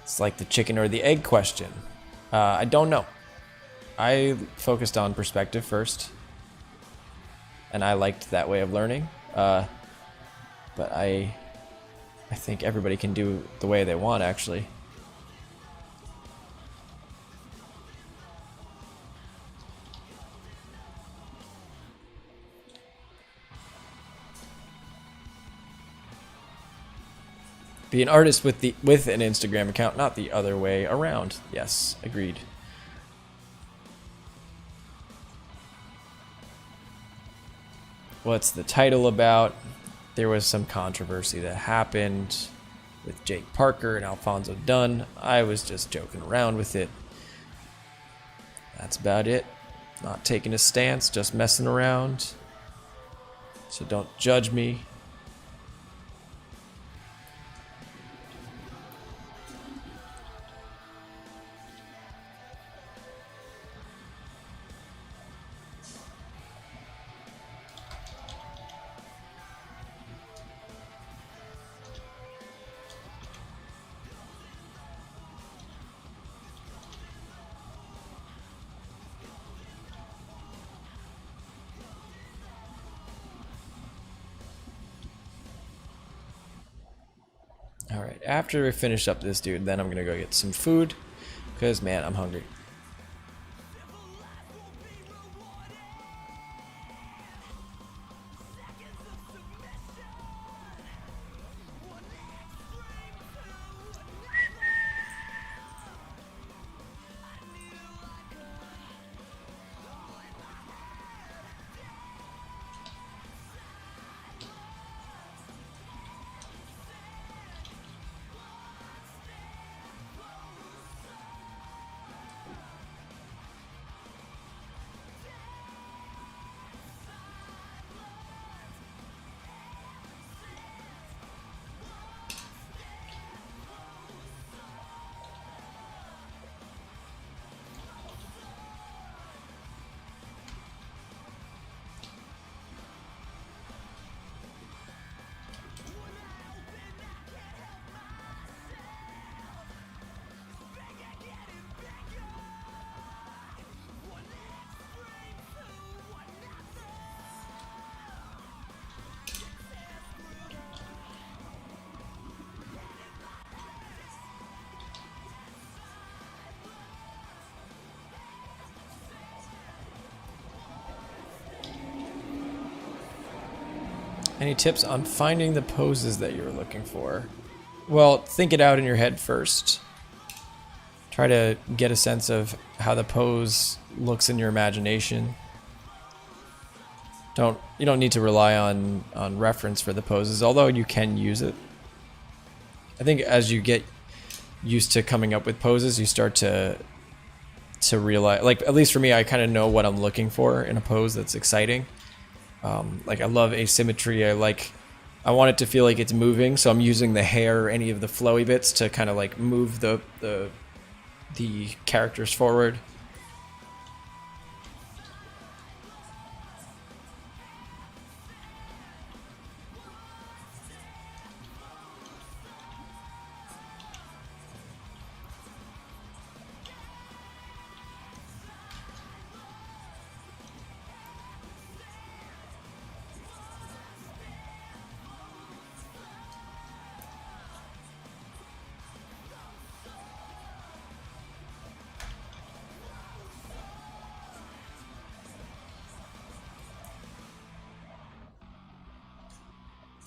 It's like the chicken or the egg question. I don't know. I focused on perspective first, and I liked that way of learning. But I think everybody can do the way they want, actually. Be an artist with an Instagram account, not the other way around. Yes, agreed. What's the title about? There was some controversy that happened with Jake Parker and Alphonso-DONE. I was just joking around with it. That's about it. Not taking a stance, just messing around. So don't judge me. Alright, after we finish up this dude, then I'm gonna go get some food, because, man, I'm hungry. Any tips on finding the poses that you're looking for? Well, think it out in your head first. Try to get a sense of how the pose looks in your imagination. You don't need to rely on reference for the poses, although you can use it. I think as you get used to coming up with poses, you start to realize, like, at least for me, I kind of know what I'm looking for in a pose that's exciting. Like, I love asymmetry. I want it to feel like it's moving, so I'm using the hair or any of the flowy bits to kind of like move the characters forward.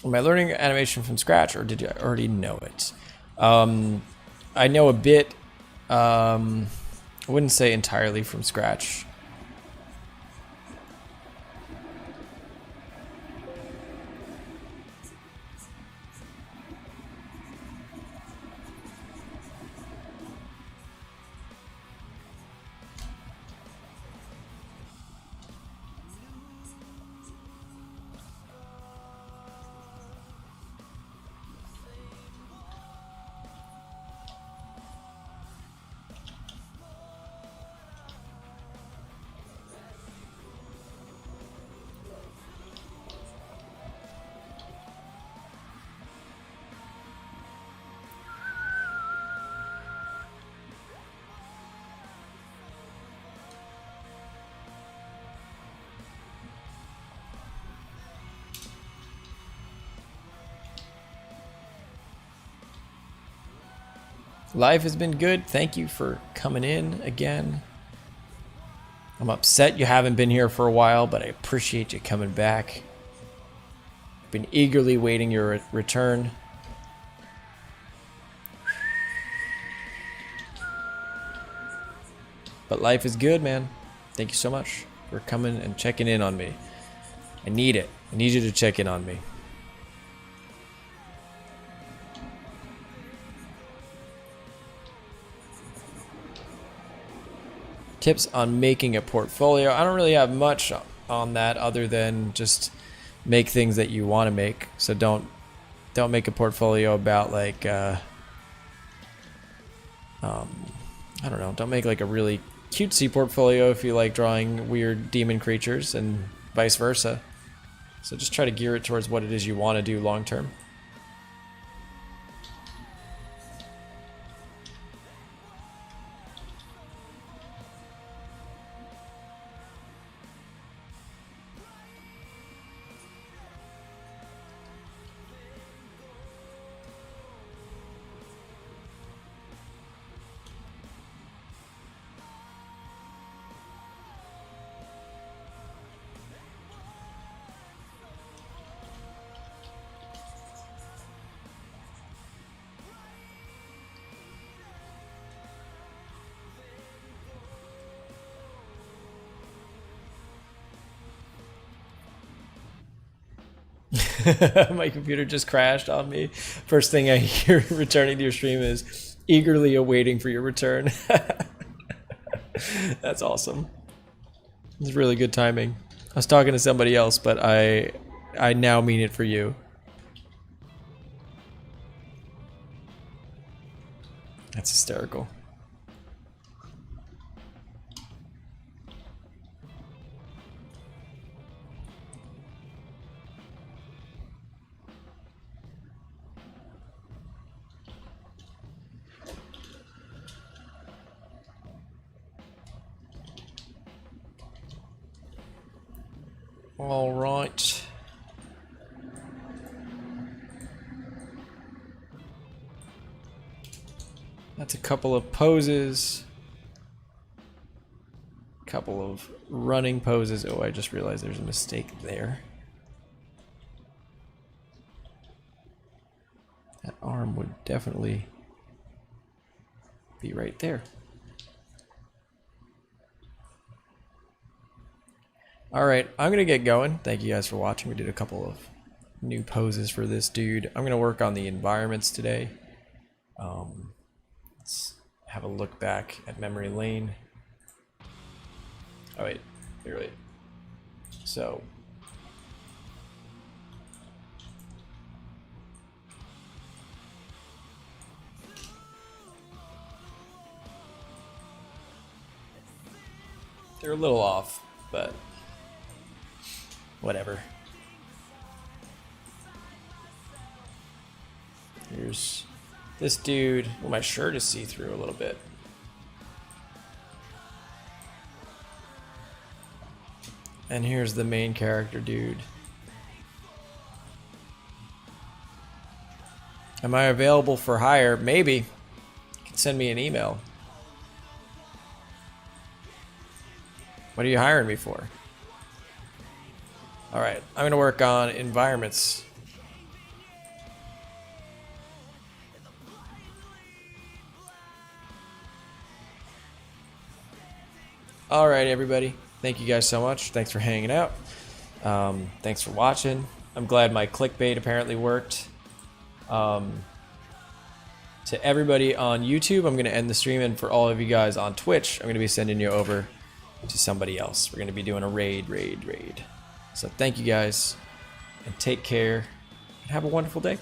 Am I learning animation from scratch, or did you already know it? I know a bit. I wouldn't say entirely from scratch. Life has been good. Thank you for coming in again. I'm upset you haven't been here for a while, but I appreciate you coming back. I've been eagerly waiting your return. But life is good, man. Thank you so much for coming and checking in on me. I need it. I need you to check in on me. Tips on making a portfolio. I don't really have much on that other than just make things that you want to make. So don't make a portfolio about like I don't know, don't make like a really cutesy portfolio if you like drawing weird demon creatures, and vice versa. So just try to gear it towards what it is you want to do long term. My computer just crashed on me. First thing I hear returning to your stream is eagerly awaiting for your return. That's awesome. It's really good timing. I was talking to somebody else, but I now mean it for you. That's hysterical. All right. That's a couple of poses. Couple of running poses. Oh, I just realized there's a mistake there. That arm would definitely be right there. All right, I'm gonna get going. Thank you guys for watching. We did a couple of new poses for this dude. I'm gonna work on the environments today. Let's have a look back at memory lane. Oh wait, wait. So they're a little off, but whatever. Here's this dude. Well, my shirt is see-through a little bit. And here's the main character dude. Am I available for hire? Maybe. You can send me an email. What are you hiring me for? Alright, I'm gonna work on environments. All right, everybody. Thank you guys so much. Thanks for hanging out. Thanks for watching. I'm glad my clickbait apparently worked. To everybody on YouTube, I'm going to end the stream, and for all of you guys on Twitch, I'm going to be sending you over to somebody else. We're going to be doing a raid. So thank you guys, and take care, and have a wonderful day.